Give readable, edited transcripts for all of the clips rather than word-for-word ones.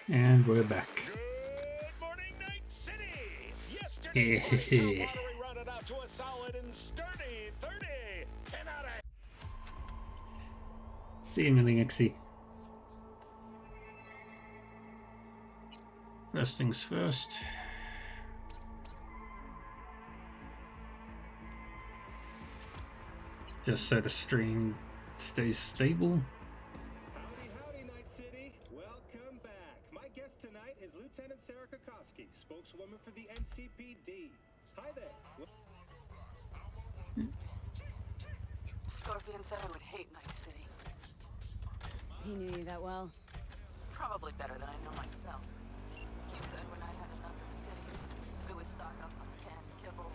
And we're back. Good morning, Night City! Yesterday, Hehehe. lottery rounded out to a solid and sturdy 30. 10 out of... Seemingly. First things first. Just so the stream stays stable. Howdy, howdy, Night City. Welcome back. My guest tonight is Lieutenant Sarah Kokoski, spokeswoman for the NCPD. Hi there. Scorpion said I would hate Night City. He knew you that well? Probably better than I know myself. He said when I had enough of the city, we would stock up on canned kibble,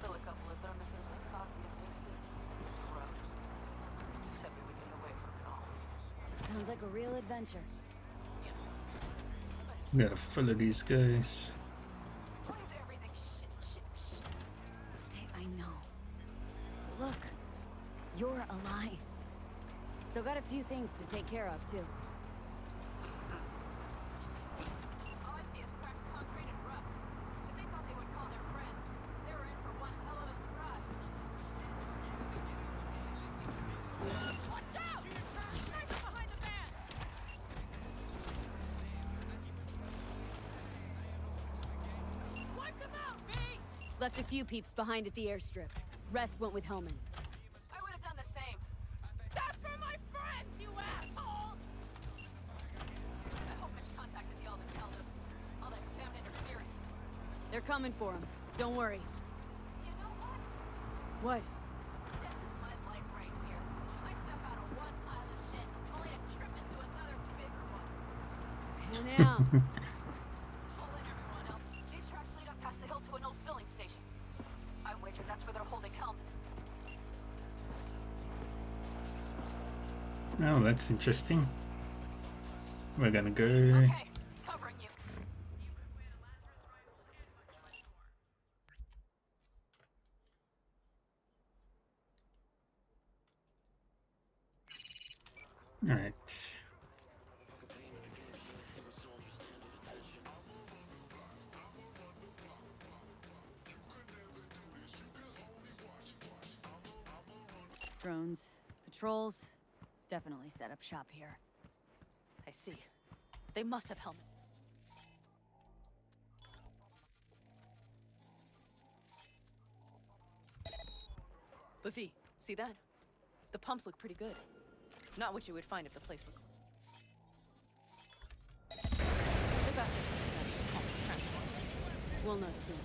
fill a couple of thermoses with coffee and whiskey. Road. He said we would get away from it all. Sounds like a real adventure. We gotta follow these guys. Why is everything shit? Hey, I know. But look, you're alive. Still got a few things to take care of, too. All I see is cracked concrete and rust. If they thought they would call their friends, they were in for one hell of a surprise. Watch out! Sniper behind the van! Wipe them out, B! Left a few peeps behind at the airstrip. Rest went with Hellman. I would have done the same. That's for my friends, you assholes! I hope Mitch contacted the Alden Caldos. All that damn interference. They're coming for him. Don't worry. You know what? What? This is my life right here. I step out of one pile of shit, only to trip into another bigger one. Now. Pull in everyone else. These tracks lead up past the hill to an old filling station. I wager that's where they're holding Helm. Oh, that's interesting. We're gonna go. Okay, covering you. Alright. Drones, patrols, definitely set up shop here. I see. They must have Helm. Buffy, see that? The pumps look pretty good. Not what you would find if the place were closed. The best is to call the transport. We'll know soon.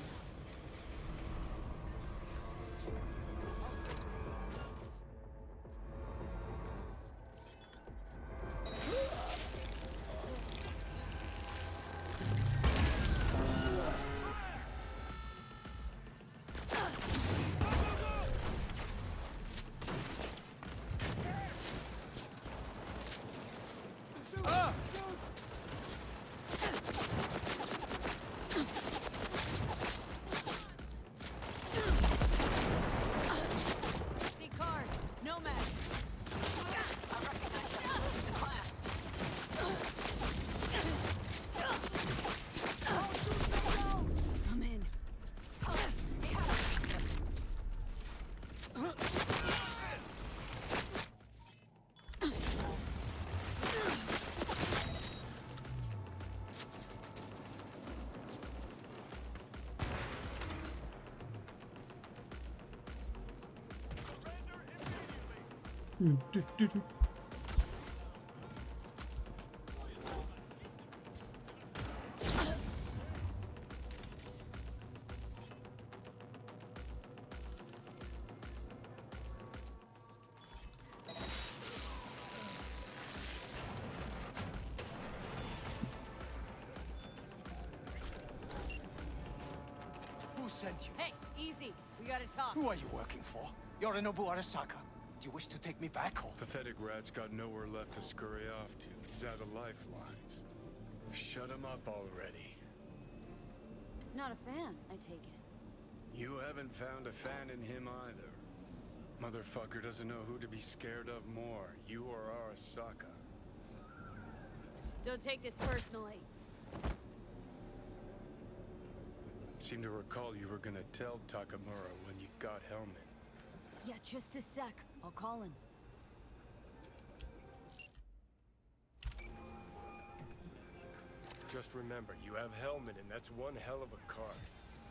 See cars, Nomad. I recognize them. The clans. Come in. They have it. Who sent you? Hey, easy. We gotta talk. Who are you working for? Yorinobu Arasaka. Do you wish to take me back or? Pathetic rat's got nowhere left to scurry off to. He's out of lifelines. Shut him up already. Not a fan, I take it. You haven't found a fan in him either. Motherfucker doesn't know who to be scared of more, you or Arasaka. Don't take this personally. Seem to recall you were gonna tell Takamura when you got Hellman. Yeah, just a sec. I'll call him. Just remember, you have Hellman, and that's one hell of a card.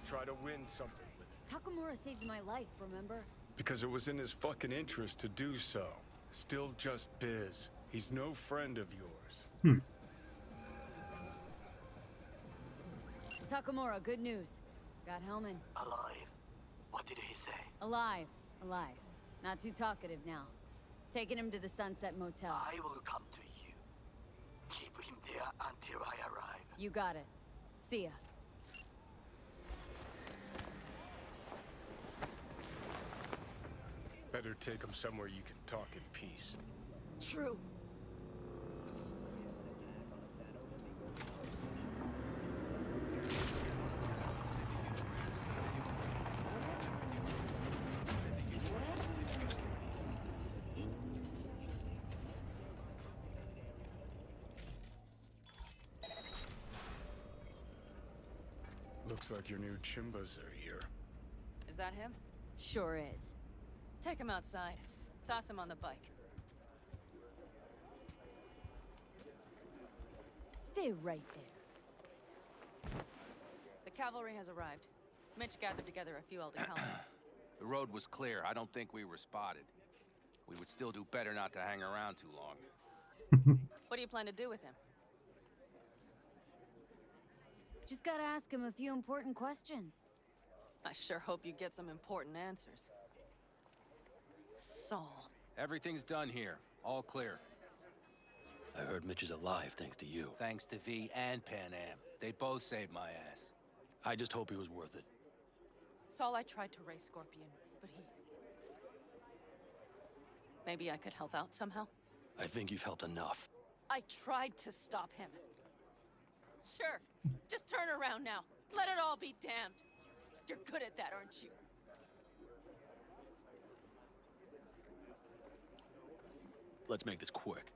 Try to win something with it. Takamura saved my life, remember? Because it was in his fucking interest to do so. Still just biz. He's no friend of yours. Takamura, good news. Got Hellman. Alive. What did he say? Alive. Alive. Not too talkative now. Taking him to the Sunset Motel. I will come to you. Keep him there until I arrive. You got it. See ya. Better take him somewhere you can talk in peace. True. Looks like your new Chimbas are here. Is that him? Sure is. Take him outside. Toss him on the bike. Stay right there. The cavalry has arrived. Mitch gathered together a few elder colonies. The road was clear. I don't think we were spotted. We would still do better not to hang around too long. What do you plan to do with him? Just gotta ask him a few important questions. I sure hope you get some important answers. Saul. Everything's done here. All clear. I heard Mitch is alive thanks to you. Thanks to V and Pan Am. They both saved my ass. I just hope he was worth it. Saul, I tried to raise Scorpion, but he... Maybe I could help out somehow? I think you've helped enough. I tried to stop him. Sure. Just turn around now. Let it all be damned. You're good at that, aren't you? Let's make this quick.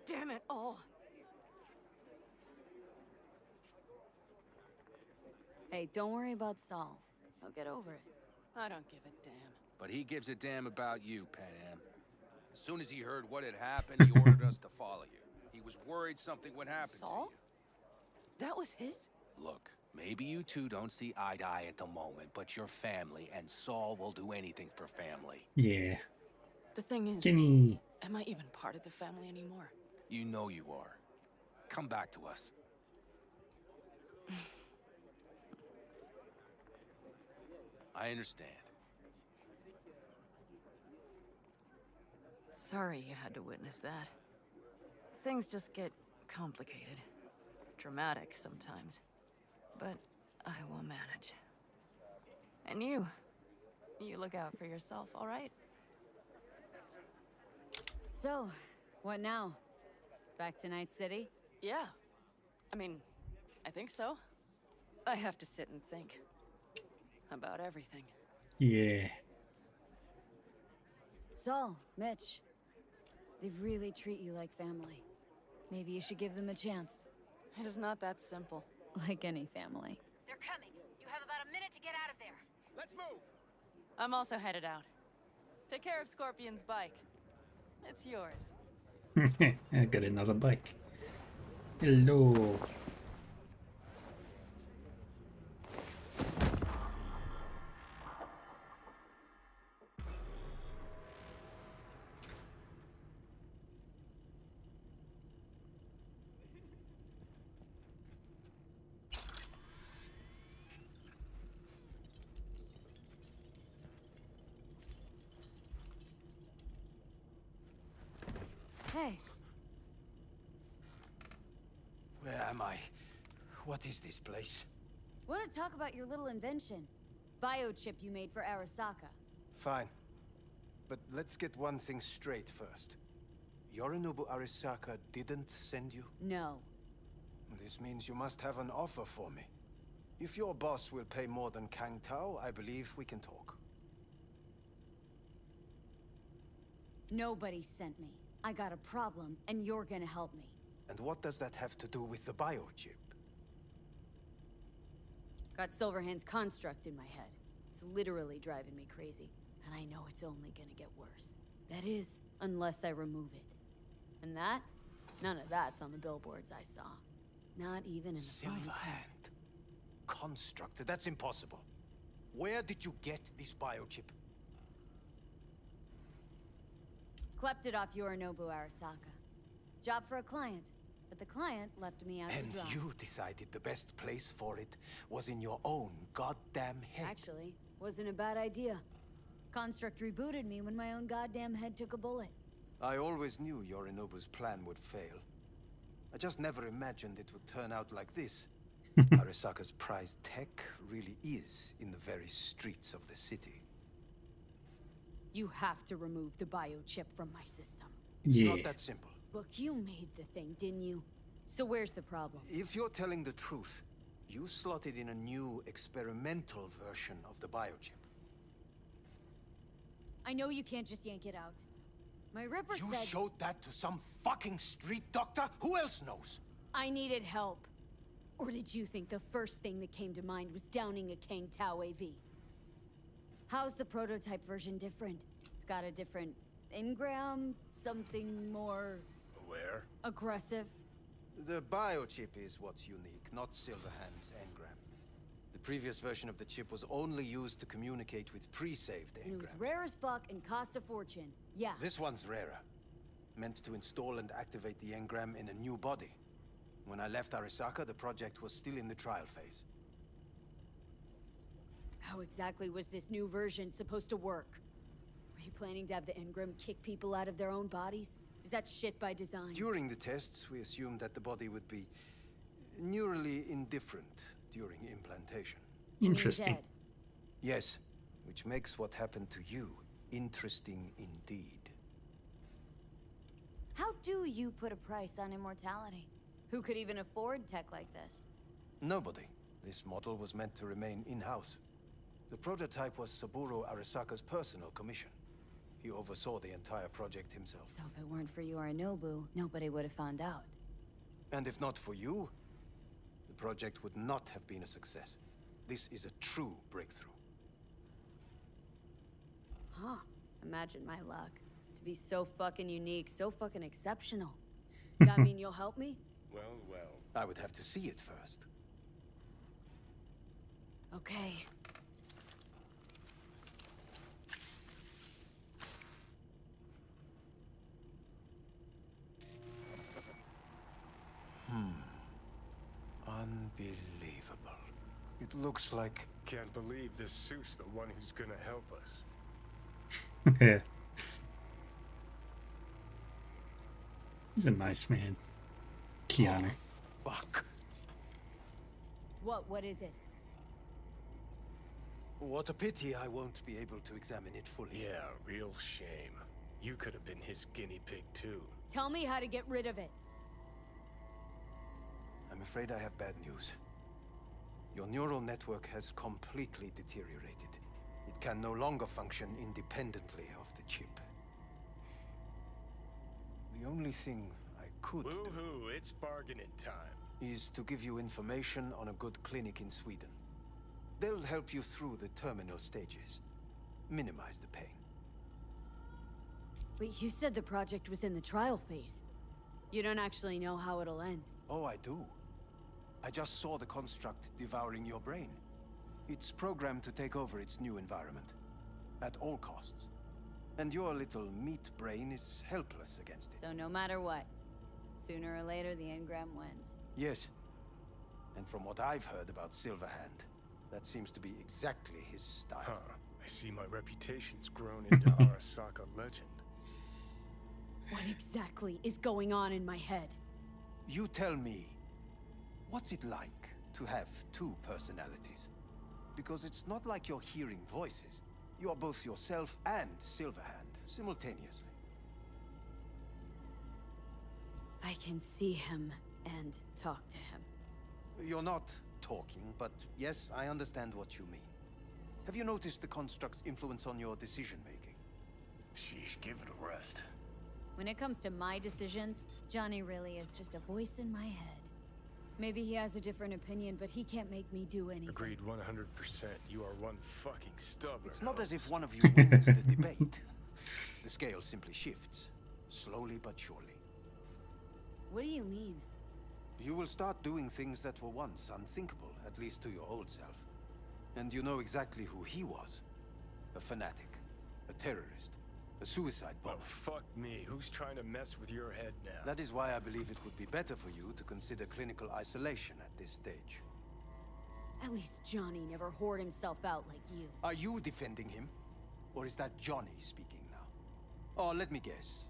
Damn it all. Hey, don't worry about Saul. He'll get over it. I don't give a damn. But he gives a damn about you, Pan Am. As soon as he heard what had happened, he ordered us to follow you. He was worried something would happen Saul? to That was his? you. Look, maybe you two don't see eye to eye at the moment, but you're family, and Saul will do anything for family. Yeah. The thing is, Kenny. am I even part of the family anymore? You know you are. Come back to us. I understand. Sorry you had to witness that. Things just get complicated. Dramatic sometimes. But I will manage. And you look out for yourself, all right? So, what now? Back to Night City? Yeah. I mean, I think so. I have to sit and think. About everything. Yeah. Saul, Mitch. They really treat you like family. Maybe you should give them a chance. It is not that simple. Like any family. They're coming. You have about a minute to get out of there. Let's move! I'm also headed out. Take care of Scorpion's bike. It's yours. I got another bike. Hello. Hey, Where am I? What is this place? wanna talk about your little invention? Biochip you made for Arasaka. Fine. But let's get one thing straight first. Yorinobu Arisaka didn't send you? No. This means you must have an offer for me. If your boss will pay more than Kang Tao, I believe we can talk. Nobody sent me. I got a problem, and you're gonna help me. And what does that have to do with the biochip? Got Silverhand's construct in my head. It's literally driving me crazy, and I know it's only gonna get worse. That is, unless I remove it. And that? None of that's on the billboards I saw. Not even in the fine print. Silverhand. Construct? That's impossible. Where did you get this biochip? Klept it off Yorinobu Arasaka. Job for a client, but the client left me out to And dry. you decided the best place for it was in your own goddamn head. Actually, wasn't a bad idea. Construct rebooted me when my own goddamn head took a bullet. I always knew Yorinobu's plan would fail. I just never imagined it would turn out like this. Arasaka's prized tech really is in the very streets of the city. You have to remove the biochip from my system. It's Yeah. not that simple. Look, you made the thing, didn't you? So where's the problem? If you're telling the truth, you slotted in a new experimental version of the biochip. I know you can't just yank it out. My Ripper You said showed that to some fucking street doctor? Who else knows? I needed help. Or did you think the first thing that came to mind was downing a Kang Tao AV? How's the prototype version different? It's got a different engram, something more Where? aggressive. The biochip is what's unique, not Silverhand's engram. The previous version of the chip was only used to communicate with pre-saved And it was engrams. rare as fuck and cost a fortune. Yeah. This one's rarer. Meant to install and activate the engram in a new body. When I left Arasaka, the project was still in the trial phase. How exactly was this new version supposed to work? Were you planning to have the engram kick people out of their own bodies? Is that shit by design? During the tests, we assumed that the body would be neurally indifferent during implantation. You mean Interesting. dead? Yes, which makes what happened to you interesting indeed. How do you put a price on immortality? Who could even afford tech like this? Nobody. This model was meant to remain in-house. The prototype was Saburo Arasaka's personal commission. He oversaw the entire project himself. So if it weren't for Yorinobu, nobody would have found out. And if not for you, the project would not have been a success. This is a true breakthrough. Huh. Imagine my luck. To be so fucking unique, so fucking exceptional. That mean you'll help me? Well, well. I would have to see it first. Okay. Unbelievable. It looks like... Can't believe this suit's the one who's gonna help us. Yeah. He's a nice man. Keanu. Fuck. What is it? What a pity I won't be able to examine it fully. Yeah, real shame. You could have been his guinea pig too. Tell me how to get rid of it. I'm afraid I have bad news. Your neural network has completely deteriorated. It can no longer function independently of the chip. The only thing I could do Woohoo, it's bargaining time. is to give you information on a good clinic in Sweden. They'll help you through the terminal stages. Minimize the pain. But you said the project was in the trial phase. You don't actually know how it'll end. Oh, I do. I just saw the construct devouring your brain. It's programmed to take over its new environment. At all costs. And your little meat brain is helpless against it. So no matter what, sooner or later the engram wins. Yes. And from what I've heard about Silverhand, that seems to be exactly his style. Huh. I see my reputation's grown into Arasaka legend. What exactly is going on in my head? You tell me, what's it like to have two personalities? Because it's not like you're hearing voices. You are both yourself and Silverhand, simultaneously. I can see him and talk to him. You're not talking, but yes, I understand what you mean. Have you noticed the construct's influence on your decision-making? Sheesh, give it a rest. When it comes to my decisions, Johnny really is just a voice in my head. Maybe he has a different opinion, but he can't make me do anything. Agreed 100%. You are one fucking stubborn. It's not as if one of you wins the debate. The scale simply shifts, slowly but surely. What do you mean? You will start doing things that were once unthinkable, at least to your old self. And you know exactly who he was. A fanatic, a terrorist, a suicide bomber. Well, fuck me. Who's trying to mess with your head now? That is why I believe it would be better for you to consider clinical isolation at this stage. At least Johnny never whored himself out like you. Are you defending him? Or is that Johnny speaking now? Oh, let me guess.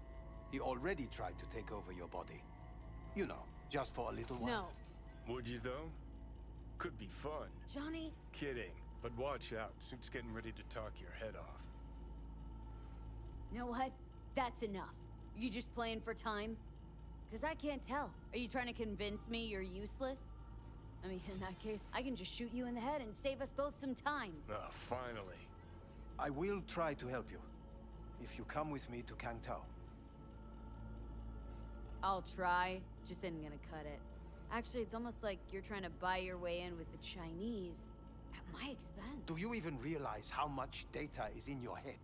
He already tried to take over your body. You know, just for a little while. No. Would you, though? Could be fun. Johnny? Kidding. But watch out. Suit's getting ready to talk your head off. You know what? That's enough. You just playing for time? Because I can't tell. Are you trying to convince me you're useless? I mean, in that case, I can just shoot you in the head and save us both some time. Oh, finally. I will try to help you. If you come with me to Kangtao. I'll try. Just isn't gonna cut it. Actually, it's almost like you're trying to buy your way in with the Chinese. At my expense. Do you even realize how much data is in your head?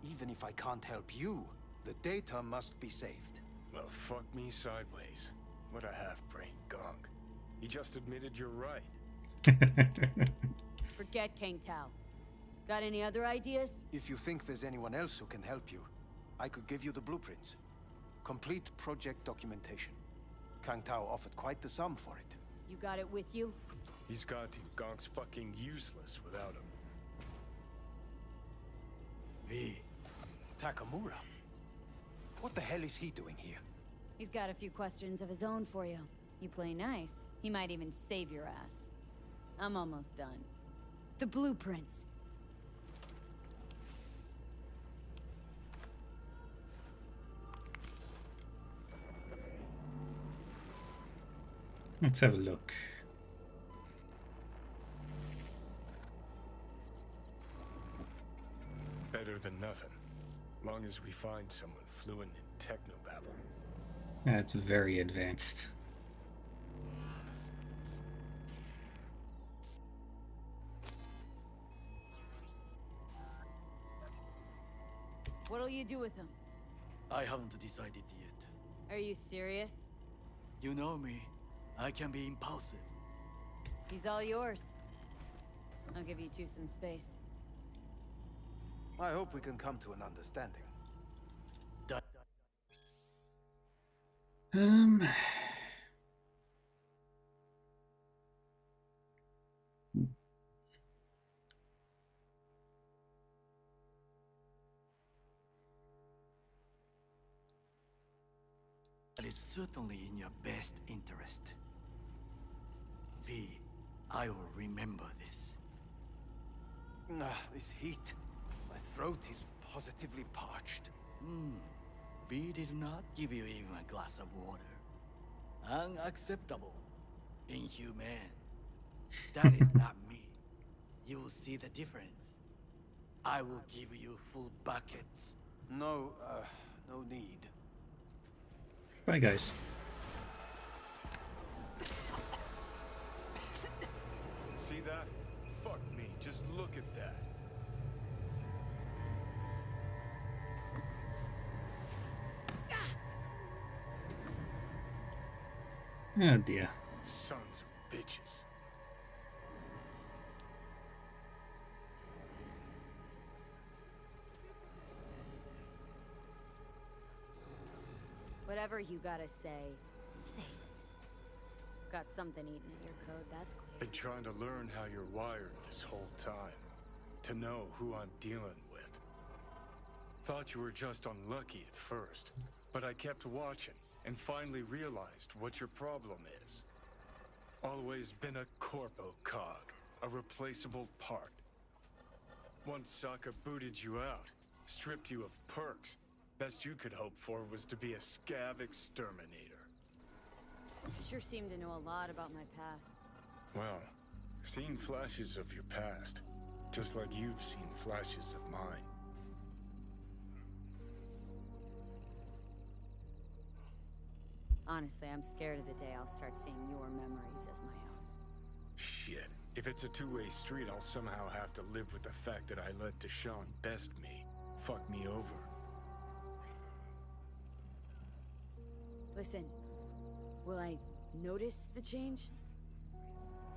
Even if I can't help you, the data must be saved. Well, fuck me sideways. What a half-brained gunk. He just admitted you're right. Forget Kang Tao. Got any other ideas? If you think there's anyone else who can help you, I could give you the blueprints. Complete project documentation. Kang Tao offered quite the sum for it. You got it with you? He's got to. Gonk's fucking useless without him. V. Takamura? What the hell is he doing here? He's got a few questions of his own for you. You play nice, he might even save your ass. I'm almost done. The blueprints. Let's have a look. Better than nothing. Long as we find someone fluent in technobabble. That's very advanced. What'll you do with him? I haven't decided yet. Are you serious? You know me. I can be impulsive. He's all yours. I'll give you two some space. I hope we can come to an understanding. That is certainly in your best interest. V, I will remember this. This heat. My throat is positively parched. V did not give you even a glass of water. Unacceptable. Inhumane. That is not me. You will see the difference. I will give you full buckets. No need. Bye, guys. See that? Fuck me. Just look at that. Oh dear. Sons of bitches. Whatever you gotta say, say it. Got something eating at your code, that's clear. Been trying to learn how you're wired this whole time. To know who I'm dealing with. Thought you were just unlucky at first, but I kept watching and finally realized what your problem is. Always been a corpo cog, a replaceable part. Once Sokka booted you out, stripped you of perks, best you could hope for was to be a scav exterminator. You sure seem to know a lot about my past. Well, seen flashes of your past, just like you've seen flashes of mine. Honestly, I'm scared of the day I'll start seeing your memories as my own. Shit. If it's a two-way street, I'll somehow have to live with the fact that I let Deshaun best me. Fuck me over. Listen, will I notice the change?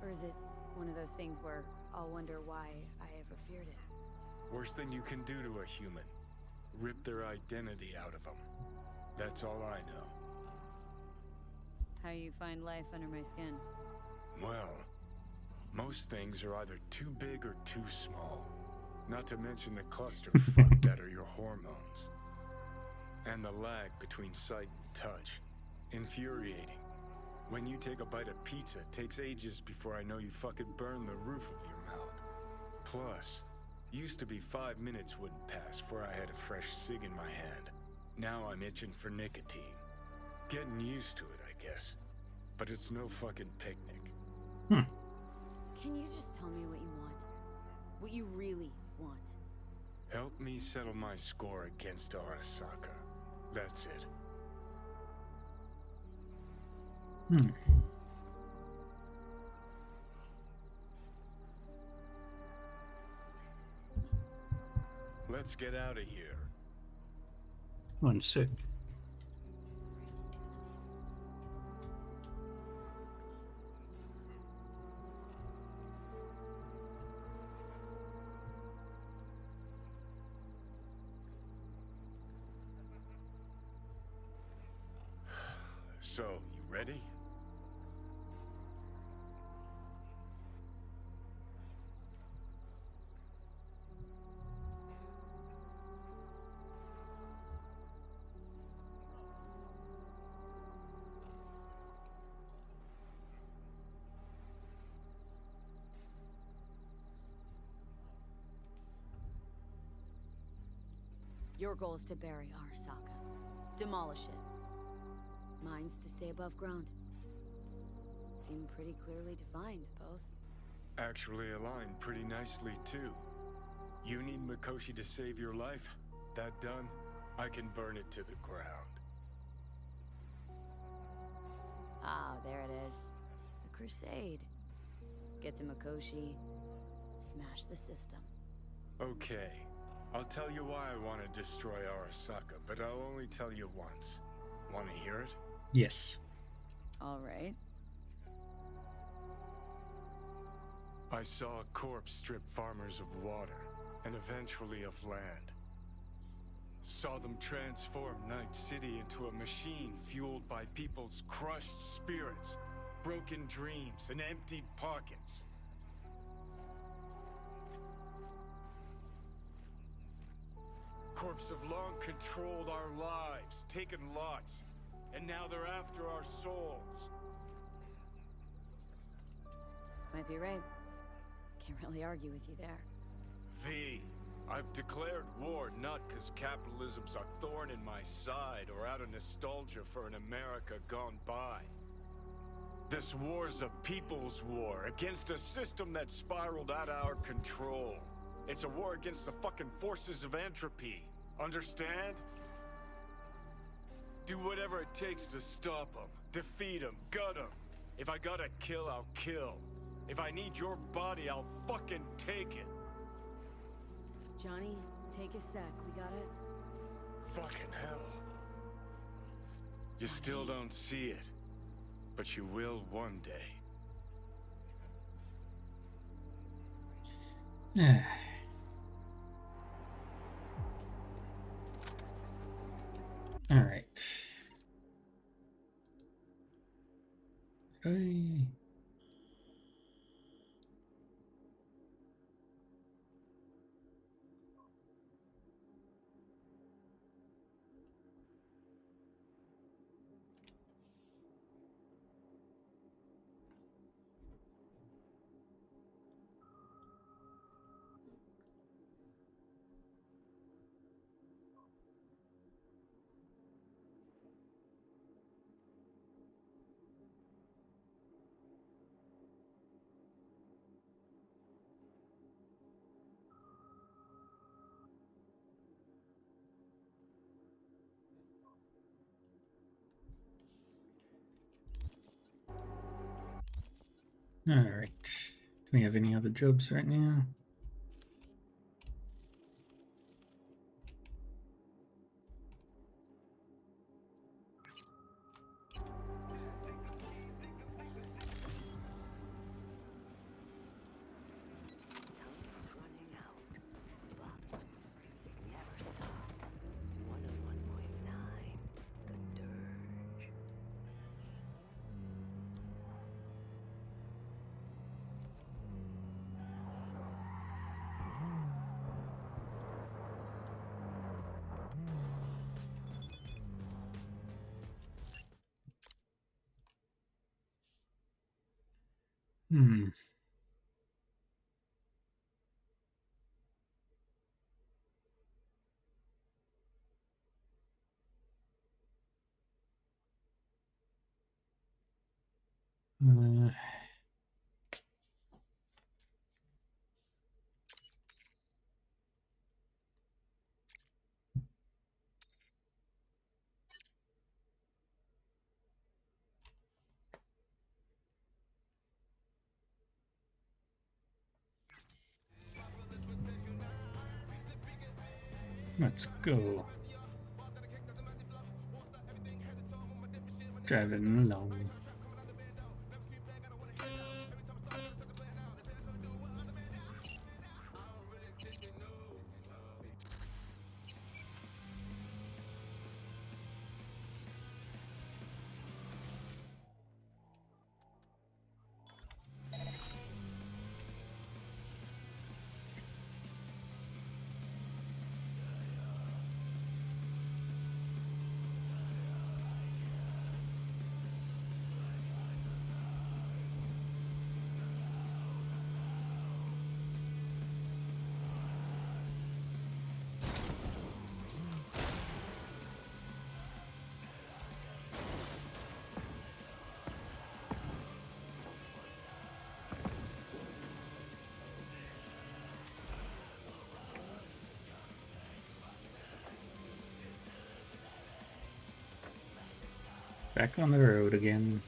Or is it one of those things where I'll wonder why I ever feared it? Worst thing you can do to a human. Rip their identity out of them. That's all I know. How you find life under my skin? Well, most things are either too big or too small. Not to mention the clusterfuck that are your hormones. And the lag between sight and touch. Infuriating. When you take a bite of pizza, it takes ages before I know you fucking burn the roof of your mouth. Plus, used to be 5 minutes wouldn't pass before I had a fresh cig in my hand. Now I'm itching for nicotine. Getting used to it, I guess. But it's no fucking picnic. Can you just tell me what you want? What you really want? Help me settle my score against Arasaka. That's it. Let's get out of here. 1 sec. So, you ready? Your goal is to bury Arasaka. Demolish it. Mine's to stay above ground. Seem pretty clearly defined, both. Actually aligned pretty nicely, too. You need Mikoshi to save your life? That done, I can burn it to the ground. Ah, there it is. The Crusade. Get to Mikoshi, smash the system. Okay. I'll tell you why I want to destroy Arasaka, but I'll only tell you once. Want to hear it? Yes. All right. I saw a corpse strip farmers of water, and eventually of land. Saw them transform Night City into a machine fueled by people's crushed spirits, broken dreams, and emptied pockets. Corps have long controlled our lives, taken lots, and now they're after our souls. Might be right. Can't really argue with you there. V, I've declared war not because capitalism's a thorn in my side or out of nostalgia for an America gone by. This war's a people's war against a system that spiraled out of our control. It's a war against the fucking forces of entropy. Understand? Do whatever it takes to stop them, defeat them, gut them. If I gotta kill, I'll kill. If I need your body, I'll fucking take it. Johnny, take a sec. We gotta... Fucking hell. You still don't see it, but you will one day. All right. I... Alright. Do we have any other jobs right now? Hmm. Uh, let's go. Driving along. Back on the road again.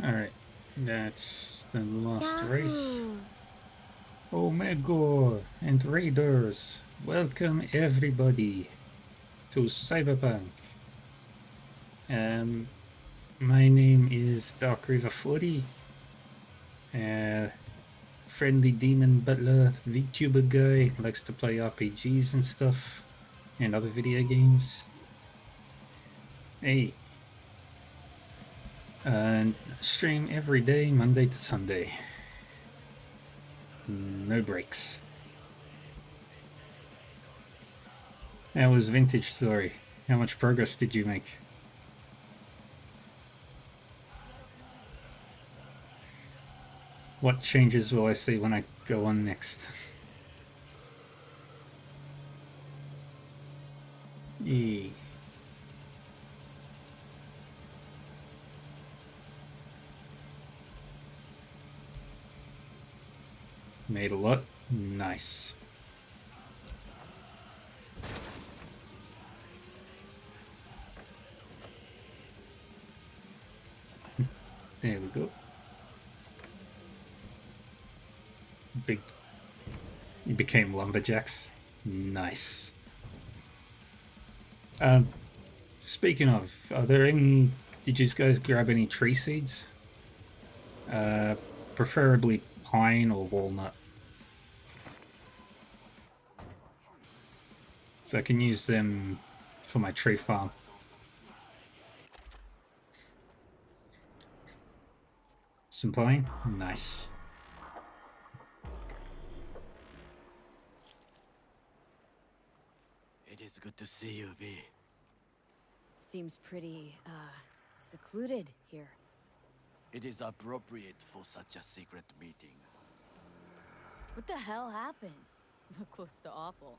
Alright, that's the last race. Omega and Raiders, welcome everybody to Cyberpunk. My name is Dark River 40. Friendly demon butler, VTuber guy, likes to play RPGs and stuff, and other video games. Hey. And stream every day, Monday to Sunday. No breaks. That was Vintage Story. How much progress did you make? What changes will I see when I go on next? Yay. Made a lot. Nice. There we go. Big. You became lumberjacks. Nice. Speaking of, are there any? Did you guys grab any tree seeds? Preferably pine or walnut. So I can use them for my tree farm. Some pine? Nice. It is good to see you, B. Seems pretty, secluded here. It is appropriate for such a secret meeting. What the hell happened? Look close to awful.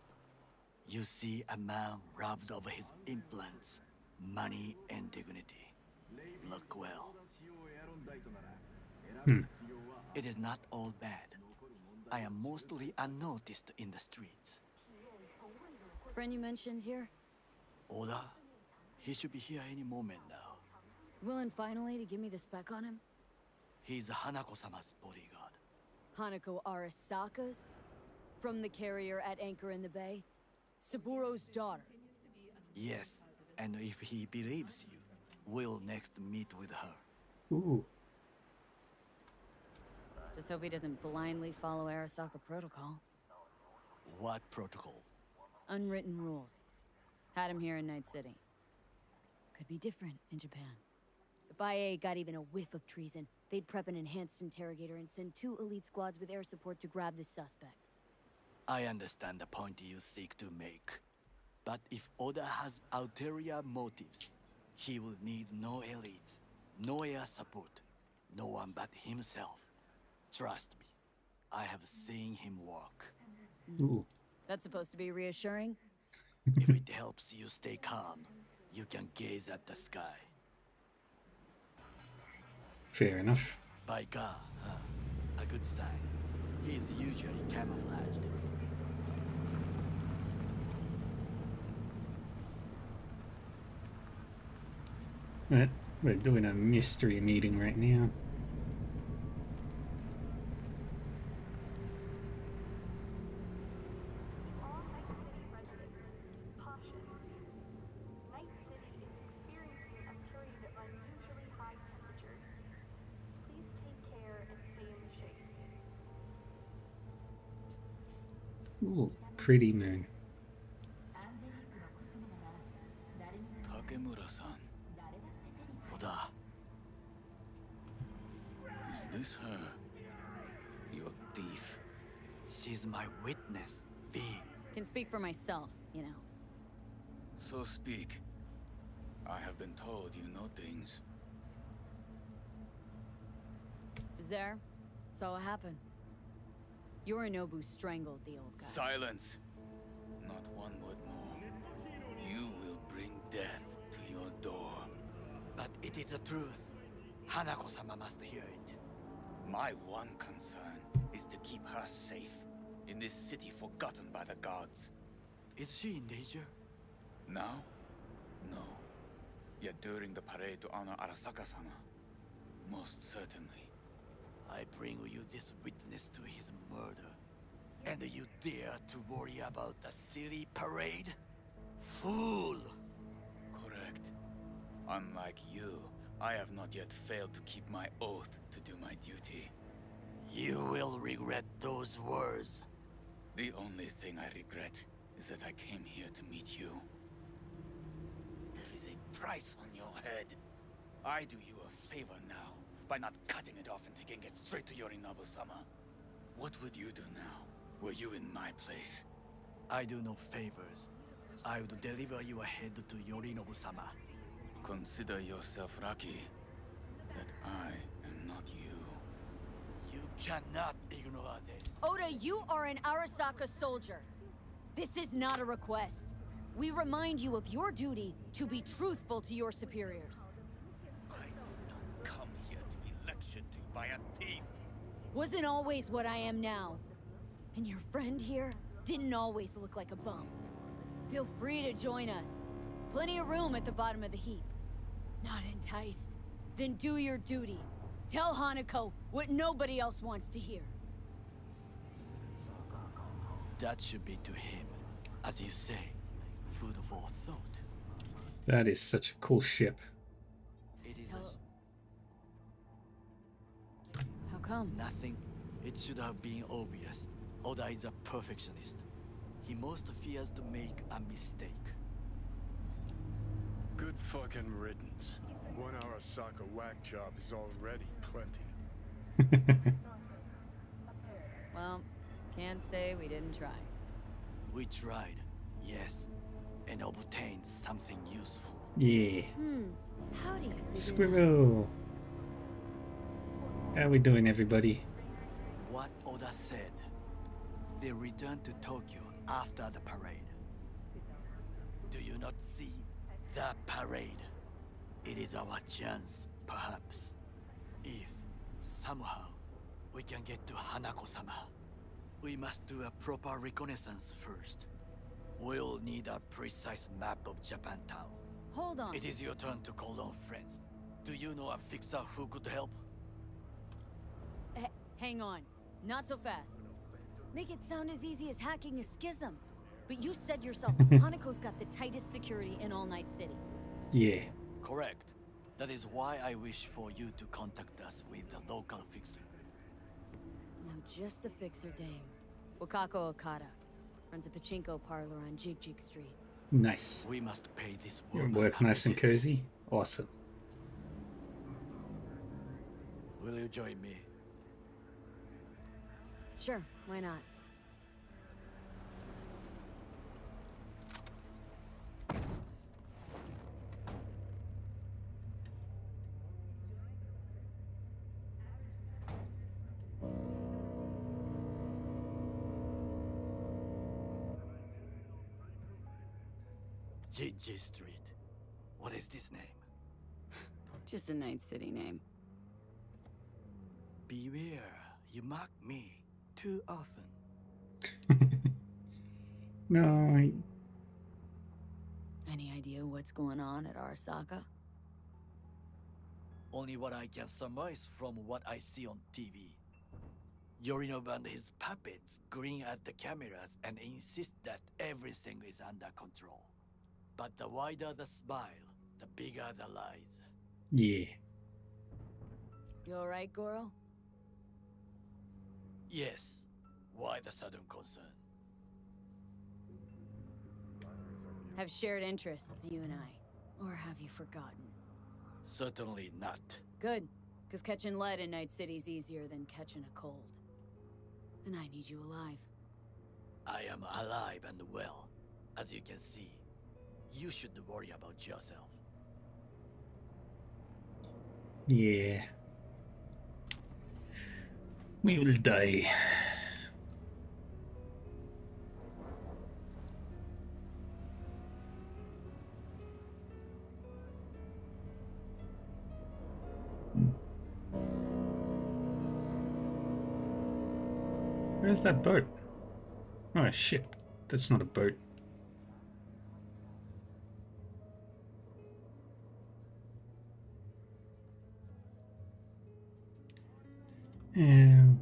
You see a man robbed of his implants, money and dignity. Look well. Hmm. It is not all bad. I am mostly unnoticed in the streets. Friend you mentioned here? Oda? He should be here any moment now. Willing finally to give me the spec on him? He's Hanako-sama's bodyguard. Hanako Arasaka's? From the carrier at anchor in the bay? Saburo's daughter? Yes, and if he believes you, we'll next meet with her. Ooh. Just hope he doesn't blindly follow Arasaka protocol. What protocol? Unwritten rules. Had him here in Night City. Could be different in Japan. If IA got even a whiff of treason, they'd prep an enhanced interrogator and send 2 elite squads with air support to grab the suspect. I understand the point you seek to make. But if Oda has ulterior motives, he will need no elites, no air support, no one but himself. Trust me, I have seen him work. Ooh. That's supposed to be reassuring? If it helps you stay calm, you can gaze at the sky. Fair enough. By God, huh? A good sign. He is usually camouflaged. We're doing a mystery meeting right now. All Night City residents, caution. Night City is experiencing a period of unusually high temperatures. Please take care and stay in the shade. Ooh, pretty moon. Takemura-san. Oda, Is this her? Your thief? she's my witness, V. Can speak for myself, you know. So speak. I have been told you know things. Was there? Saw what happened. Yorinobu strangled the old guy. Silence! Not one word more. You will bring death to your door. But it is the truth. Hanako-sama must hear it. My one concern is to keep her safe in this city forgotten by the gods. Is she in danger? Now? No. Yet during the parade to honor Arasaka-sama, most certainly. I bring you this witness to his murder. And you dare to worry about the silly parade? Fool! Correct. Unlike you, I have not yet failed to keep my oath to do my duty. You will regret those words. The only thing I regret is that I came here to meet you. There is a price on your head. I do you a favor now by not cutting it off and taking it straight to Yorinobu-sama. What would you do now, were you in my place? I do no favors. I would deliver your head to Yorinobu-sama. Consider yourself lucky that I am not you. You cannot ignore this. Oda, you are an Arasaka soldier. This is not a request. We remind you of your duty to be truthful to your superiors. I did not come here to be lectured to by a thief. Wasn't always what I am now. And your friend here didn't always look like a bum. Feel free to join us. Plenty of room at the bottom of the heap. Not enticed? Then do your duty. Tell Hanako what nobody else wants to hear. That should be to him. As you say, food for thought. That is such a cool ship. It is How come? nothing. It should have been obvious. Oda is a perfectionist. He most fears to make a mistake. Good fucking riddance. One Arasaka whack job is already plenty. Well, can't say we didn't try. We tried, yes, and obtained something useful. Yeah. How do you figure that? Squirrel. How we doing, everybody? What Oda said. they return to Tokyo after the parade. Do you not see the parade? It is our chance, perhaps. If, somehow, we can get to Hanako-sama. We must do a proper reconnaissance first. We'll need a precise map of Japantown. Hold on. It is your turn to call on friends. Do you know a fixer who could help? Hang on. Not so fast. Make it sound as easy as hacking a schism. But you said yourself, Hanako's got the tightest security in All Night City. Yeah. Correct. That is why I wish for you to contact us with the local fixer. No, just the fixer dame. Wakako Okada. Runs a pachinko parlor on Jig Jig Street. Nice. We must pay this Your woman work a nice and visit. cozy. Awesome. Will you join me? Sure, why not? Jiji Street. What is this name? Just a Night City name. Beware, you mock me too often. No, Any idea what's going on at Arasaka? Only what I can surmise from what I see on TV. Yorinobu and his puppets grin at the cameras and insist that everything is under control. But the wider the smile, the bigger the lies. yeah. You alright, Goro? Yes. Why the sudden concern? Have shared interests, you and I. Or have you forgotten? Certainly not. Good, because catching lead in Night City's easier than catching a cold. And I need you alive. I am alive and well, as you can see. You should worry about yourself. Yeah. We will die. Where's that boat? Oh shit, that's not a boat. Um,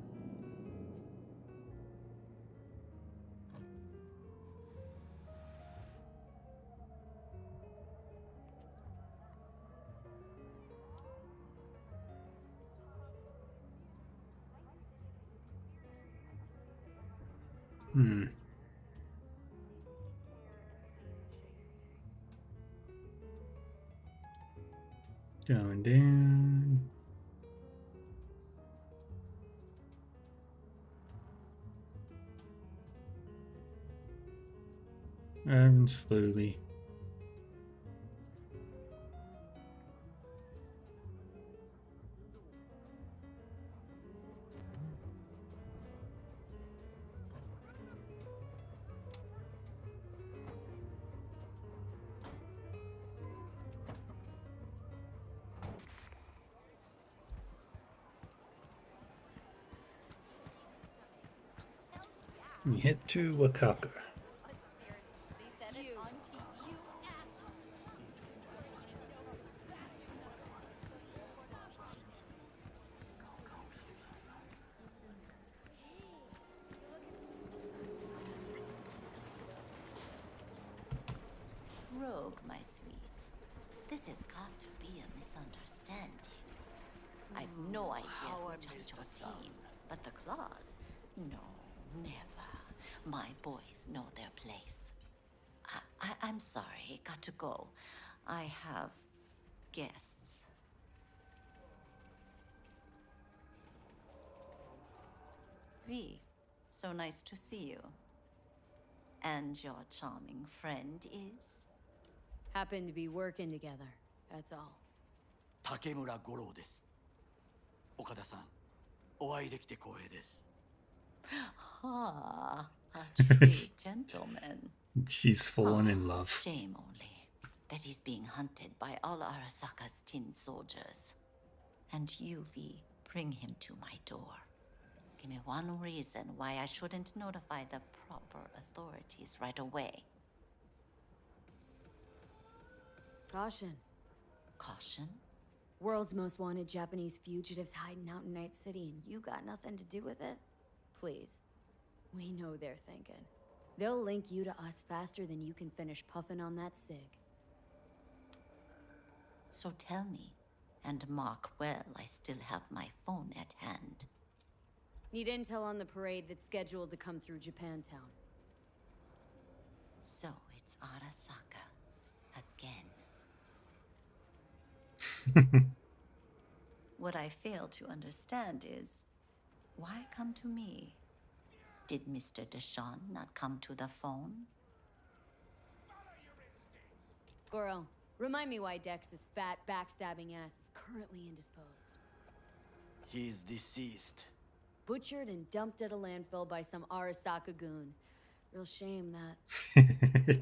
hmm. Going down. And slowly. We head to Wakako. Rogue, my sweet. This has got to be a misunderstanding. I've no idea How who I joined missed your the sound. team, but the claws? No, never. My boys know their place. I'm sorry, got to go. I have guests. V, so nice to see you. And your charming friend is? Happen to be working together, that's all. 竹村五郎です。岡田さん、お会いできて光栄です。Ah, a true gentleman. She's fallen in love. Shame only that he's being hunted by all Arasaka's tin soldiers. And you, V, bring him to my door. Give me one reason why I shouldn't notify the proper authorities right away. Caution. Caution? World's most wanted Japanese fugitives hiding out in Night City, and you got nothing to do with it? Please. We know they're thinking. They'll link you to us faster than you can finish puffing on that cig. So tell me, and mark well I still have my phone at hand. Need intel on the parade that's scheduled to come through Japantown. So it's Arasaka again. What I fail to understand is, why come to me? Did Mr. Deshawn not come to the phone? Goro, remind me why Dex's fat, backstabbing ass is currently indisposed. He's deceased. Butchered and dumped at a landfill by some Arasaka goon. Real shame that.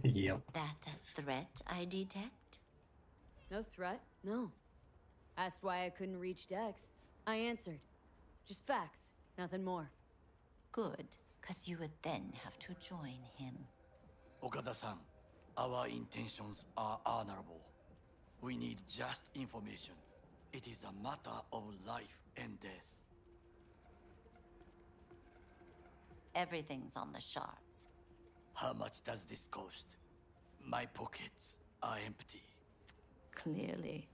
Yep. That a threat I detect? No threat, no. Asked why I couldn't reach Dex. I answered. Just facts, nothing more. Good, because you would then have to join him. Okada-san, our intentions are honorable. We need just information. It is a matter of life and death. Everything's on the shards. How much does this cost? My pockets are empty. Clearly.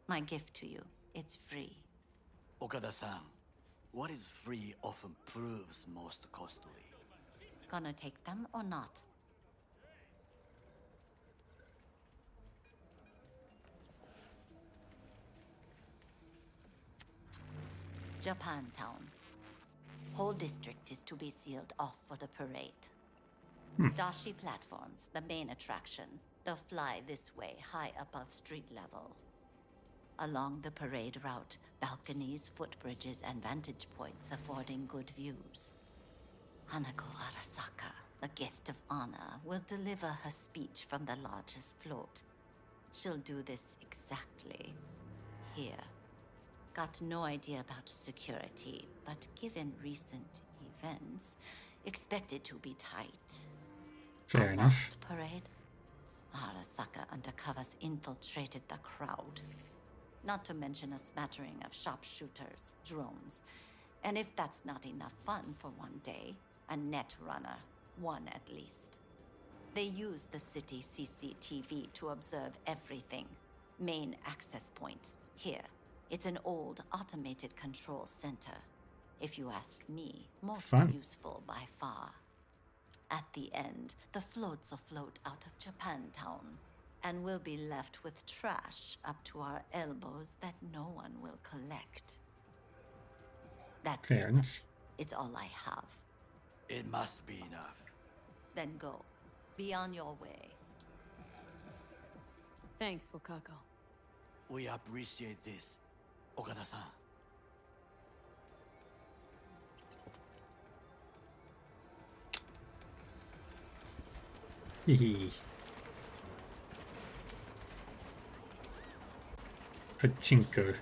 My gift to you, it's free. Okada-san, what is free often proves most costly. Gonna take them or not? Japantown. Whole district is to be sealed off for the parade. Dashi platforms, the main attraction. They'll fly this way, high above street level. Along the parade route, balconies, footbridges, and vantage points affording good views. Hanako Arasaka, the guest of honor, will deliver her speech from the largest float. She'll do this exactly here. Got no idea about security, but given recent events, expect it to be tight. Fair enough. Last parade, Arasaka undercovers infiltrated the crowd. Not to mention a smattering of sharpshooters, drones. And if that's not enough fun for one day, a net runner, one at least. They use the city CCTV to observe everything. Main access point, here. It's an old automated control center. If you ask me, most useful by far. At the end, the floats will float out of Japantown, and we'll be left with trash up to our elbows that no one will collect. That's Fair it. enough. It's all I have. It must be enough. Then go. Be on your way. Thanks, Wakako. We appreciate this, Okada-san. Hehe. Pachinko.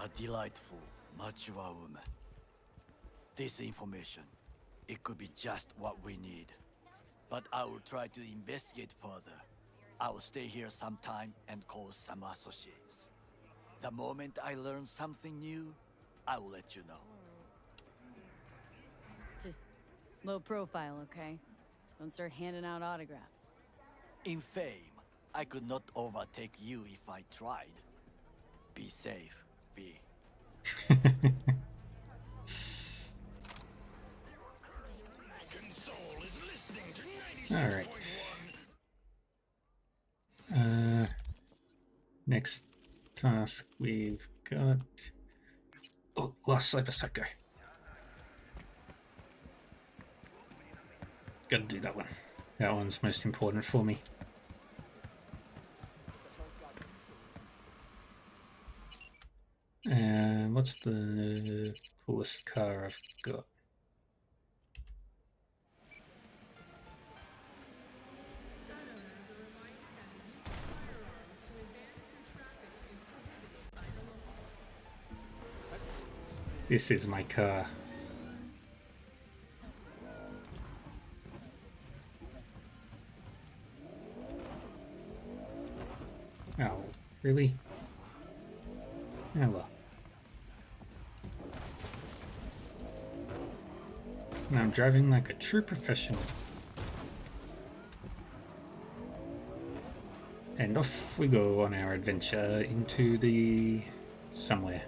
A delightful, mature woman. This information, it could be just what we need. But I will try to investigate further. I will stay here some time and call some associates. The moment I learn something new, I will let you know. Just low profile, okay? Don't start handing out autographs. In fame, I could not overtake you if I tried. Be safe, B. Alright. Next task we've got... Oh, Last Cyberpunk. Gotta do that one. That one's most important for me. And what's the coolest car I've got? This is my car. Oh, really? Oh well. Now I'm driving like a true professional. And off we go on our adventure into the... somewhere.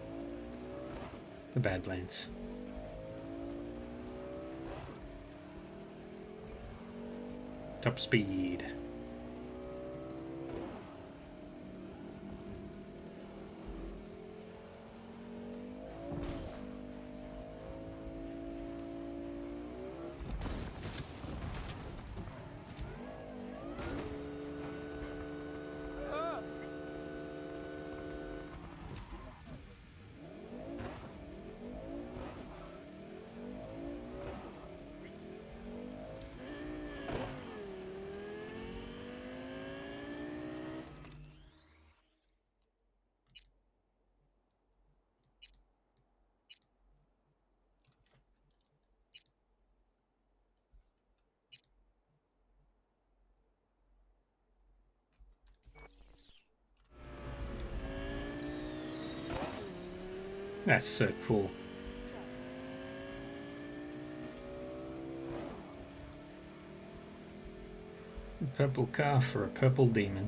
The Badlands. Top speed. That's so cool. A purple car for a purple demon.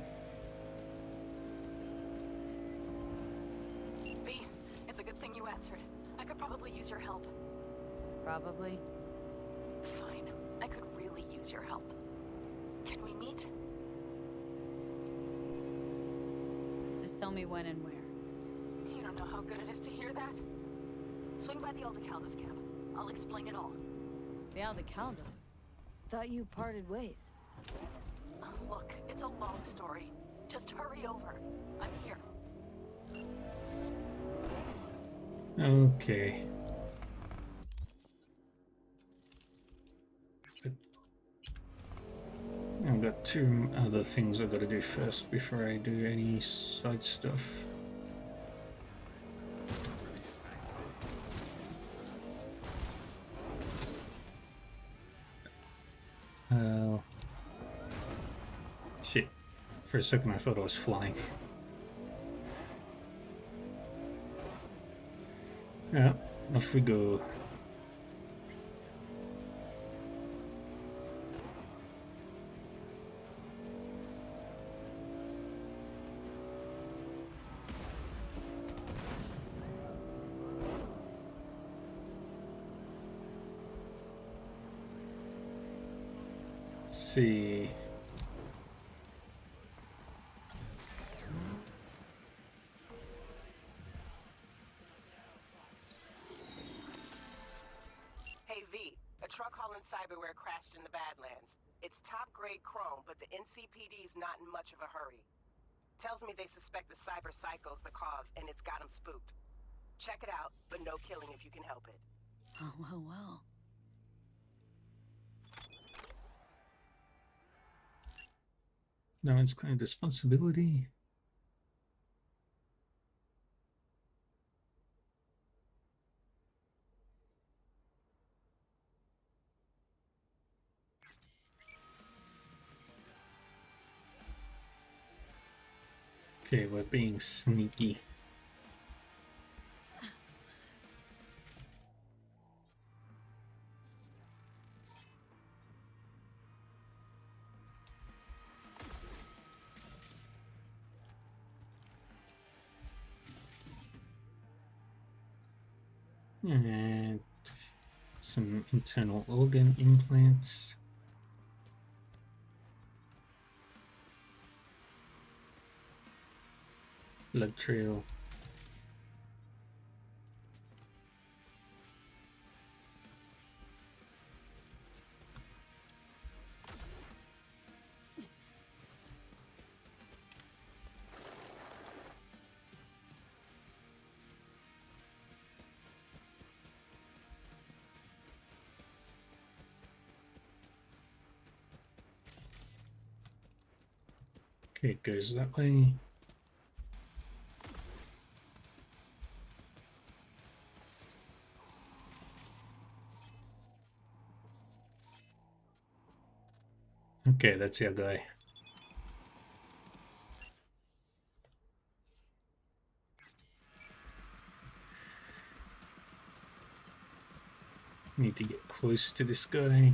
V, it's a good thing you answered. I could probably use your help. Probably. Fine. I could really use your help. Can we meet? Just tell me when and where. You don't know how good it is to hear that. Swing by the Aldecaldos camp. I'll explain it all. The Aldecaldos? Thought you parted ways. Look, it's a long story. Just hurry over. I'm here. Okay. I've got two other things I've got to do first before I do any side stuff. Shit. For a second I thought I was flying. Yeah, off we go. See. Hey V, a truck hauling cyberware crashed in the Badlands. It's top-grade chrome, but the NCPD's not in much of a hurry. Tells me they suspect the cyber psycho's the cause, and it's got them spooked. Check it out, but no killing if you can help it. Oh, well. No one's claimed responsibility. Okay, we're being sneaky. And some internal organ implants. Blood trail. Okay, it goes that way. Okay, that's your guy. Need to get close to this guy.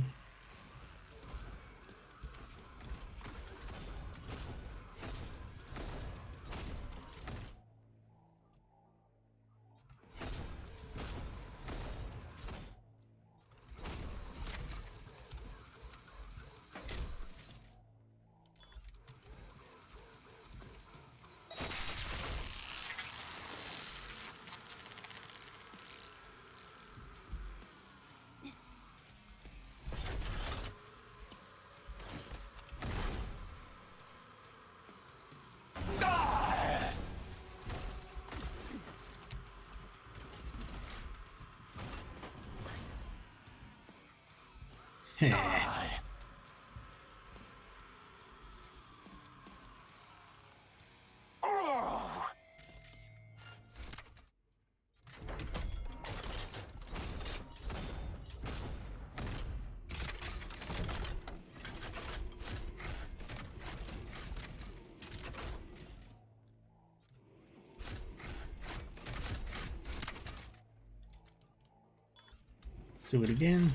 Do it again.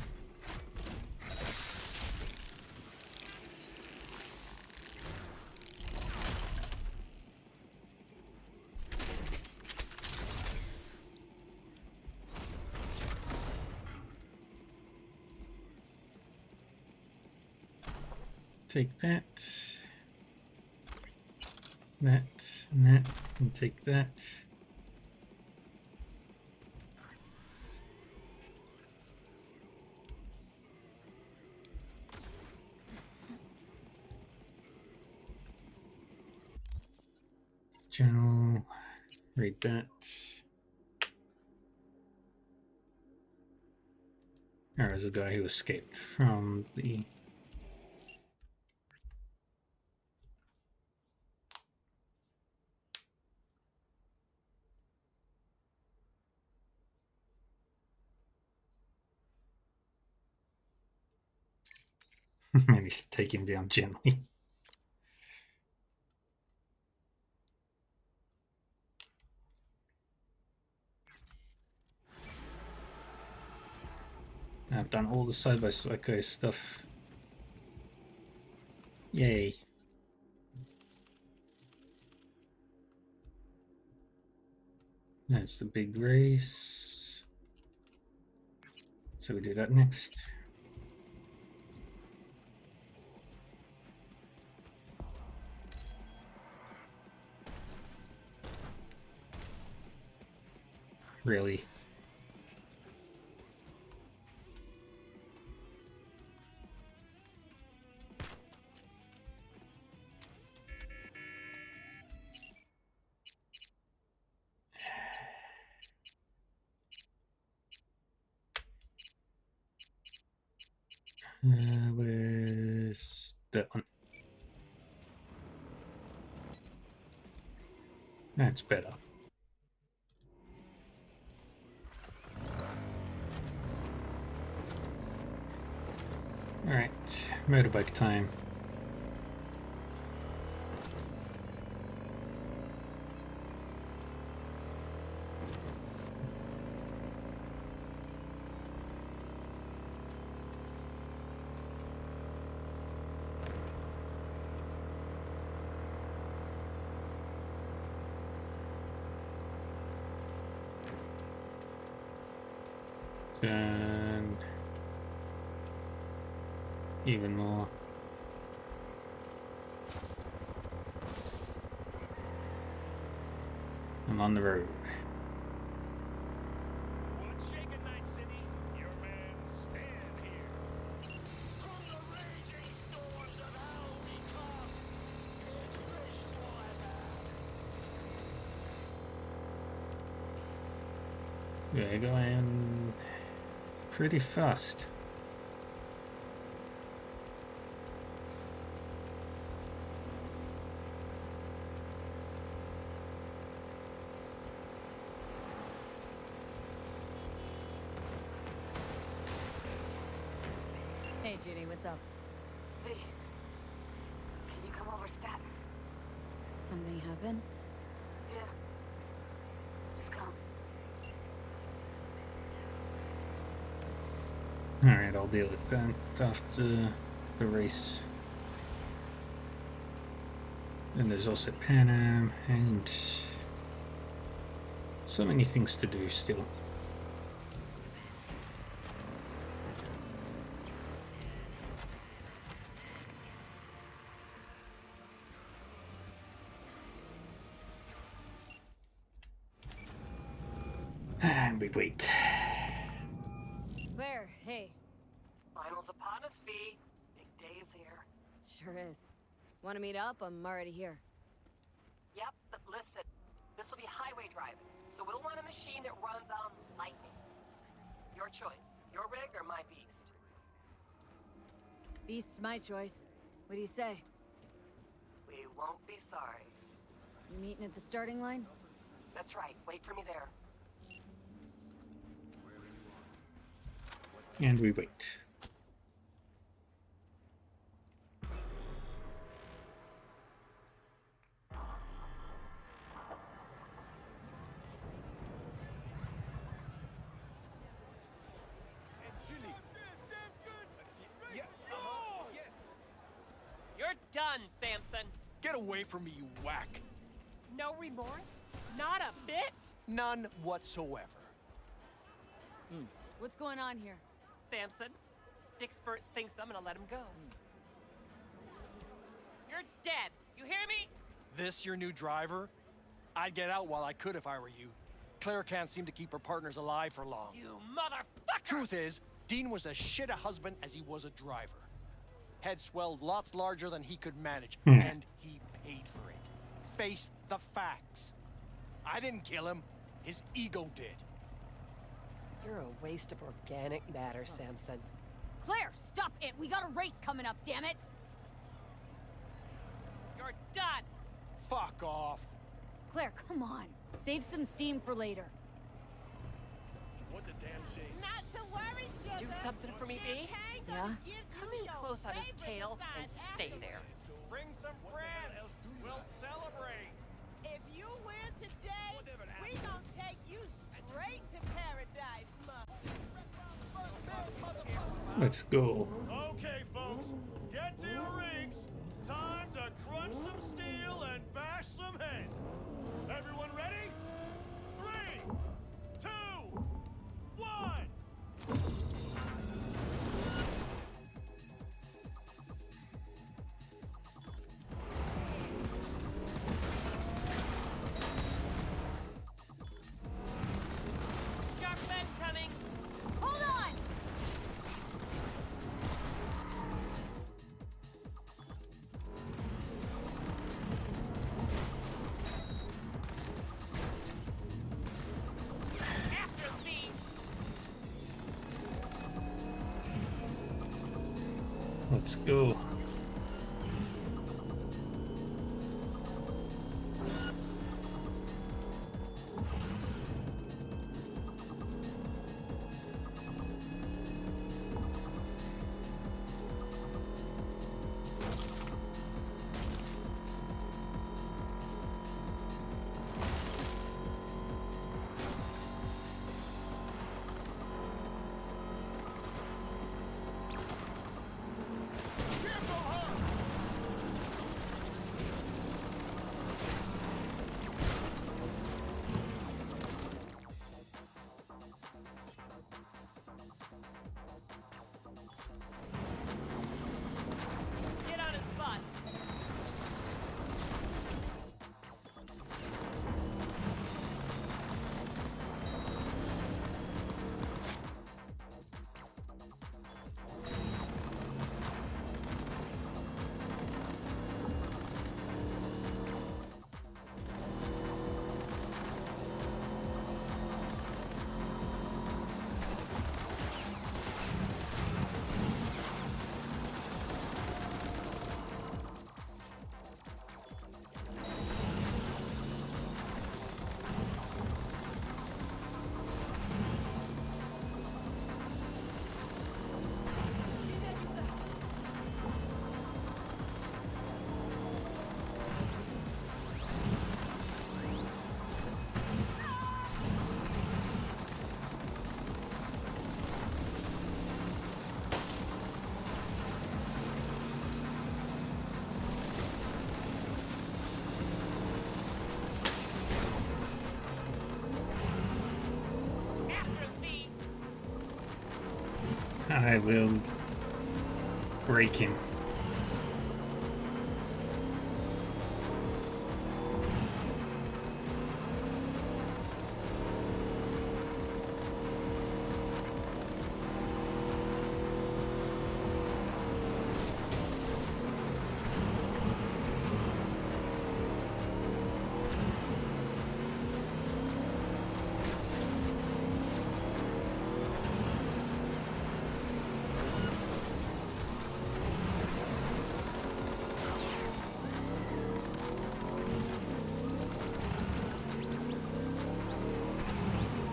Take that, and that, and take that. Journal, read that. There's a guy who escaped from the... Maybe take him down gently. I've done all the Cyberpunk stuff. Yay. That's the big race. So we do that next. Really? Where's that one? That's better. Alright, motorbike time. And even more. I'm on the road. What's shaking, Night City? Your man Stan here. From the raging storms of hell we come. It's visual as We're going pretty fast. Hey, Judy, what's up? V, can you come over stat? Something happened? Yeah. Just come. Alright, I'll deal with that after the race. Then there's also Pan Am and so many things to do still. And we wait. Claire, hey. Finals upon us, V. Big day is here. Sure is. Want to meet up? I'm already here. Yep, but listen. This will be highway driving, so we'll want a machine that runs on lightning. Your choice. Your rig or my beast? Beast's my choice. What do you say? We won't be sorry. You meeting at the starting line? That's right. Wait for me there. And we wait. You're done, Samson. Get away from me, you whack. No remorse? Not a bit? None whatsoever. What's going on here? Samson, Dickspert thinks I'm gonna let him go. You're dead. You hear me? This your new driver? I'd get out while I could if I were you. Claire can't seem to keep her partners alive for long. You motherfucker! Truth is, Dean was as shit a husband as he was a driver. Head swelled lots larger than he could manage, and he paid for it. Face the facts. I didn't kill him. His ego did. You're a waste of organic matter, Samson. Claire, stop it! We got a race coming up, damn it! You're done! Fuck off. Claire, come on. Save some steam for later. What's a damn shame? Not to worry, sugar. Do something for me, V? Yeah? Come in close on his tail and stay there. Bring some friends. We'll celebrate. If you win today, we gonna take you straight to paradise, Let's go. Okay, folks, get to your rigs. Time to crunch some steel and bash some heads. Everyone ready? 3, 2, 1. Shark men coming! Hold on! After V! Let's go. Careful! I will break him.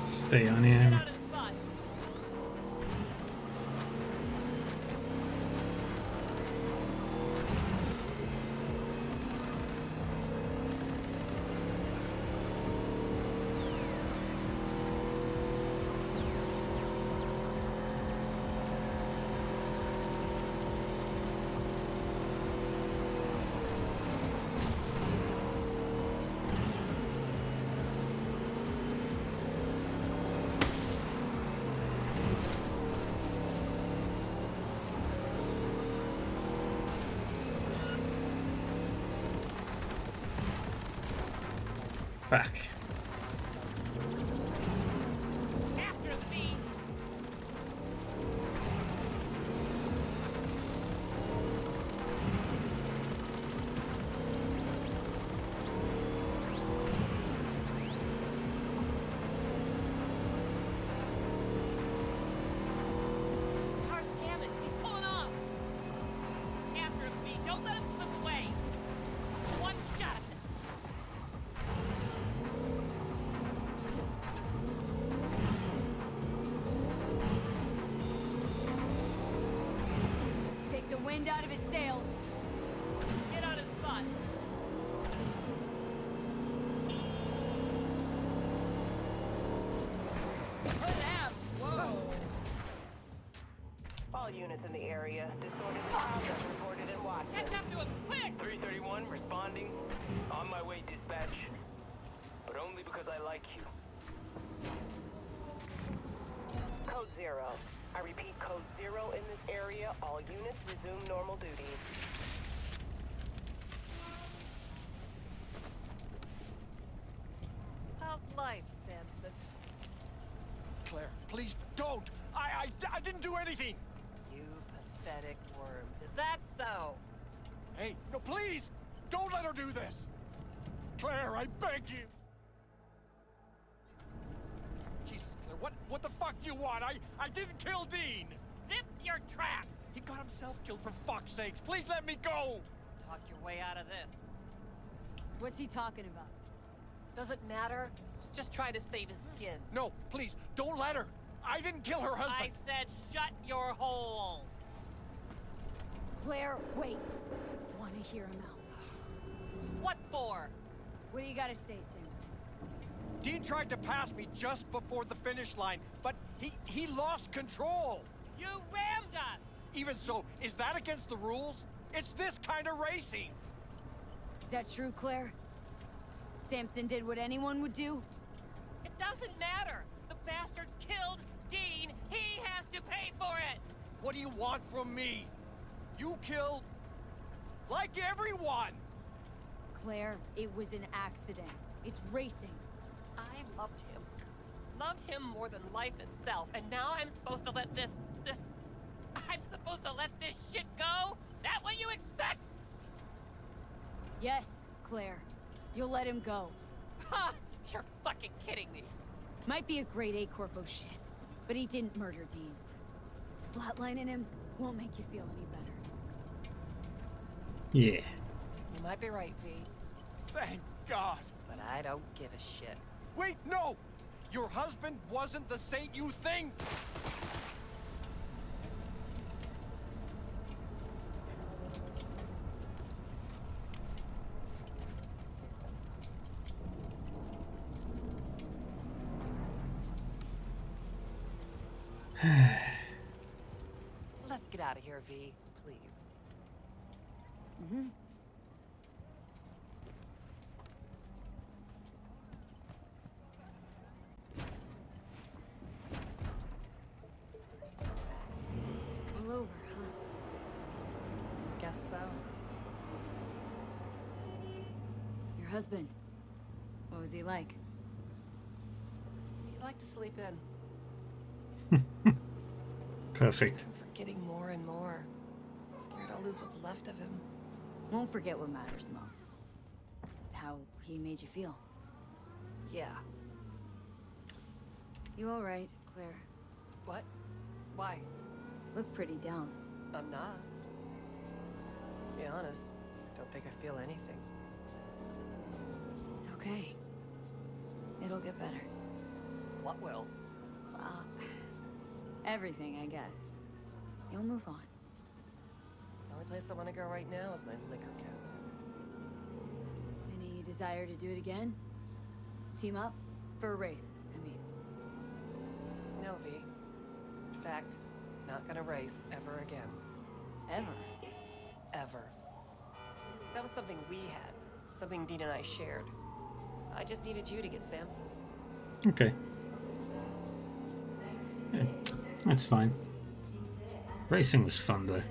Stay on him. Fuck. Car's damaged. He's pulling off. After him, V. Don't let him slip away. One shot. Let's take the wind out of his sails. Get on his butt. Whoa. All units in the area. Disordered conduct reported in Watson. Catch up to him, quick! 331 responding. On my way, dispatch. But only because I like you. Code 0. I repeat, Code 0 in this area. All units resume normal duties. How's life, Samson? Claire, please don't! I didn't do anything! You pathetic worm. Is that so? Hey, no, please! Don't let her do this! Claire, I beg you! Jesus, Claire, what the fuck do you want? I didn't kill Dean! Zip your trap! He got himself killed, for fuck's sakes! Please let me go! Talk your way out of this. What's he talking about? Doesn't matter. He's just trying to save his skin. No, please, don't let her! I didn't kill her husband! I said shut your hole! Claire, wait. Want to hear him out. What for? What do you gotta say, Samson? Dean tried to pass me just before the finish line, but he lost control! You rammed us! Even so, is that against the rules? It's this kind of racing! Is that true, Claire? Samson did what anyone would do? It doesn't matter! The bastard killed Dean! He has to pay for it! What do you want from me? You killed... like everyone! Claire, it was an accident. It's racing. I loved him. Loved him more than life itself, and now I'm supposed to let this... I'm supposed to let this shit go? That what you expect? Yes, Claire. You'll let him go. Ha! You're fucking kidding me. Might be a grade A corpo shit, but he didn't murder Dean. Flatlining him won't make you feel any better. Yeah. You might be right, V. Thank God! But I don't give a shit. Wait, no! Your husband wasn't the saint you think! Let's get out of here, V, please. Mm-hmm. so. Your husband, what was he like? He'd like to sleep in. Perfect. I'm forgetting more and more. Scared I'll lose what's left of him. Won't forget what matters most. How he made you feel. Yeah. You all right, Claire? What? Why? Look pretty down. I'm not. To be honest, don't think I feel anything. It's okay. It'll get better. What will? Well, everything, I guess. You'll move on. The only place I want to go right now is my liquor cabinet. Any desire to do it again? Team up? For a race, I mean. No, V. In fact, not gonna race ever again. Ever? Ever. That was something we had. Something Dean and I shared. I just needed you to get Samson. Okay. Yeah, that's fine. Racing was fun though.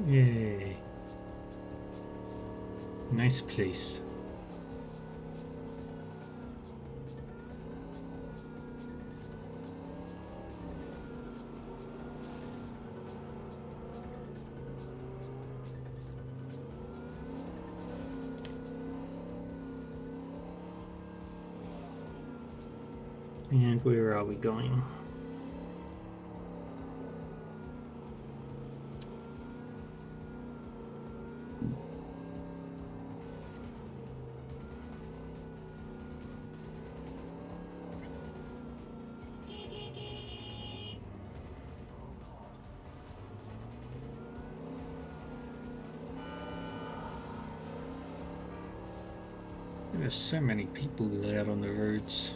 Yay. Nice place. And where are we going? There's so many people out on the roads.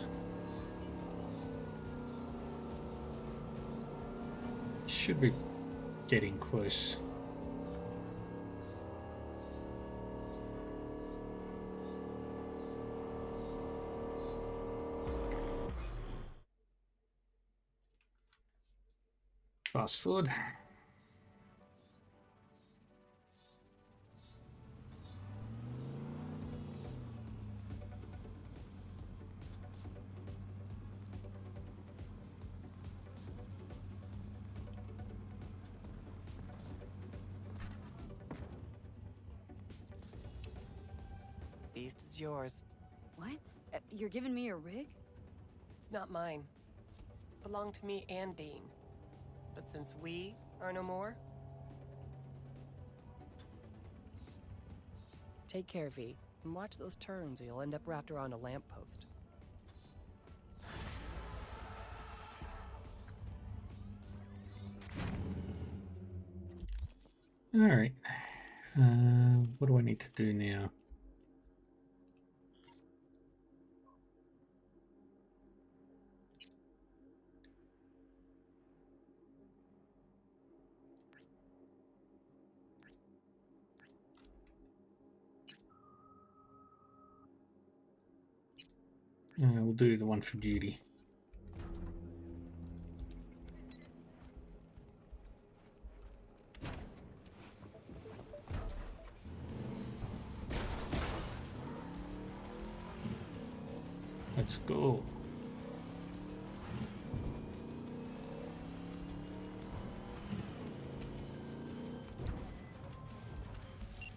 Should be getting close. Fast forward. Beast is yours. What? You're giving me a rig? It's not mine. Belonged to me and Dean. But since we are no more... Take care, V, and watch those turns or you'll end up wrapped around a lamppost. Alright. What do I need to do now? We'll do the one for duty. Let's go.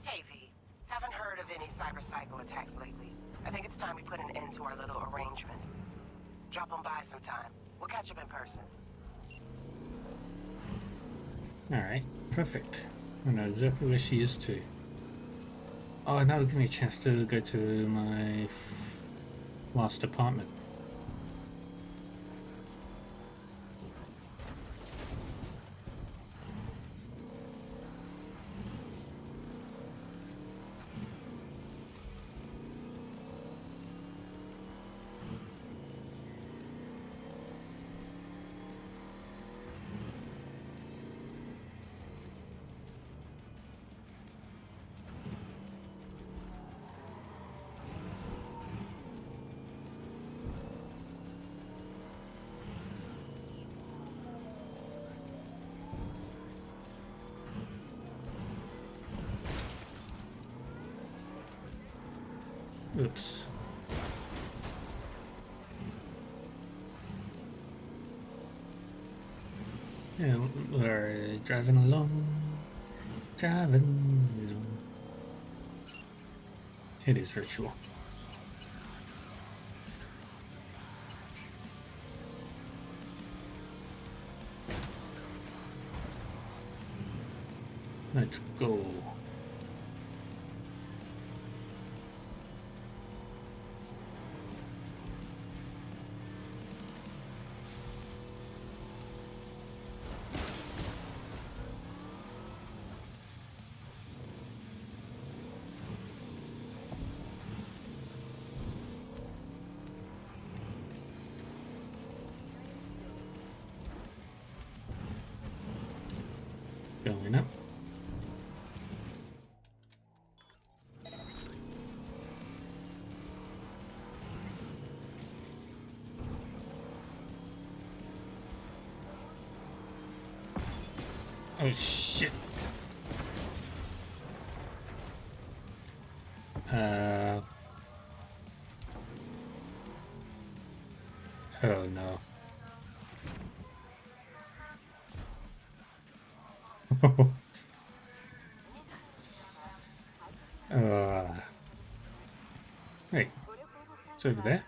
Hey, V. Haven't heard of any cyber-psycho attacks lately. I think it's time we put an end to our little arrangement. Drop on by sometime. We'll catch up in person. Alright, perfect. I know exactly where she is too. Oh, now give me a chance to go to my last apartment. Oops. Yeah, we're driving along. Driving along. It is virtual. Let's go. Going up. Oh shit. Oh no. Wait. It's over there.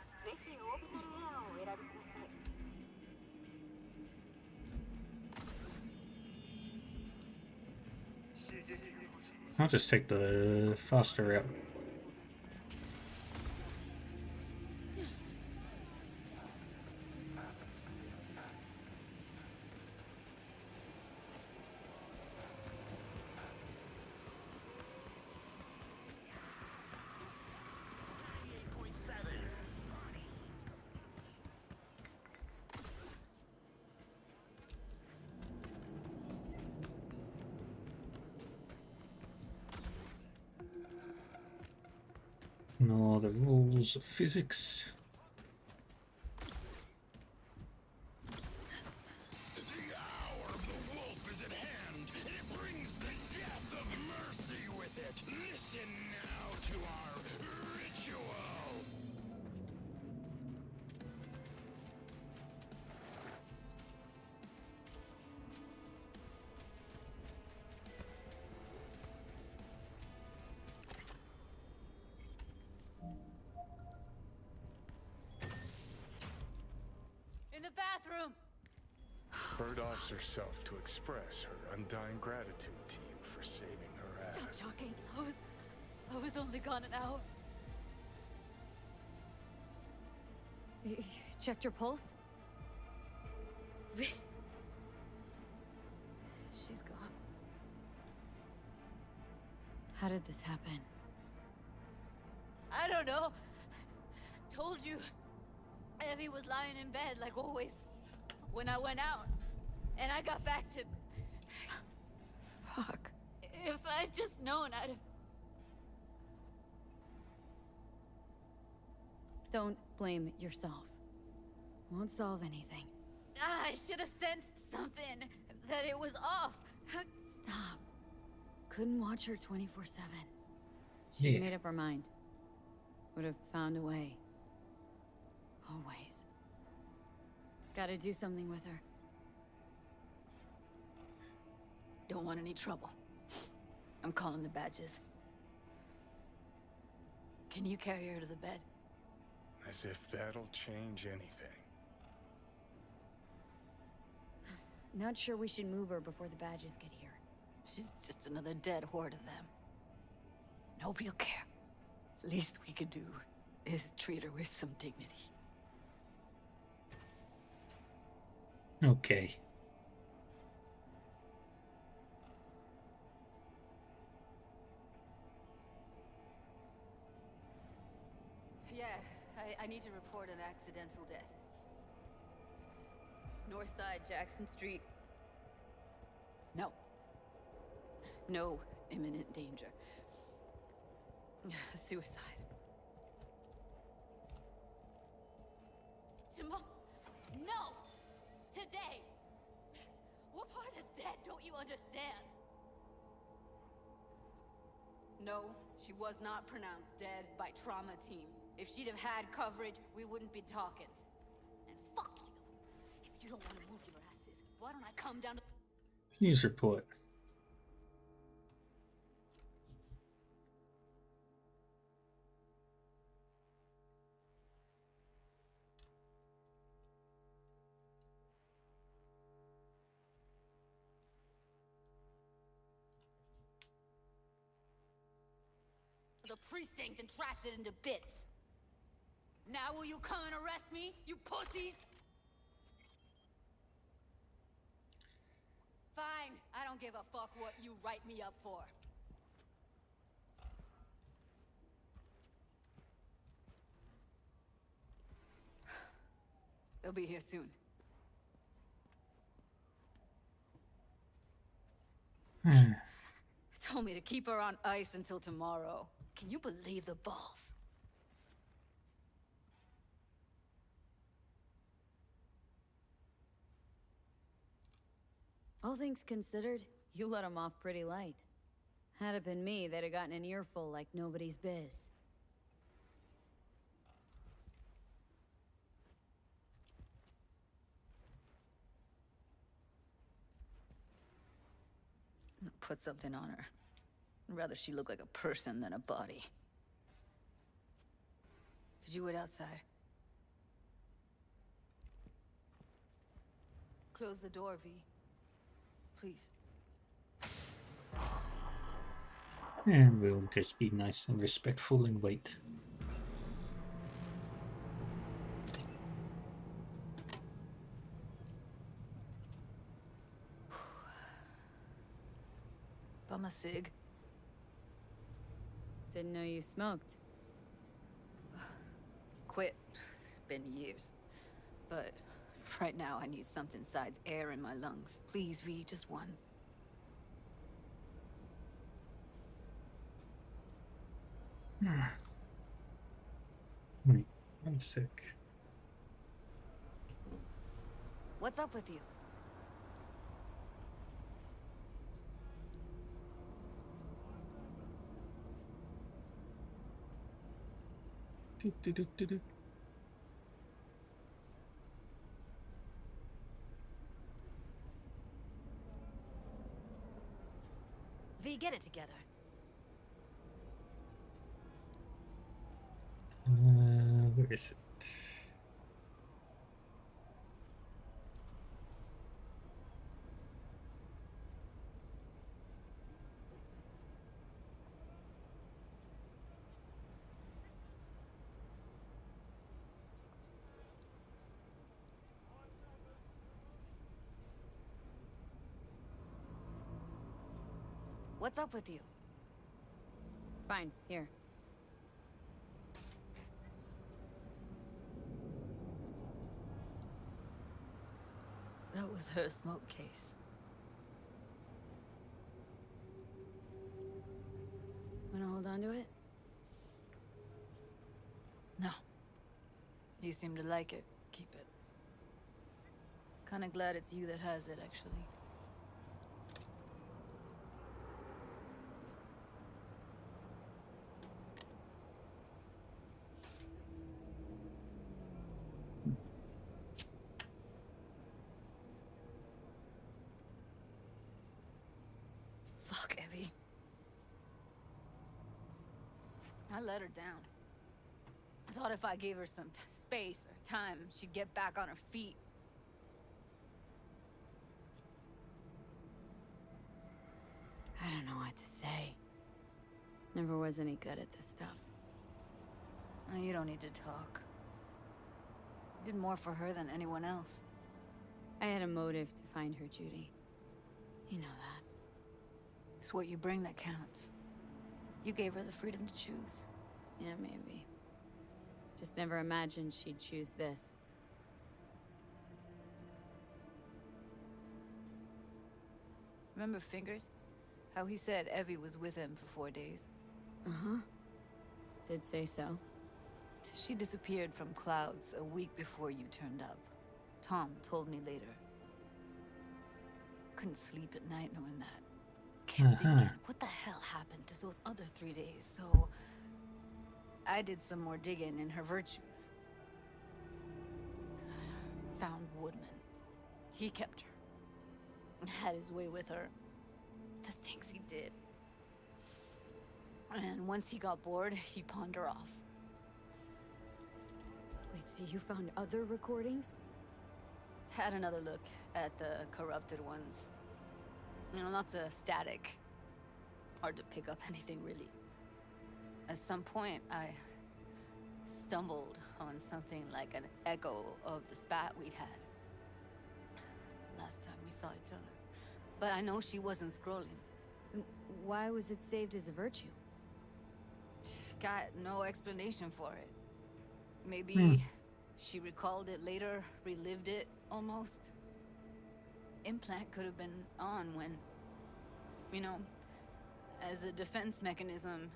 I'll just take the faster route. Know the rules of physics. In the bathroom! Bird offs herself to express her undying gratitude to you for saving her ass. Stop talking. I was only gone an hour. You checked your pulse? She's gone. How did this happen? I don't know. Told you. Evie was lying in bed like always when I went out. And I got back to... Fuck. If I'd just known, I'd have... Don't blame yourself. Won't solve anything. I should have sensed something. That it was off. Stop. Couldn't watch her 24/7. She made up her mind. Would have found a way. Always. Gotta do something with her. Don't want any trouble. I'm calling the badges. Can you carry her to the bed? As if that'll change anything. Not sure we should move her before the badges get here. She's just another dead horde of them. Nobody'll care. Least we could do is treat her with some dignity. Okay. Yeah, I need to report an accidental death. North side, Jackson Street. No. No imminent danger. Suicide. Tomorrow? No! Today! What part of dead don't you understand? No She was not pronounced dead by trauma team. If she'd have had coverage, we wouldn't be talking. And fuck you. If you don't want to move your asses, why don't I come down to... News report. the precinct and trashed it into bits. Now will you come and arrest me, you pussies? Fine, I don't give a fuck what you write me up for. They'll be here soon. Told me to keep her on ice until tomorrow. Can you believe the balls? All things considered, you let him off pretty light. Had it been me, they'd have gotten an earful like nobody's biz. Put something on her. I'd rather she look like a person than a body. Could you wait outside? Close the door, V. Please. And we'll just be nice and respectful and wait. Bum a cig. Didn't know you smoked. Quit. It's been years. But right now I need something besides air in my lungs. Please, V, just one. Wait, I'm sick. What's up with you? Do. V, get it together. Where is it? What's up with you? Fine, here. That was her smoke case. Wanna hold on to it? No. You seem to like it. Keep it. Kinda glad it's you that has it, actually. Fuck, Evie. I let her down. I thought if I gave her some space or time, she'd get back on her feet. I don't know what to say. Never was any good at this stuff. Oh, you don't need to talk. You did more for her than anyone else. I had a motive to find her, Judy. You know that. It's what you bring that counts. You gave her the freedom to choose. Yeah, maybe. Just never imagined she'd choose this. Remember Fingers? How he said Evie was with him for 4 days? Uh-huh. Did say so. She disappeared from clouds a week before you turned up. Tom told me later. Couldn't sleep at night knowing that. kept thinking, what the hell happened to those other 3 days? So I did some more digging in her virtues. Found Woodman. He kept her. Had his way with her. The things he did. And once he got bored, he pawned her off. Wait, so you found other recordings? Had another look at the corrupted ones. You know, lots of static. Hard to pick up anything, really. At some point, I stumbled on something like an echo of the spat we'd had. Last time we saw each other. But I know she wasn't scrolling. Why was it saved as a virtue? Got no explanation for it. Maybe she recalled it later, relived it, almost. Implant could have been on when, you know, as a defense mechanism,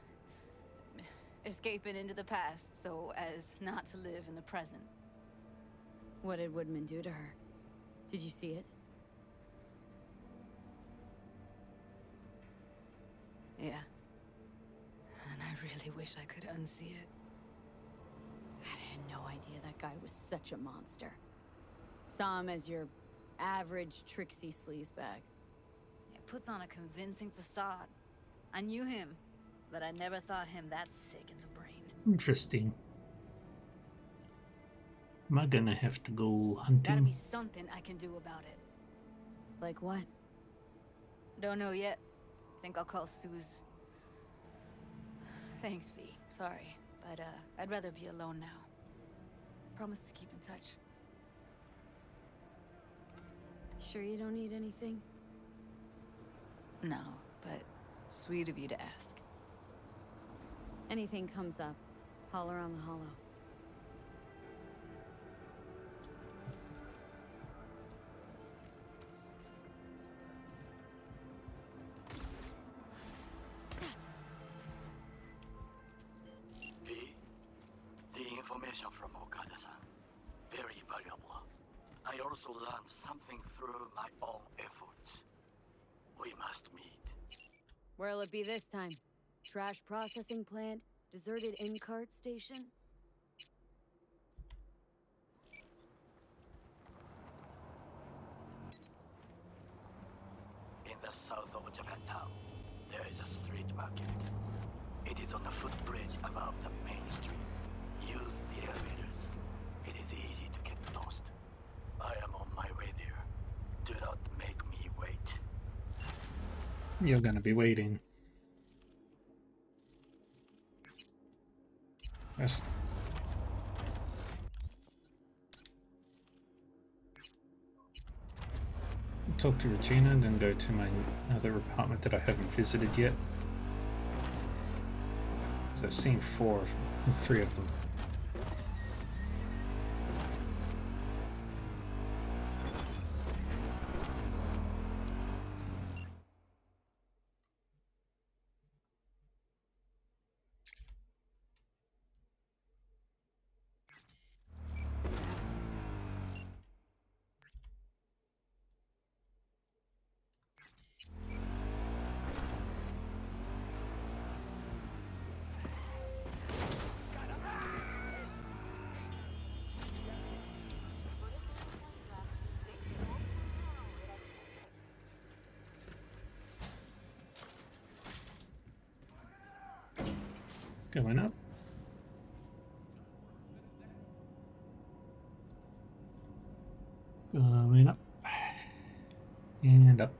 escaping into the past so as not to live in the present. What did Woodman do to her? Did you see it? Yeah. And I really wish I could unsee it. I had no idea that guy was such a monster. Saw him as your average tricksy sleazebag. It puts on a convincing facade. I knew him, but I never thought him that sick in the brain. Interesting. Am I gonna have to go hunting? Gotta be something I can do about it. Like what? Don't know yet. Think I'll call Suze. Thanks, V. Sorry, but I'd rather be alone now. Promise to keep in touch. Sure you don't need anything? No, but sweet of you to ask. Anything comes up, holler on the hollow. The information from Okada-san, very valuable. I also learned something through my own efforts. We must meet. Where'll it be this time? Trash processing plant? Deserted in-cart station? In the south of Japantown, there is a street market. It is on a footbridge above the main street. Use the elevators. It is easy to get lost. I am on my way there. Do not make me wait. You're gonna be waiting. Yes. Talk to Regina and then go to my other apartment that I haven't visited yet. Because I've seen 3 of them. Going up. Going up. And up.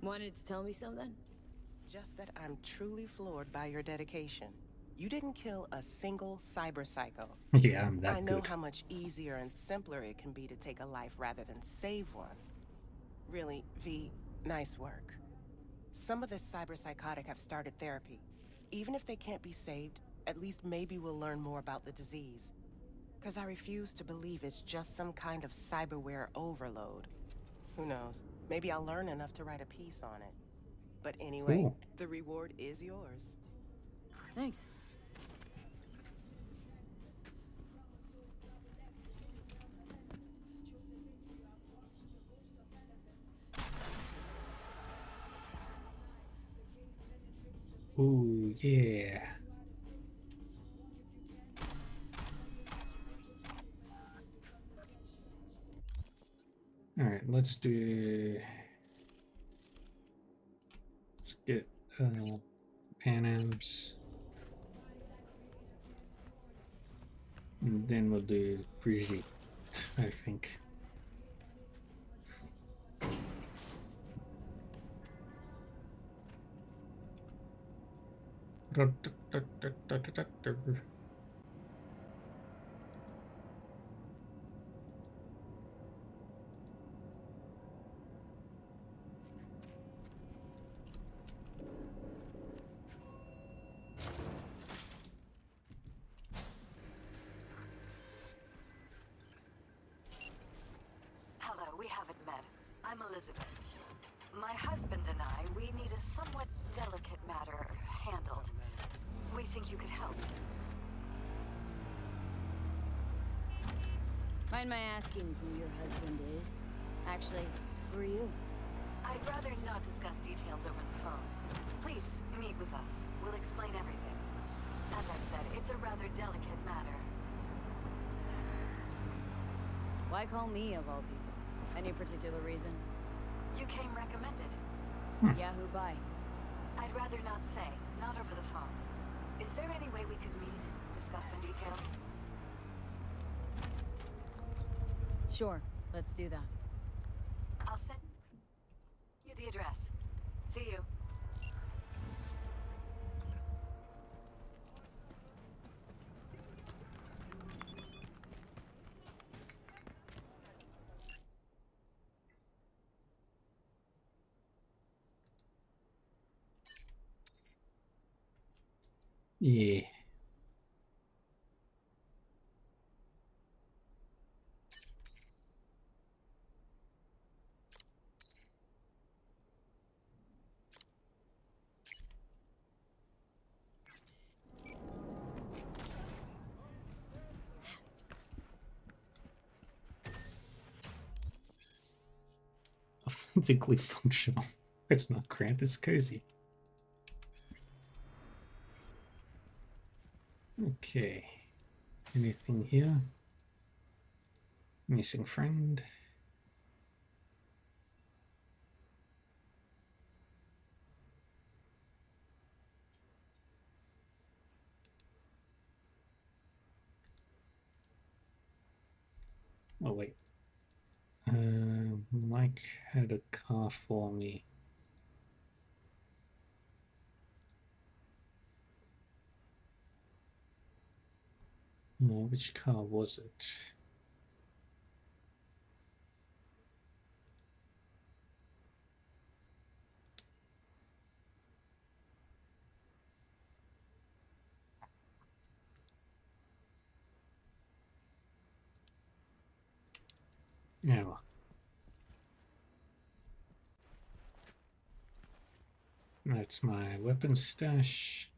Wanted to tell me something? Just that I'm truly floored by your dedication. You didn't kill a single cyber psycho. Yeah, I'm that I know good. how much easier and simpler it can be to take a life rather than save one. Really, V, nice work. Some of the cyber psychotic have started therapy. Even if they can't be saved, at least maybe we'll learn more about the disease. Because I refuse to believe it's just some kind of cyberware overload. Who knows? Maybe I'll learn enough to write a piece on it. But anyway, Cool. the reward is yours. Thanks. Ooh, yeah. All right, let's get Panams, and then we'll do Brigitte, I think. Hello, we haven't met. I'm Elizabeth. My husband and I, we need a somewhat delicate matter handled. We think you could help. Mind my asking who your husband is? Actually, who are you? I'd rather not discuss details over the phone. Please, meet with us. We'll explain everything. As I said, it's a rather delicate matter. Why call me of all people? Any particular reason? You came recommended. Yeah, who by? I'd rather not say, not over the phone. Is there any way we could meet, discuss some details? Sure, let's do that. I'll send you the address. See you. Yeah. Authentically functional. It's not cramped, it's cozy. Okay. Anything here? Missing friend. Oh wait. Mike had a car for me. Which car was it? Yeah. That's my weapon stash.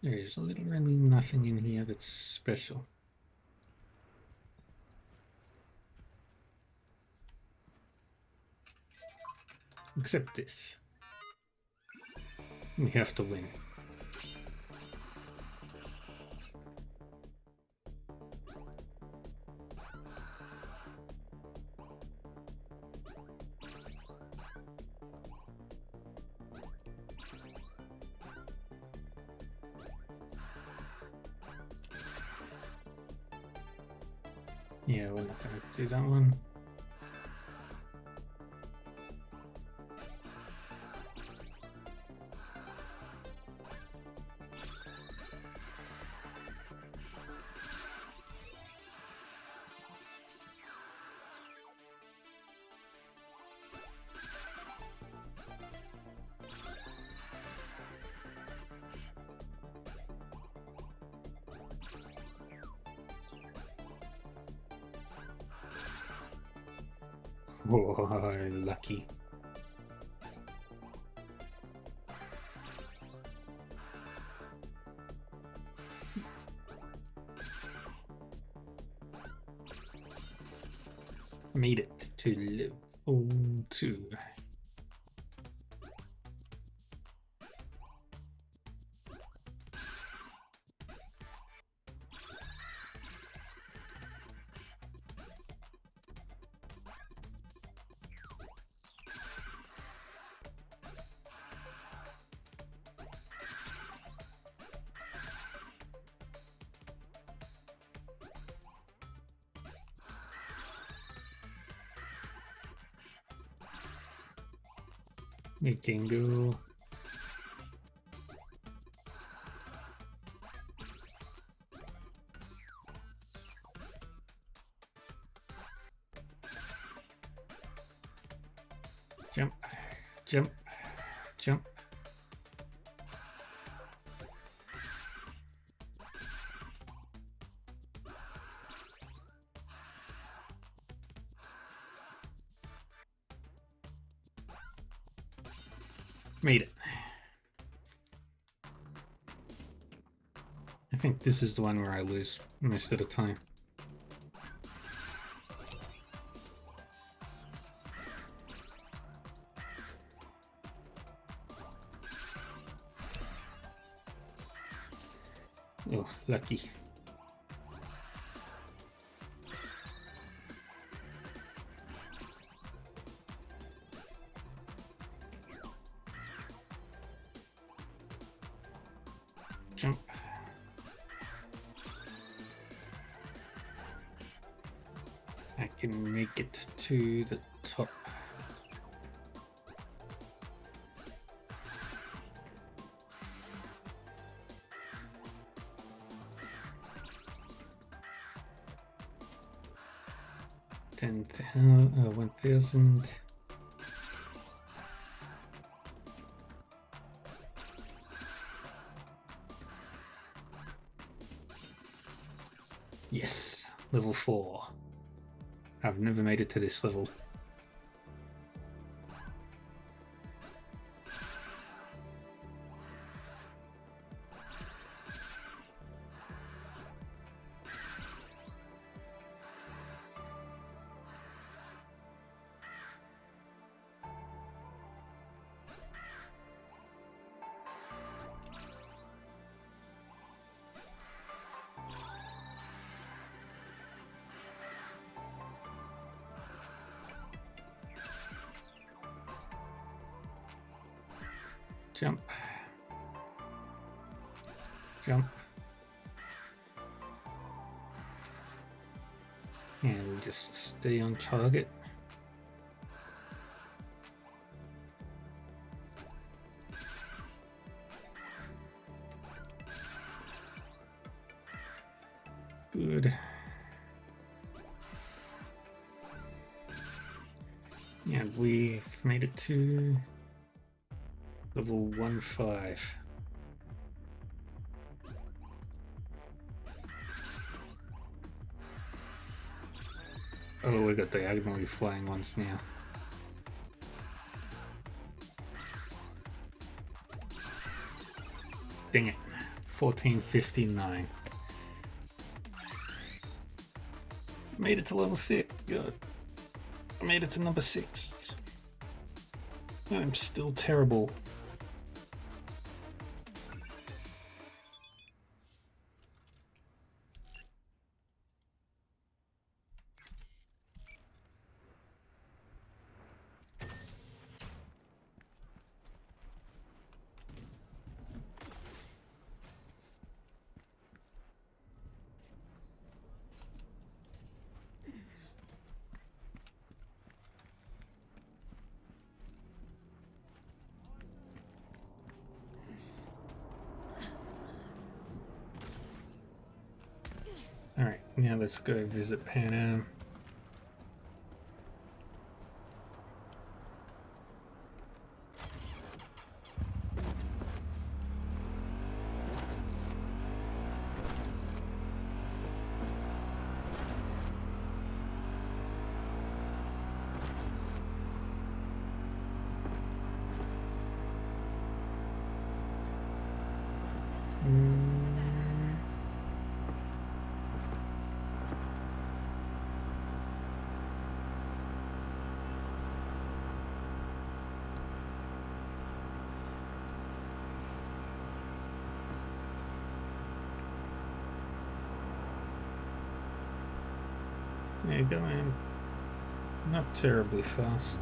There is literally nothing in here that's special. Except this. We have to win. Yeah, we're not going to do that one. Oh, lucky. Made it to level 2. We can go. Jump, jump, jump. Made it. I think this is the one where I lose most of the time. Oh, lucky. Jump. I can make it to the top. 1,000. Yes, level 4. I've never made it to this level. Jump. Jump. And just stay on target. Good. And we've made it to level 1-5. Oh, we got diagonally flying ones now. Dang it. 1459. Made it to level 6. Good. I made it to number 6. I'm still terrible. Alright, now let's go visit Pan Am. Yeah, going not terribly fast.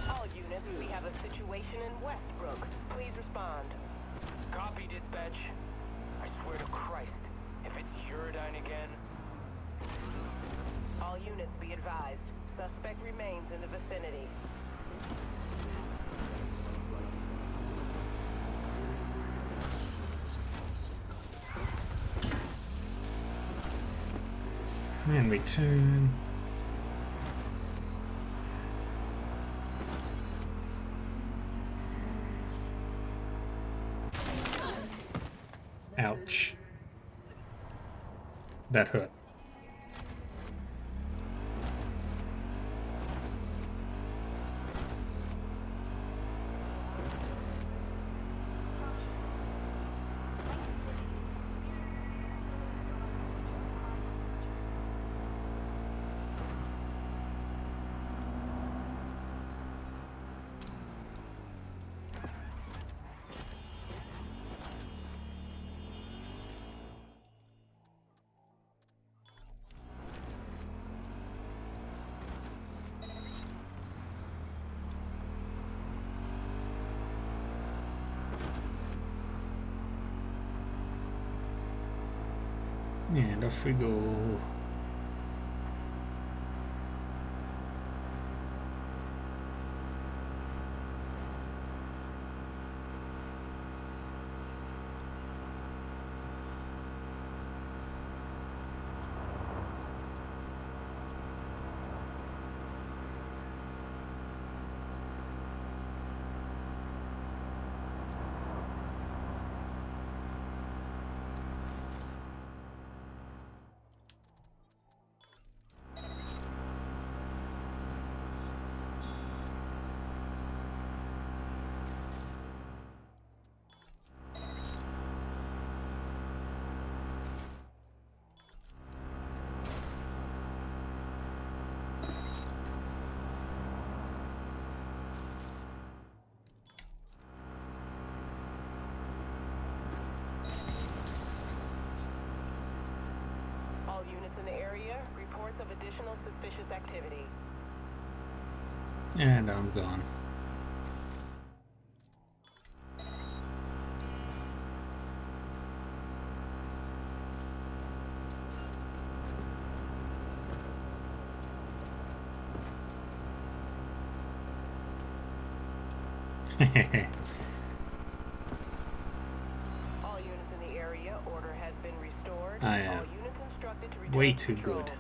All units, we have a situation in Westbrook. Please respond. Copy, dispatch. I swear to Christ, if it's Uridine again... All units be advised. Suspect remains in the vicinity. And return. Ouch. That hurt. And off we go. All units in the area, reports of additional suspicious activity. And I'm gone. All units in the area, order has been restored. I am All units instructed to return way to too patrol. good.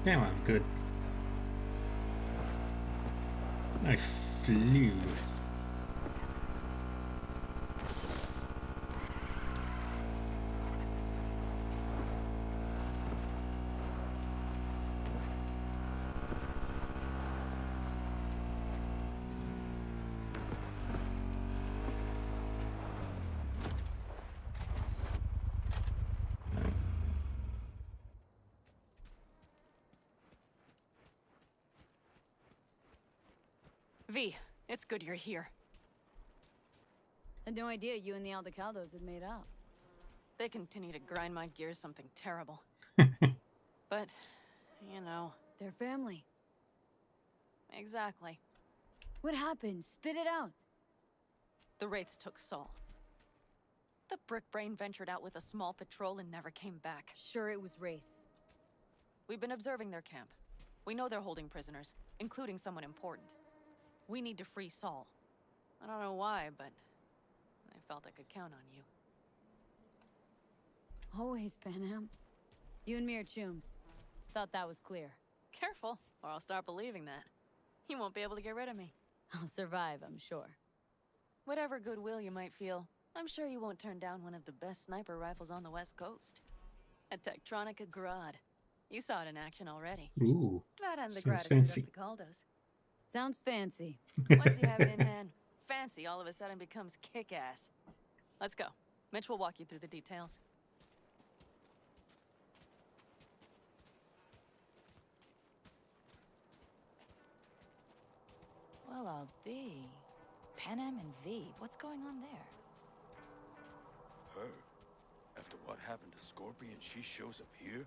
Yeah, I'm good. I flew. V, it's good you're here. Had no idea you and the Aldecaldos had made out. They continue to grind my gears something terrible. But, you know. They're family. Exactly. What happened? Spit it out. The Wraiths took Saul. The brick brain ventured out with a small patrol and never came back. Sure, it was wraiths. We've been observing their camp. We know they're holding prisoners, including someone important. We need to free Saul. I don't know why, but I felt I could count on you. Always, Panam. You and me are chums. Thought that was clear. Careful, or I'll start believing that. You won't be able to get rid of me. I'll survive, I'm sure. Whatever goodwill you might feel, I'm sure you won't turn down one of the best sniper rifles on the West Coast. A Tektronica Grad. You saw it in action already. Ooh, That and the sounds gratitude fancy. of the Caldos. Sounds fancy. Once you have it in hand, fancy all of a sudden becomes kick-ass. Let's go. Mitch will walk you through the details. Well, I'll be. Panam and V, what's going on there? Her? After what happened to Scorpion, she shows up here?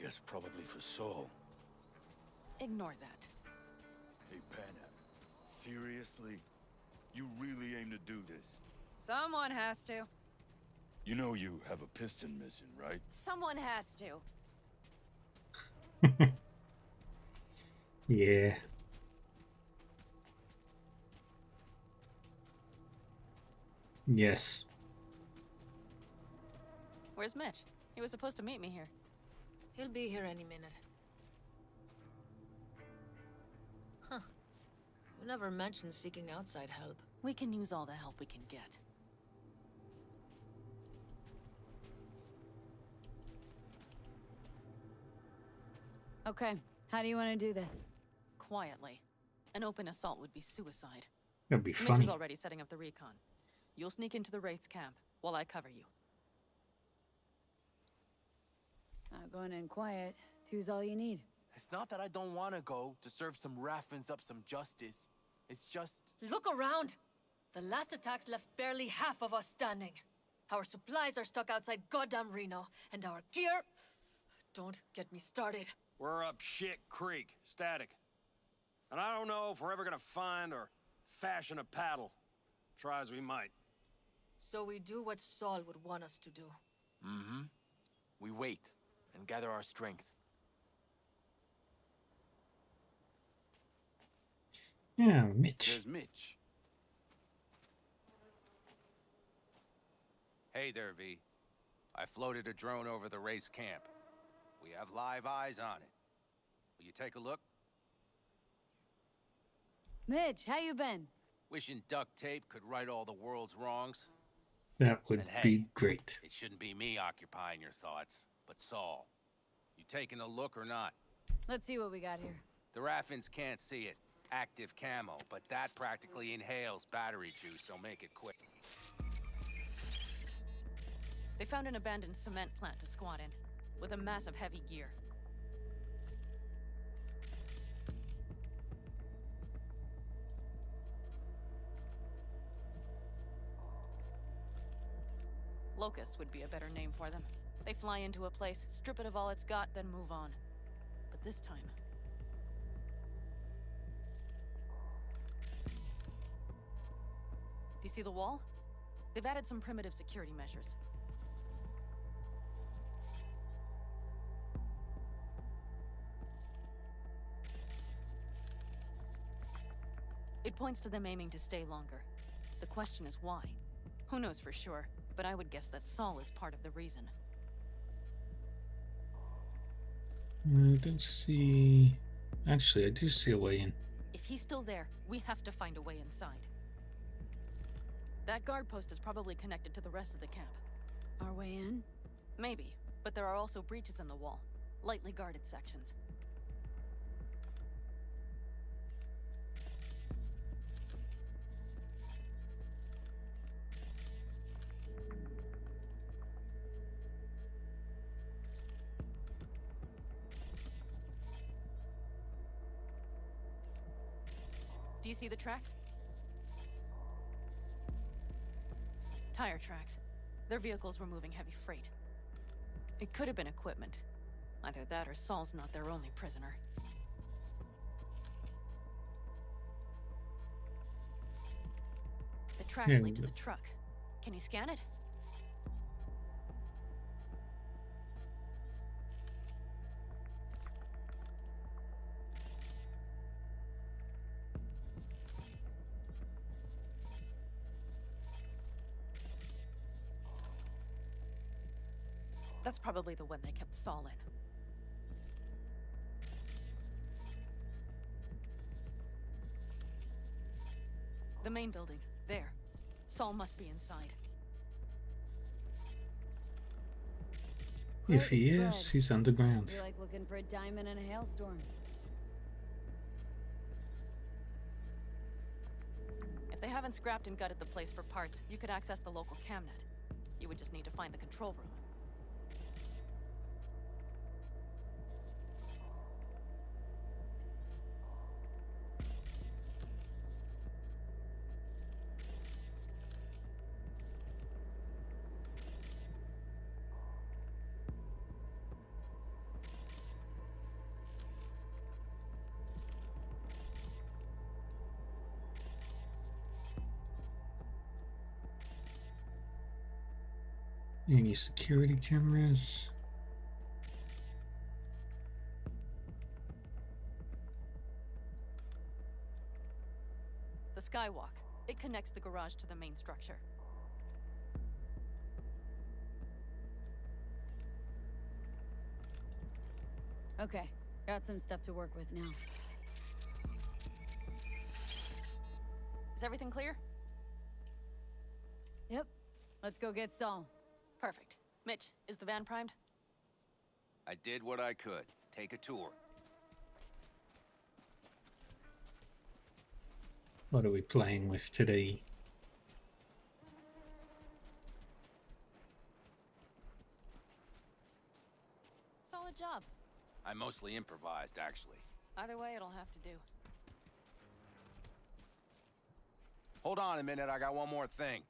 Guess probably for Saul. Ignore that. Hey, Panam. Seriously? You really aim to do this? Someone has to. You know you have a piston missing, right? Someone has to. Yeah. Yes. Where's Mitch? He was supposed to meet me here. He'll be here any minute. Huh. You never mentioned seeking outside help. We can use all the help we can get. Okay, how do you want to do this? Quietly. An open assault would be suicide. That'd be Mitch funny. is already setting up the recon. You'll sneak into the Wraith's camp while I cover you. Going in quiet. Two's all you need. It's not that I don't want to go to serve some Raffins up some justice. It's just... Look around! The last attacks left barely half of us standing. Our supplies are stuck outside goddamn Reno, and our gear... Don't get me started. We're up shit creek, static. And I don't know if we're ever gonna find or fashion a paddle. Try as we might. So we do what Saul would want us to do. Mm-hmm. We wait and gather our strength. Yeah, Mitch. There's Mitch. Hey there, V. I floated a drone over the race camp. We have live eyes on it. Will you take a look? Mitch, how you been? Wishing duct tape could right all the world's wrongs. That would And hey, be great. It shouldn't be me occupying your thoughts, but Saul. You taking a look or not? Let's see what we got here. The Raffins can't see it. Active camo, but that practically inhales battery juice, so make it quick. They found an abandoned cement plant to squat in, with a massive heavy gear. Locust would be a better name for them. They fly into a place, strip it of all it's got, then move on. But this time... Do you see the wall? They've added some primitive security measures. It points to them aiming to stay longer. The question is why? Who knows for sure, but I would guess that Saul is part of the reason. I don't see... Actually, I do see a way in. If he's still there, we have to find a way inside. That guard post is probably connected to the rest of the camp. Our way in? Maybe, but there are also breaches in the wall. Lightly guarded sections. Do you see the tracks? Tire tracks. Their vehicles were moving heavy freight. It could have been equipment. Either that or Saul's not their only prisoner. The tracks lead to the truck. Can you scan it? That's probably the one they kept Saul in. The main building. There. Saul must be inside. If he is, he's underground. You're like looking for a diamond in a hailstorm. If they haven't scrapped and gutted the place for parts, you could access the local camnet. You would just need to find the control room. Any security cameras? The skywalk. It connects the garage to the main structure. Okay, got some stuff to work with now. Is everything clear? Yep. Let's go get Saul. Perfect. Mitch, is the van primed? I did what I could. Take a tour. What are we playing with today? Solid job. I mostly improvised, actually. Either way, it'll have to do. Hold on a minute, I got one more thing.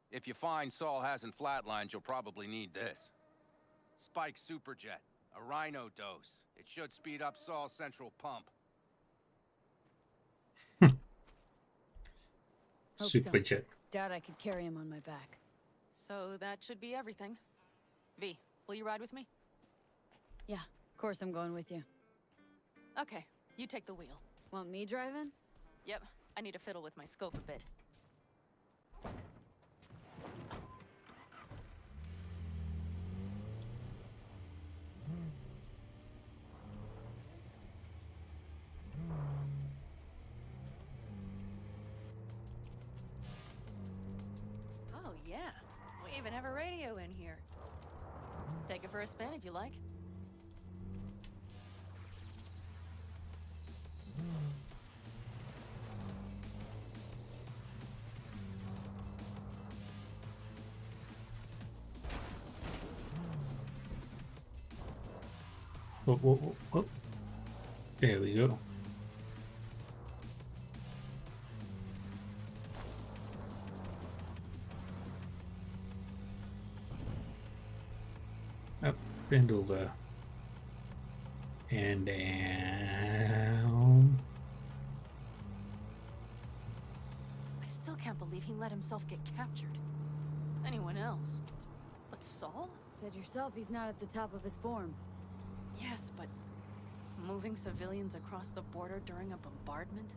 If you find Saul hasn't flatlined, you'll probably need this. Spike Superjet, a Rhino dose. It should speed up Saul's central pump. Hope Superjet. So. Doubt I could carry him on my back. So that should be everything. V, will you ride with me? Yeah, of course I'm going with you. Okay, you take the wheel. Want me driving? Yep, I need to fiddle with my scope a bit. Oh yeah, we even have a radio in here. Take it for a spin if you like. Whoa, whoa, whoa, whoa. There we go. Up and over. And down. I still can't believe he let himself get captured. Anyone else? But Saul? Said yourself he's not at the top of his form. Yes, but moving civilians across the border during a bombardment?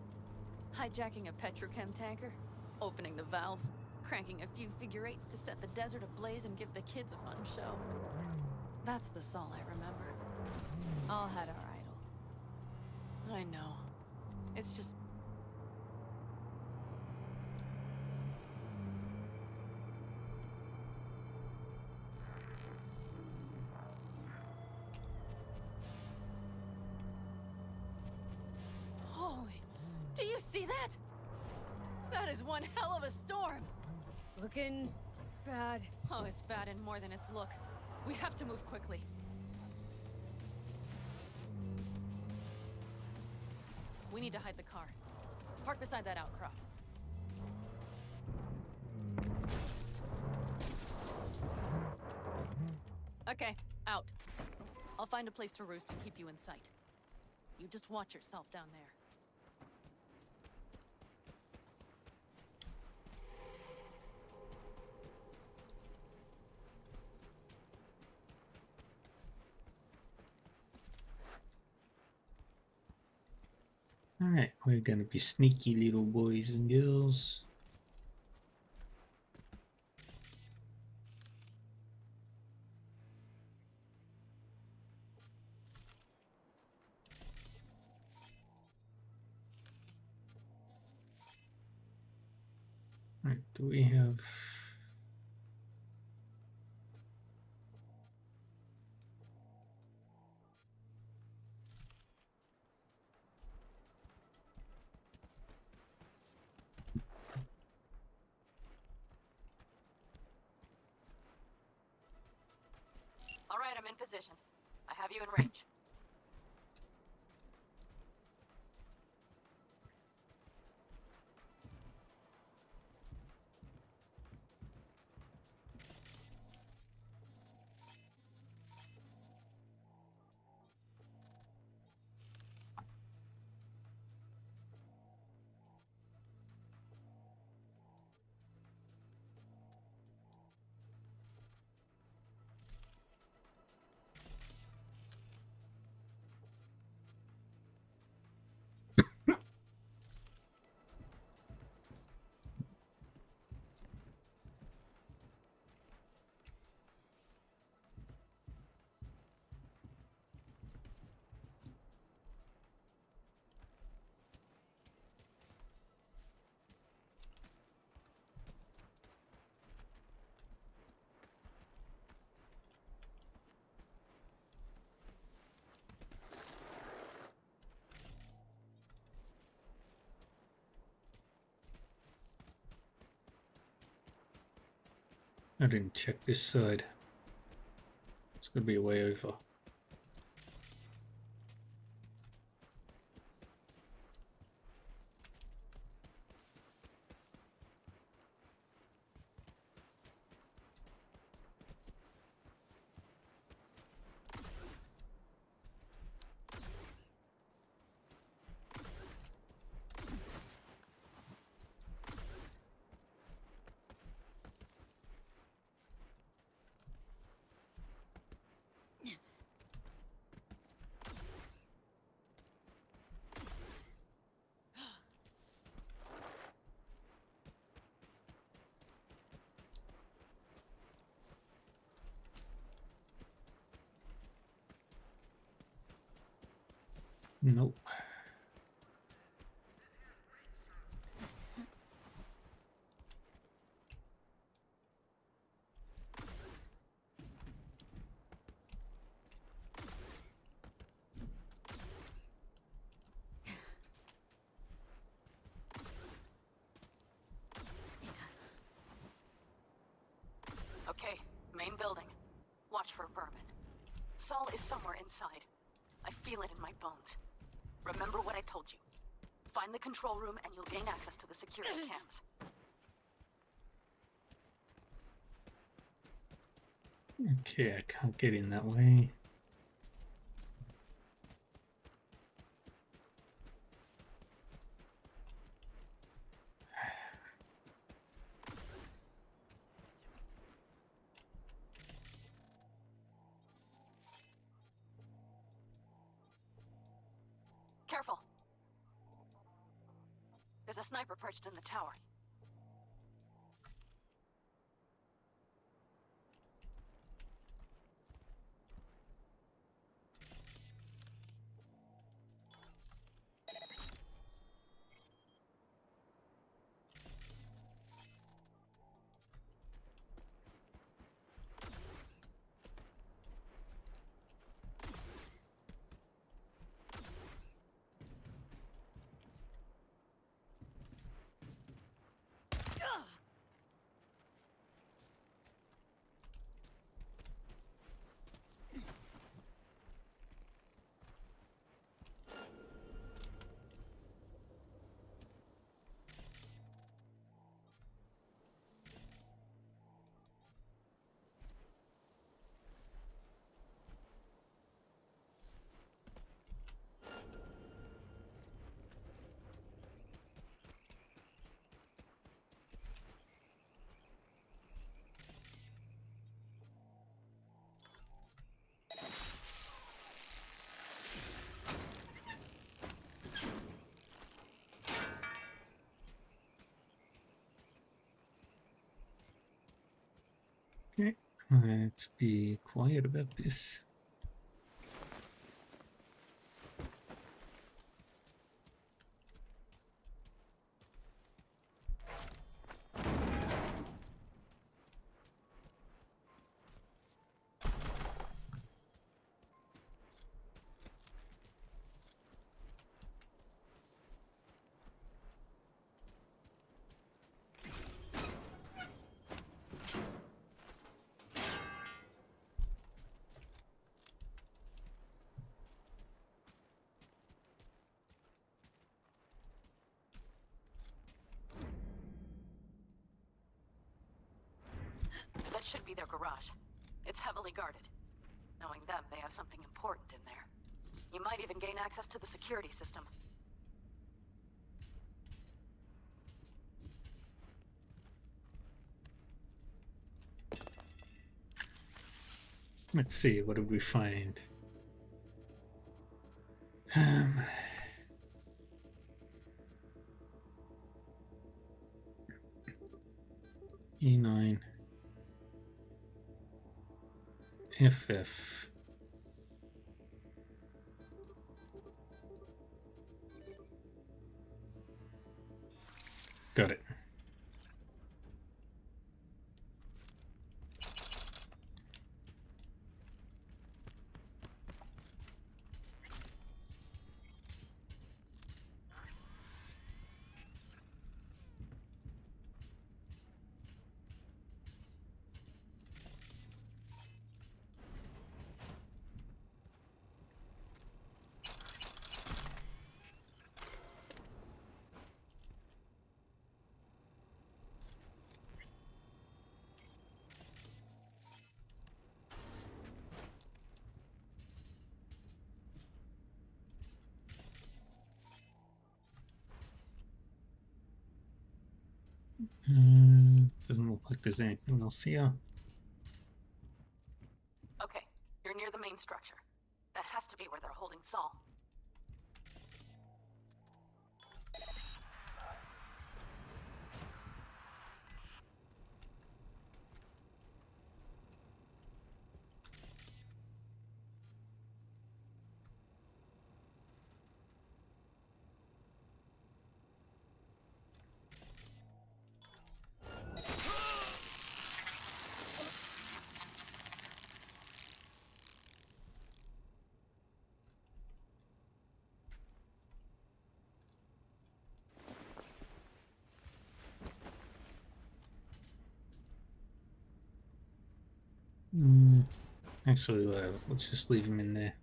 Hijacking a petrochem tanker? Opening the valves? Cranking a few figure eights to set the desert ablaze and give the kids a fun show? That's the Saul I remember. All had our idols. I know. It's just... Holy... Do you see that? That is one hell of a storm! Looking... bad. Oh, it's bad in more than its look. We have to move quickly. We need to hide the car. Park beside that outcrop. Okay, out. I'll find a place to roost and keep you in sight. You just watch yourself down there. Alright, we're gonna be sneaky little boys and girls. Right, do we have... All right, I'm in position. I have you in range. I didn't check this side. It's gonna be way over. Nope. Okay, main building. Watch for vermin. Saul is somewhere inside. I feel it in my bones. Remember what I told you. Find the control room and you'll gain access to the security cams. Okay, I can't get in that way. Careful. There's a sniper perched in the tower. Okay, let's be quiet about this. should be their garage. It's heavily guarded. Knowing them, they have something important in there. You might even gain access to the security system. Let's see, what did we find? E9 FF. Got it. Doesn't look like there's anything else here. Okay, you're near the main structure. That has to be where they're holding Saul. Actually, let's just leave him in there.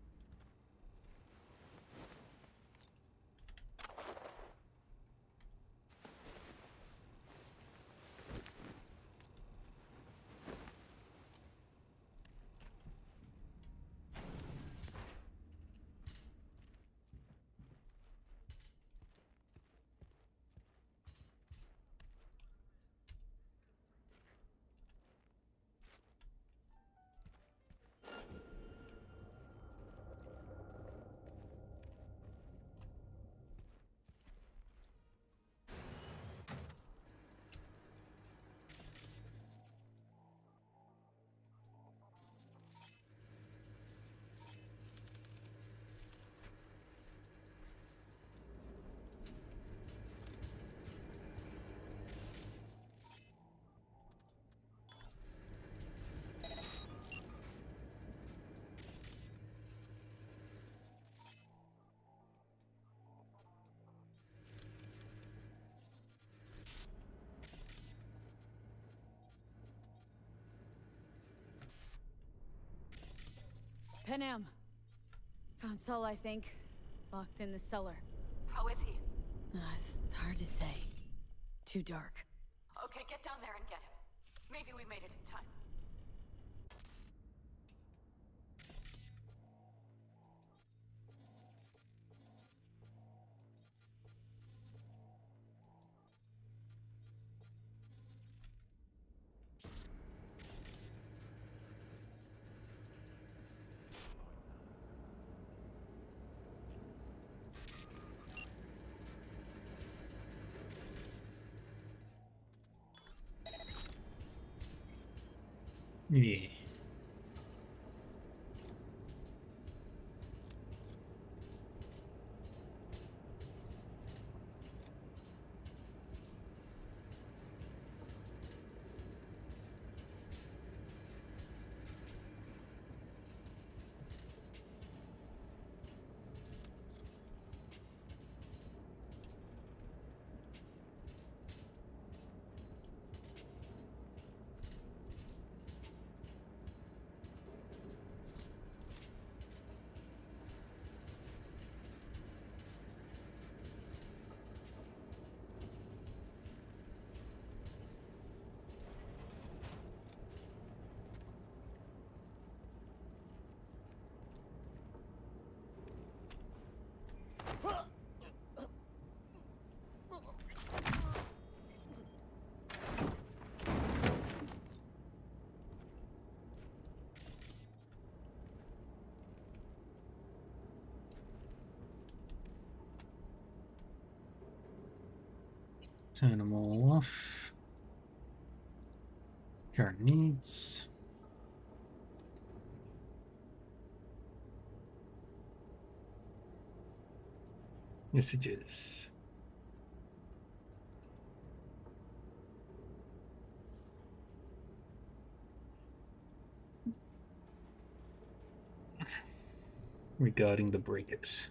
Panam. Found Saul, I think. Locked in the cellar. How is he? It's hard to say. Too dark. Okay, get down there and get him. Maybe we made it in time. Yeah. Turn them all off. Current needs. Messages. Regarding the breakers.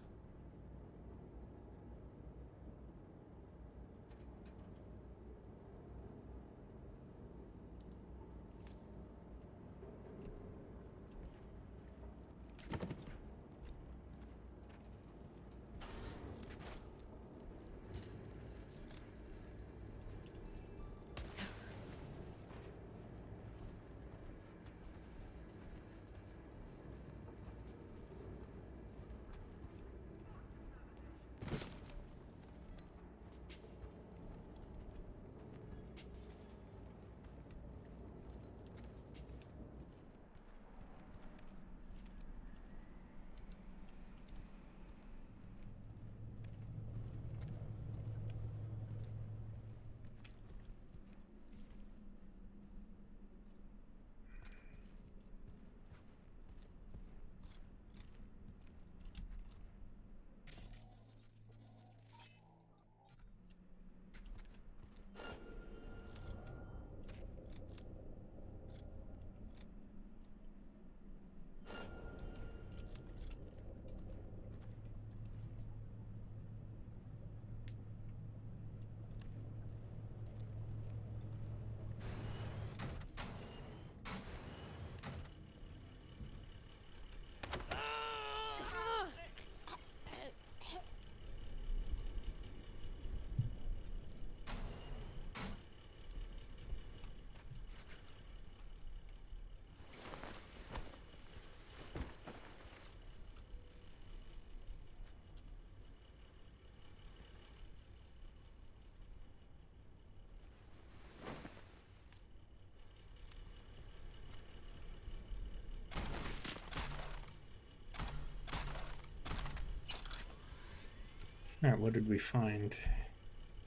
Alright, what did we find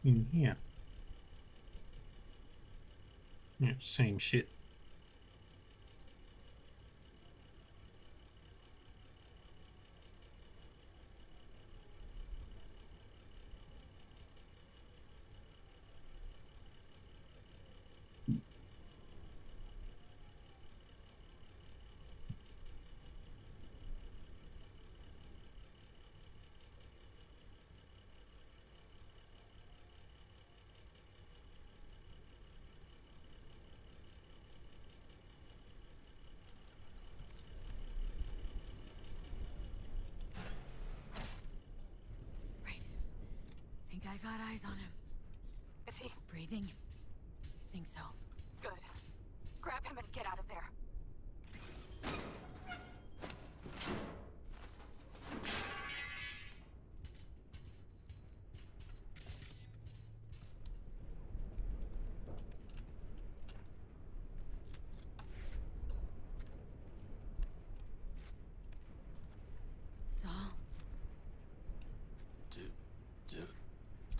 in here? Yeah, same shit. Think I got eyes on him. Is he Breathing? Think so. good? Grab him and get out of there. Saul?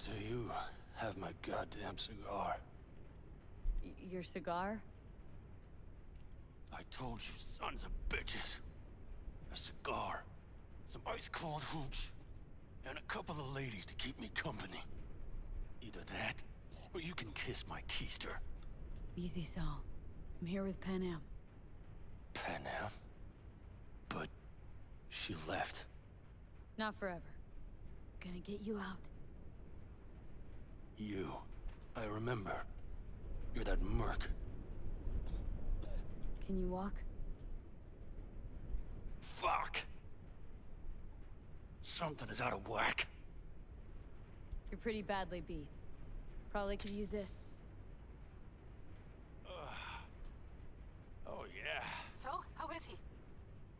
Do you have my goddamn cigar? Your cigar? I told you, sons of bitches. A cigar, some ice-cold hooch, and a couple of ladies to keep me company. Either that, or you can kiss my keister. Easy, Saul. I'm here with Pan Am. Pan Am? But she left. Not forever. Gonna get you out. You. I remember. You're that merc. Can you walk? Fuck! Something is out of whack. You're pretty badly beat. Probably could use this. Oh yeah. So, how is he?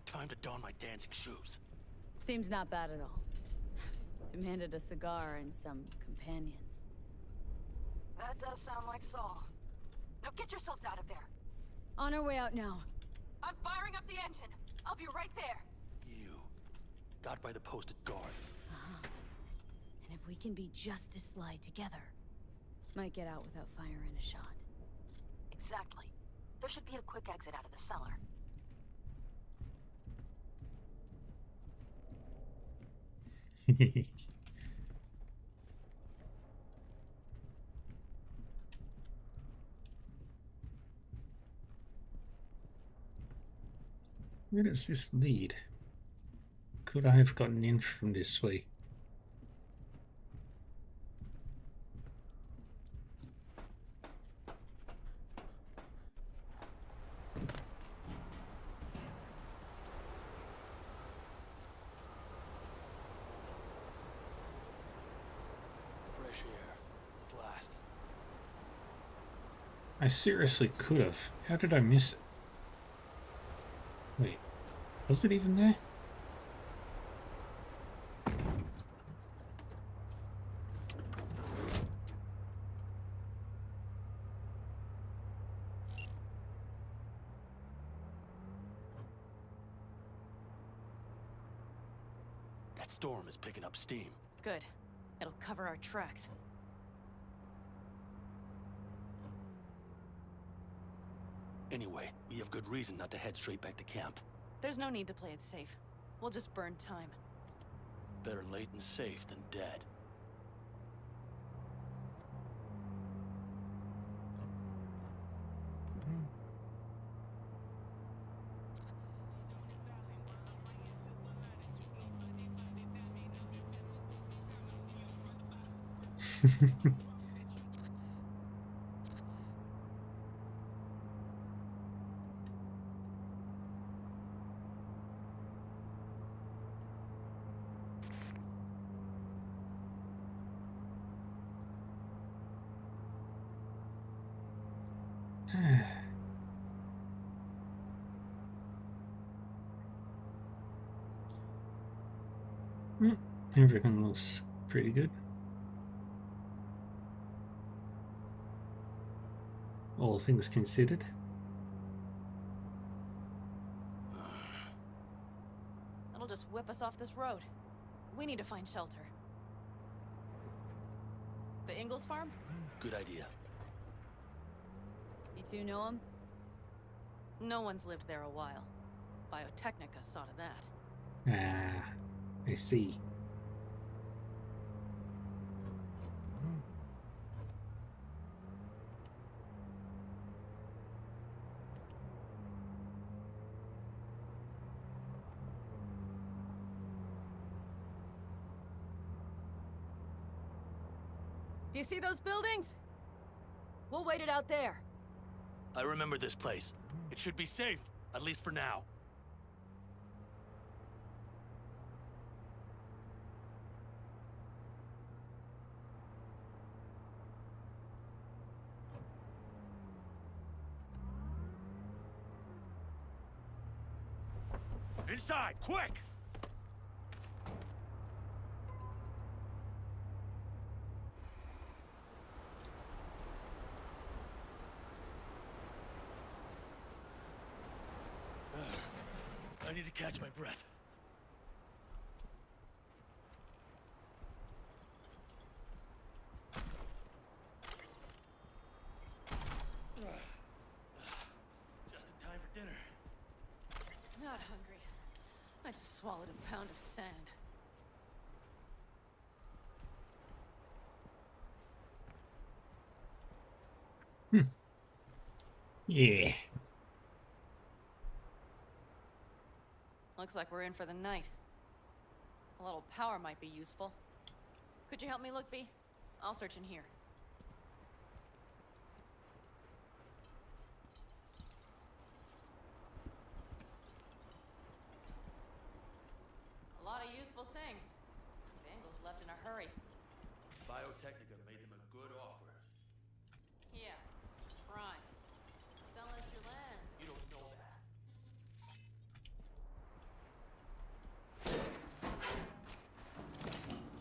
Time to don my dancing shoes. Seems not bad at all. Demanded a cigar and some companions. That does sound like Saul. Now get yourselves out of there. On our way out now. I'm firing up the engine. I'll be right there. You. Got by the posted guards. And if we can be just as sly together. Might get out without firing a shot. Exactly. There should be a quick exit out of the cellar. Where does this lead? Could I have gotten in from this way? Fresh air. Blast. I seriously could have. How did I miss it? Wait, was it even there? That storm is picking up steam. Good. It'll cover our tracks. Anyway, we have good reason not to head straight back to camp. There's no need to play it safe. We'll just burn time. Better late and safe than dead. Everything looks pretty good. All things considered. It'll just whip us off this road. We need to find shelter. The Ingalls farm? Good idea. You two know him? No one's lived there a while. Biotechnica saw to that. Ah, I see. Do you see those buildings? We'll wait it out there. I remember this place. It should be safe, at least for now. Inside, quick! I need to catch my breath. Just in time for dinner. Not hungry. I just swallowed a pound of sand. Yeah. Looks like we're in for the night. A little power might be useful. Could you help me look, V? I'll search in here. A lot of useful things. The Ingalls left in a hurry. Biotechnica made them a good offer. Yeah, prime. Sell us your land. You don't know that.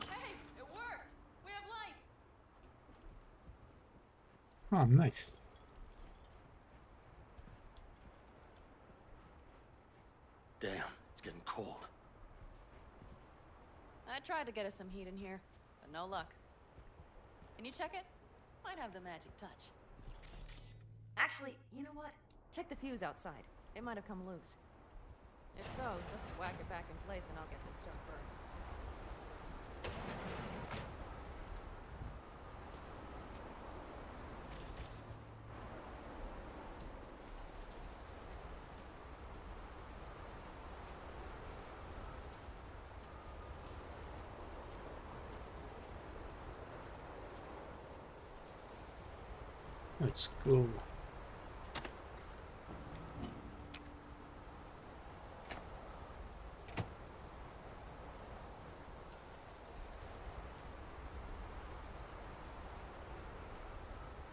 Hey, it worked! We have lights! Oh, nice. Damn, it's getting cold. I tried to get us some heat in here, but no luck. Can you check it? Might have the magic touch. Actually, you know what? Check the fuse outside. It might have come loose. If so, just whack it back in place and I'll get this junk burned. Let's go.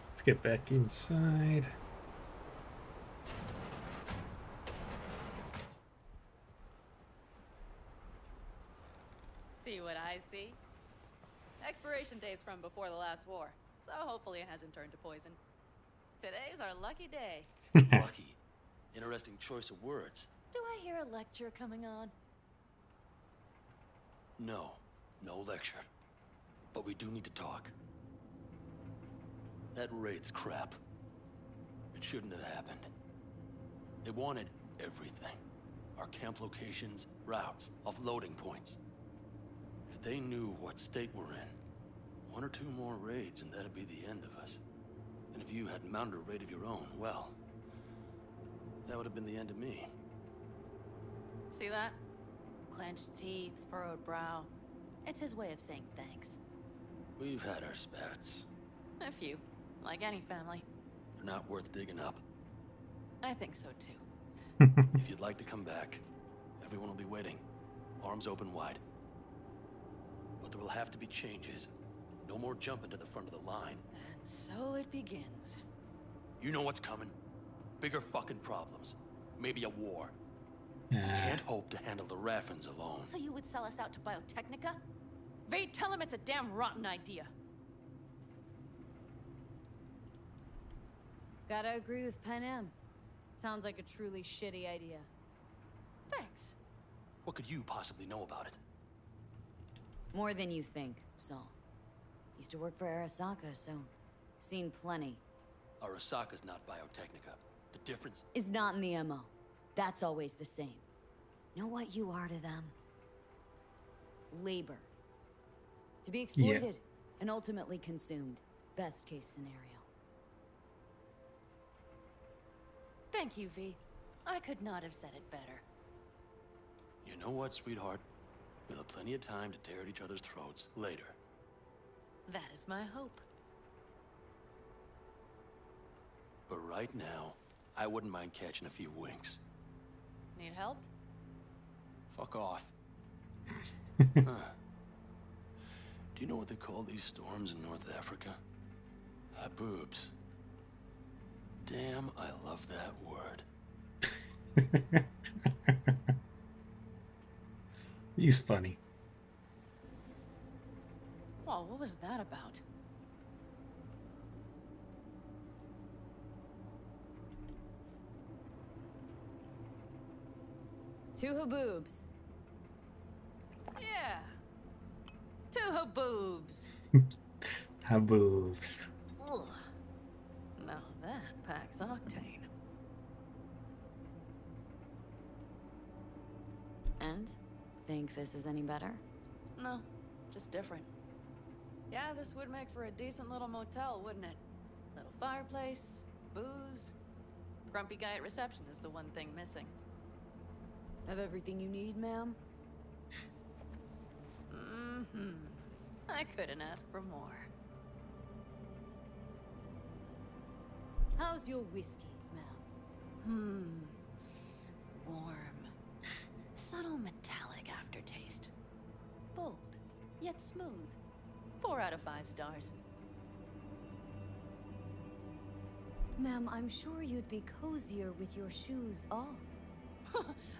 Let's get back inside. See what I see? Expiration date's from before the last war, so hopefully it hasn't turned to poison. Today's our lucky day. Lucky. Interesting choice of words. Do I hear a lecture coming on? No. No lecture. But we do need to talk. That raid's crap. It shouldn't have happened. They wanted everything. Our camp locations, routes, offloading points. If they knew what state we're in, 1 or 2 more raids and that'd be the end of us. And if you had mounted a raid of your own, well, that would have been the end of me. See that? Clenched teeth, furrowed brow. It's his way of saying thanks. We've had our spats. A few, like any family. They're not worth digging up. I think so too. If you'd like to come back, everyone will be waiting. Arms open wide. But there will have to be changes. No more jumping to the front of the line. And so it begins. You know what's coming. Bigger fucking problems. Maybe a war. We can't hope to handle the Raffins alone. So you would sell us out to Biotechnica? Vade, tell him it's a damn rotten idea. Gotta agree with Pan Am. Sounds like a truly shitty idea. Thanks. What could you possibly know about it? More than you think, Saul. Used to work for Arasaka, so seen plenty. Arasaka's not Biotechnica. The difference Is not in the MO. That's always the same. Know what you are to them? Labor. To be exploited and ultimately consumed. Best case scenario. Thank you, V. I could not have said it better. You know what, sweetheart? We'll have plenty of time to tear at each other's throats later. That is my hope. But right now, I wouldn't mind catching a few winks. Need help? Fuck off. Huh. Do you know what they call these storms in North Africa? Haboobs. Damn, I love that word. He's funny. Well, what was that about? Two haboobs. Yeah. Two haboobs. Haboobs. Ugh. Now that packs octane. And? Think this is any better? No, just different. Yeah, this would make for a decent little motel, wouldn't it? Little fireplace, booze. Grumpy guy at reception is the one thing missing. Have everything you need, ma'am? Mm-hmm. I couldn't ask for more. How's your whiskey, ma'am? Warm. Subtle metallic aftertaste. Bold, yet smooth. 4 out of 5 stars. Ma'am, I'm sure you'd be cozier with your shoes off.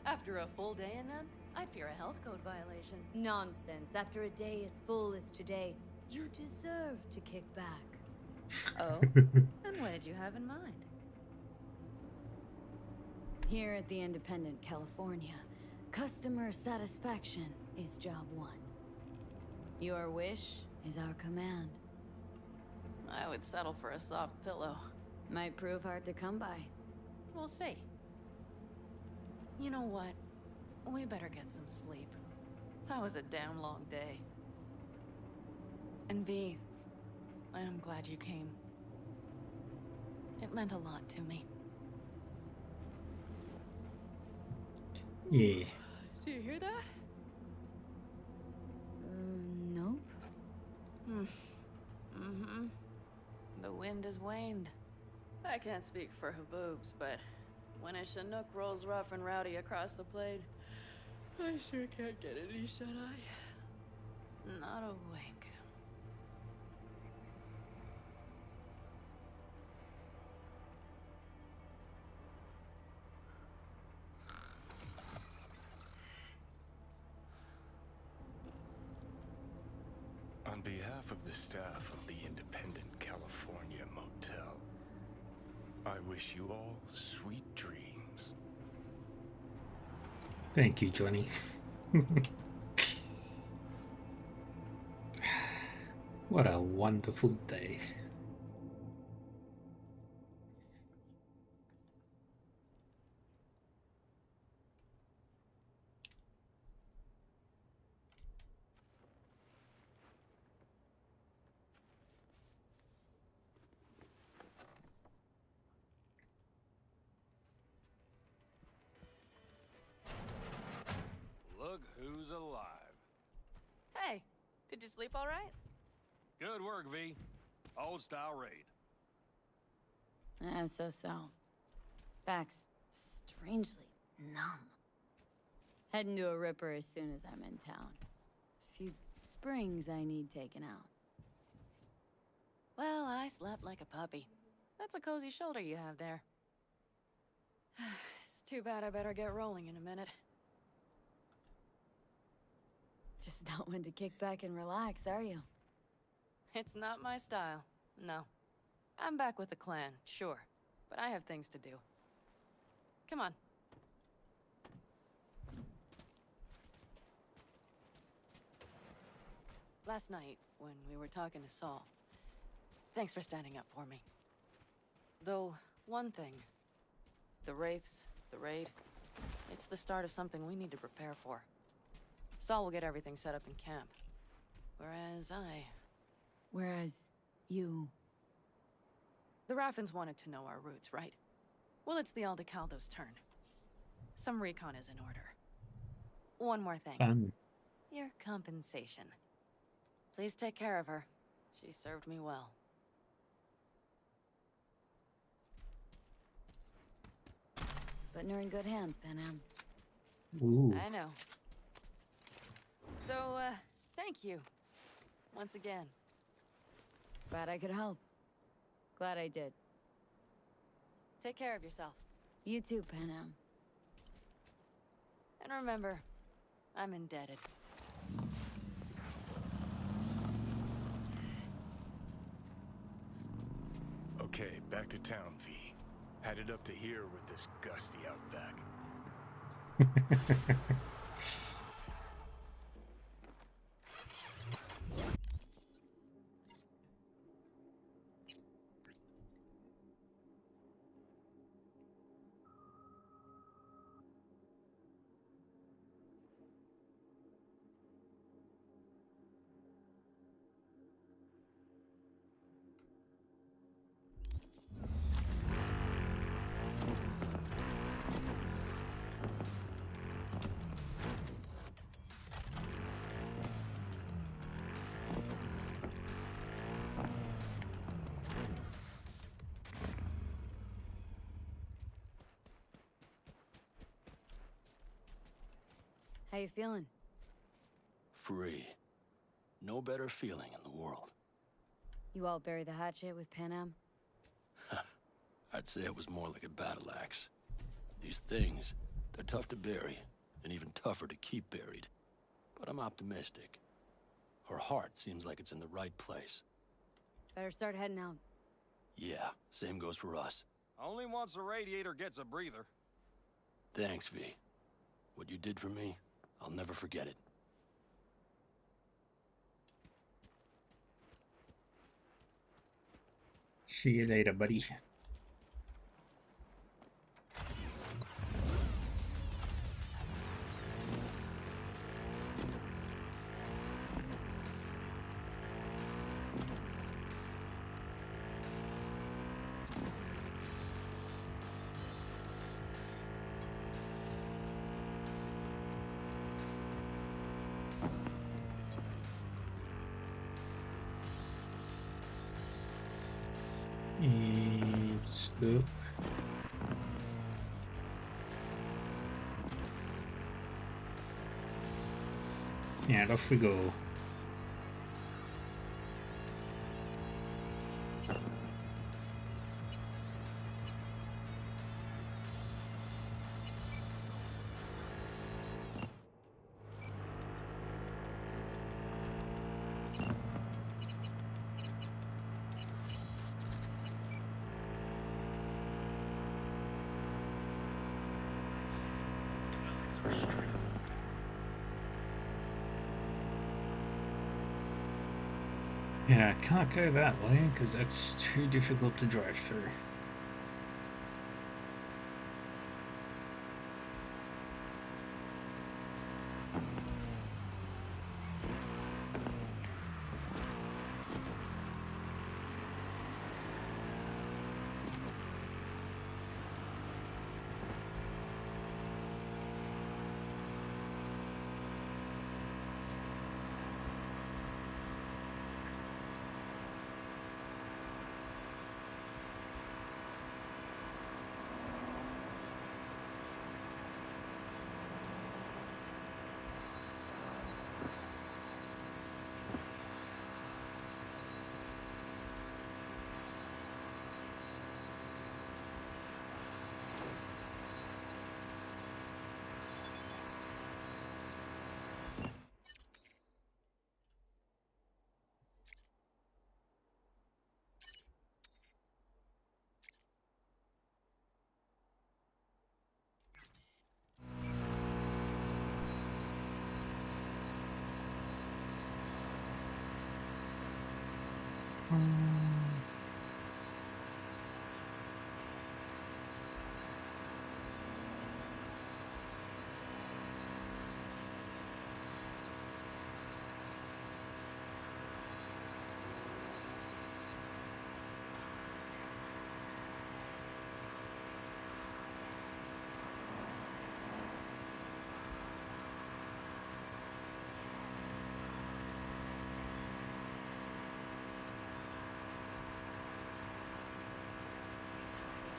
After a full day in them, I'd fear a health code violation. Nonsense. After a day as full as today, you deserve to kick back. Oh? And what did you have in mind? Here at the Independent California, customer satisfaction is job 1. Your wish is our command. I would settle for a soft pillow. Might prove hard to come by. We'll see. You know what? We better get some sleep. That was a damn long day. And V, I am glad you came. It meant a lot to me. Yeah. Do you hear that? Nope. Mm-hmm. The wind has waned. I can't speak for Haboobs, but when a Chinook rolls rough and rowdy across the plain, I sure can't get any shut-eye. Not a wink. On behalf of the staff of the Independent California Motel, I wish you all sweet dreams. Thank you, Johnny. What a wonderful day. Look who's alive. Hey, did you sleep all right? Good work, V. Old style raid. So. Back's strangely numb. Heading to a ripper as soon as I'm in town. A few springs I need taken out. Well, I slept like a puppy. That's a cozy shoulder you have there. It's too bad I better get rolling in a minute. Just not one to kick back and relax, are you? It's not my style, no. I'm back with the clan, sure, but I have things to do. Come on. Last night, when we were talking to Saul, thanks for standing up for me. Though, one thing. The Wraiths, the raid, it's the start of something we need to prepare for. Saul will get everything set up in camp. Whereas you... The Raffins wanted to know our roots, right? Well, it's the Aldecaldo's turn. Some recon is in order. One more thing. Your compensation. Please take care of her. She served me well. Putting her in good hands, Panam. Ooh. I know. So, thank you. Once again. Glad I could help. Glad I did. Take care of yourself. You too, Panam. And remember, I'm indebted. Okay, back to town, V. Headed up to here with this gusty outback. How you feeling? Free. No better feeling in the world. You all bury the hatchet with Panam? I'd say it was more like a battle axe. These things, they're tough to bury, and even tougher to keep buried. But I'm optimistic. Her heart seems like it's in the right place. Better start heading out. Yeah, same goes for us. Only once a radiator gets a breather. Thanks, V. What you did for me, I'll never forget it. See you later, buddy. Let's look. And off we go. Yeah, I can't go that way because that's too difficult to drive through.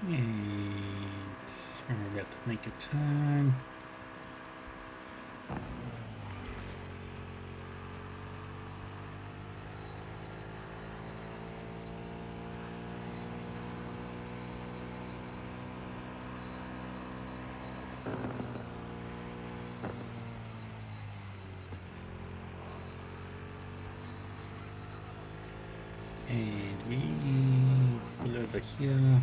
And we're about to make a turn. And we pull over here.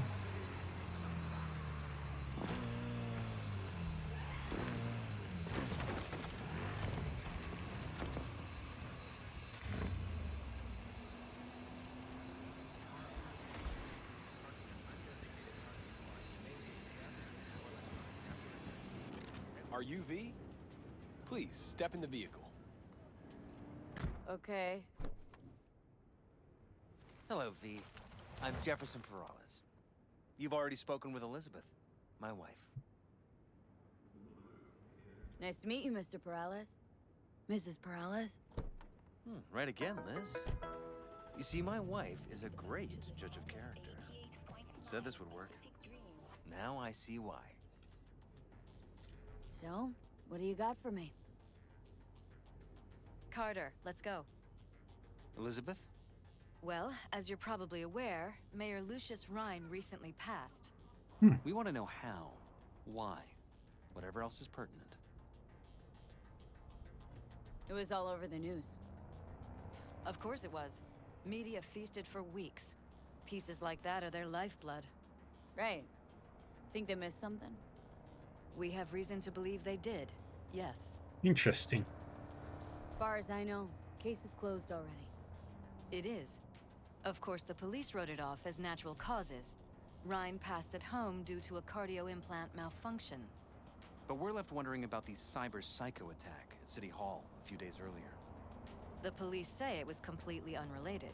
Are you V? Please, step in the vehicle. Okay. Hello, V. I'm Jefferson Perales. You've already spoken with Elizabeth, my wife. Nice to meet you, Mr. Perales. Mrs. Perales? Right again, Liz. You see, my wife is a great judge of character. Said this would work. Now I see why. So, what do you got for me? Carter, let's go. Elizabeth? Well, as you're probably aware, Mayor Lucius Rhine recently passed. We want to know how, why, whatever else is pertinent. It was all over the news. Of course it was. Media feasted for weeks. Pieces like that are their lifeblood. Right. Think they missed something? We have reason to believe they did, yes. Interesting. As far as I know, case is closed already. It is. Of course, the police wrote it off as natural causes. Ryan passed at home due to a cardio implant malfunction. But we're left wondering about the cyber psycho attack at City Hall a few days earlier. The police say it was completely unrelated.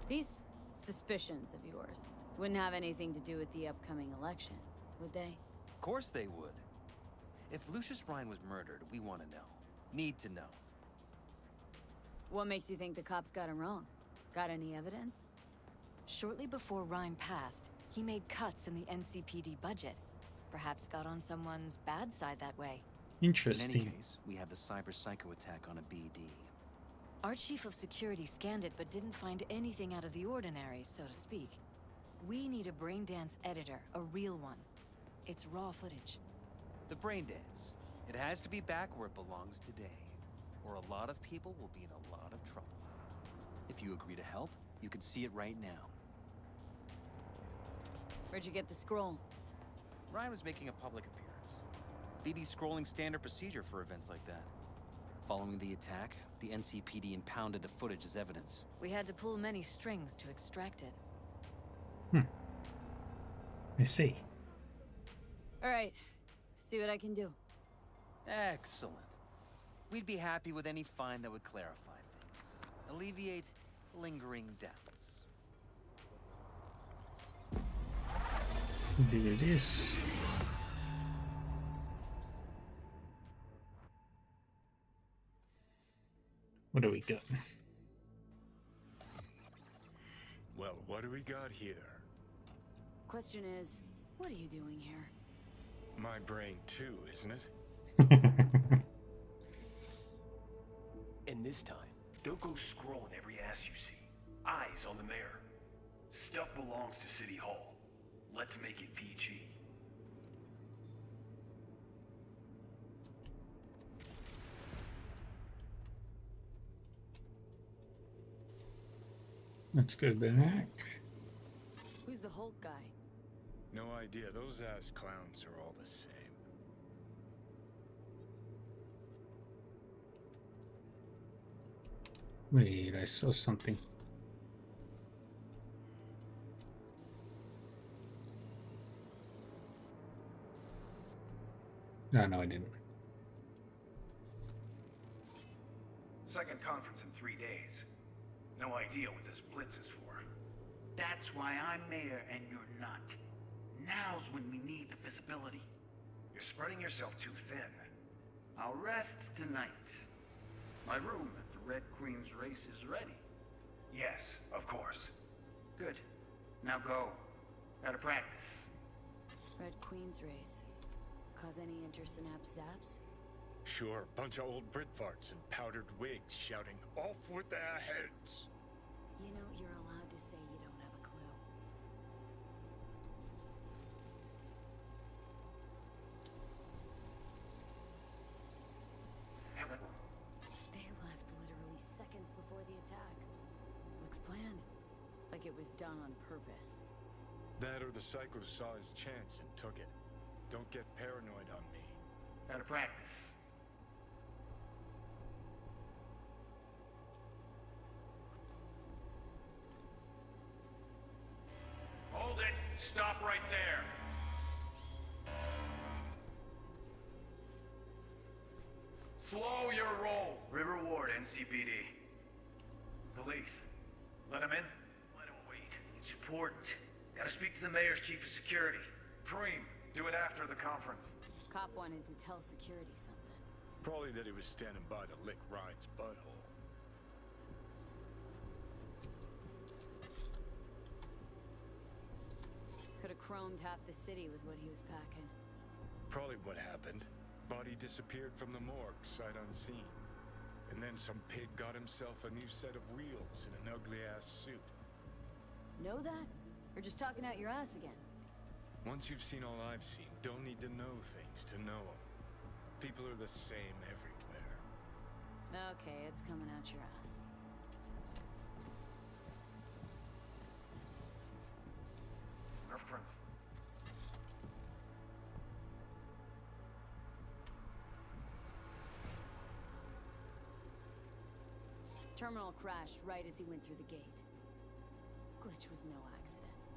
These suspicions of yours wouldn't have anything to do with the upcoming election, would they? Of course they would. If Lucius Ryan was murdered, we want to know. Need to know. What makes you think the cops got him wrong? Got any evidence? Shortly before Ryan passed, he made cuts in the NCPD budget. Perhaps got on someone's bad side that way. Interesting. In any case, we have the cyber psycho attack on a BD. Our chief of security scanned it but didn't find anything out of the ordinary, so to speak. We need a braindance editor, a real one. It's raw footage. The brain dance. It has to be back where it belongs today, or a lot of people will be in a lot of trouble. If you agree to help, you can see it right now. Where'd you get the scroll? Ryan was making a public appearance. BD scrolling standard procedure for events like that. Following the attack, the NCPD impounded the footage as evidence. We had to pull many strings to extract it. I see. All right, see what I can do. Excellent. We'd be happy with any find that would clarify things. Alleviate lingering doubts. There it is. What do we got? Well, what do we got here? Question is, what are you doing here? My brain too, isn't it? And this time, don't go scrolling every ass you see. Eyes on the mayor. Stuff belongs to City Hall. Let's make it PG. Let's go back. Who's the Hulk guy? No idea. Those ass clowns are all the same. Wait, I saw something. No, I didn't. Second conference in 3 days. No idea what this blitz is for. That's why I'm mayor and you're not. Now's when we need the visibility. You're spreading yourself too thin. I'll rest tonight. My room at the Red Queen's race is ready. Yes, of course. Good. Now go. Gotta practice. Red Queen's race. Cause any intersynapse zaps? Sure, bunch of old Brit farts in powdered wigs shouting, "Off with their heads!" You know, you're allowed to say you don't have a clue. They left literally seconds before the attack. Looks planned. Like it was done on purpose. That or the psycho saw his chance and took it. Don't get paranoid on me. Gotta practice. Hold it! Stop right there! Slow your roll! River Ward, NCPD. Police. Let him in? Let him wait. It's important. Gotta speak to the mayor's chief of security. Preem, do it after the conference. Cop wanted to tell security something. Probably that he was standing by to lick Ryan's butthole. Could have chromed half the city with what he was packing. Probably what happened. Body disappeared from the morgue, sight unseen. And then some pig got himself a new set of wheels in an ugly-ass suit. Know that? Or just talking out your ass again? Once you've seen all I've seen, don't need to know things to know them. People are the same everywhere. Okay, it's coming out your ass. Reference. Terminal crashed right as he went through the gate. Glitch was no accident.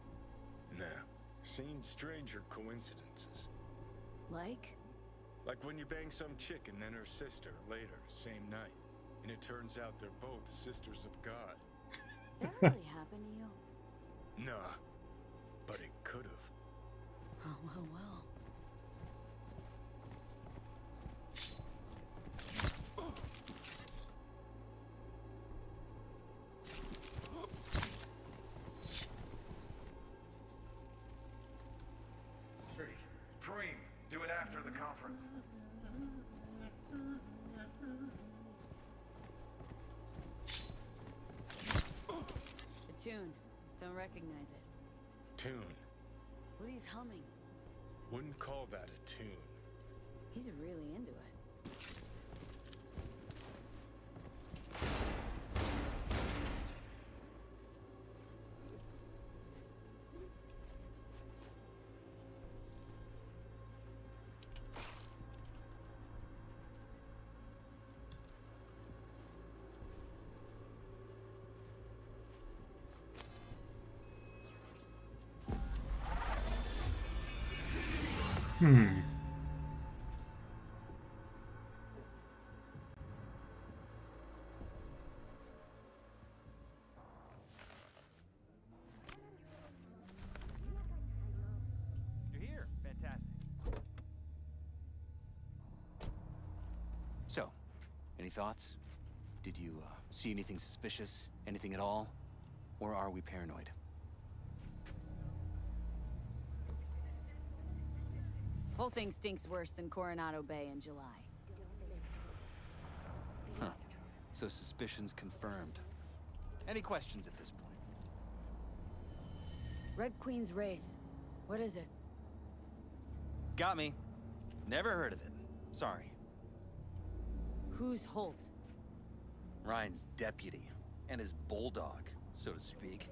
Nah, seen stranger coincidences. Like? Like when you bang some chick and then her sister later, same night. And it turns out they're both sisters of God. That really happened to you? Nah, but it could've. Oh, well. Dream, do it after the conference. A tune. Don't recognize it. Tune. What he's humming. Wouldn't call that a tune. He's really into it. You're here. Fantastic. So, any thoughts? Did you see anything suspicious? Anything at all? Or are we paranoid? Whole thing stinks worse than Coronado Bay in July. Huh. So suspicions confirmed. Any questions at this point? Red Queen's race. What is it? Got me. Never heard of it. Sorry. Who's Holt? Ryan's deputy. And his bulldog, so to speak.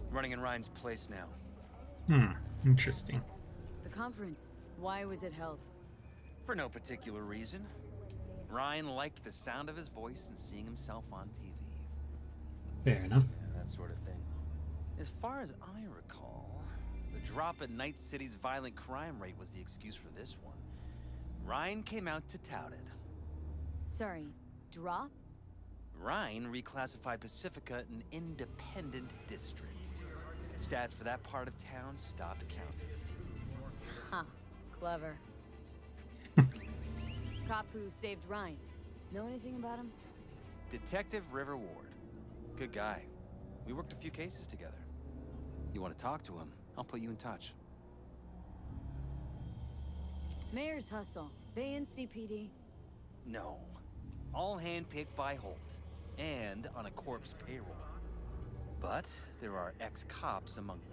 Running in Ryan's place now. Interesting. The conference. Why was it held? For no particular reason. Ryan liked the sound of his voice and seeing himself on TV. Fair enough. Yeah, that sort of thing. As far as I recall, the drop in Night City's violent crime rate was the excuse for this one. Ryan came out to tout it. Sorry, drop? Ryan reclassified Pacifica an independent district. Stats for that part of town stopped counting. Huh. Clever. Cop who saved Ryan. Know anything about him? Detective River Ward. Good guy. We worked a few cases together. You want to talk to him? I'll put you in touch. Mayor's hustle. They in CPD? No. All handpicked by Holt. And on a corpse payroll. But there are ex-cops among them.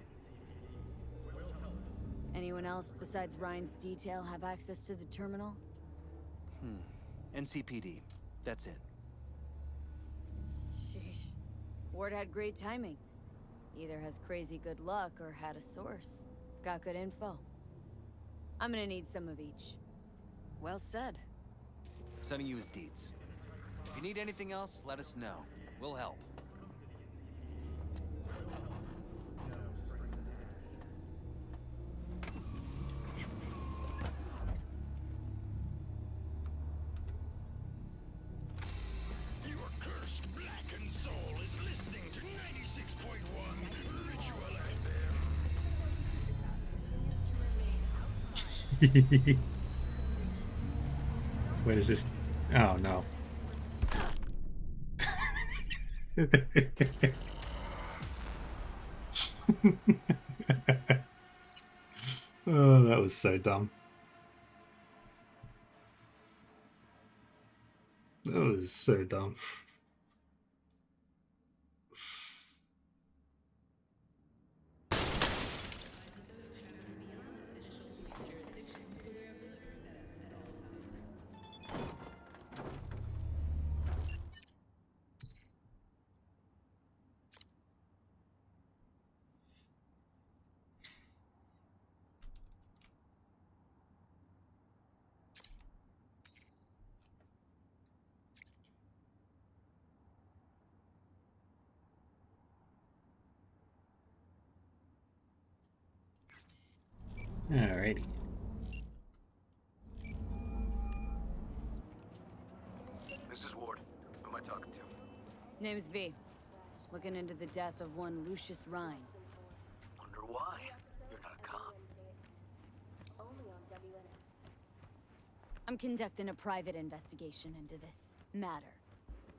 Anyone else besides Ryan's detail have access to the terminal? NCPD. That's it. Sheesh. Ward had great timing. Either has crazy good luck or had a source. Got good info. I'm gonna need some of each. Well said. Sending you his deeds. If you need anything else, let us know. We'll help. Your cursed blackened soul is listening to 96.1 Ritual FM. Where does this... Oh, no. Oh, that was so dumb. That was so dumb. Alrighty. This is Ward. Who am I talking to? Name's V. Looking into the death of one Lucius Rhine. Wonder why? You're not a cop. I'm conducting a private investigation into this matter.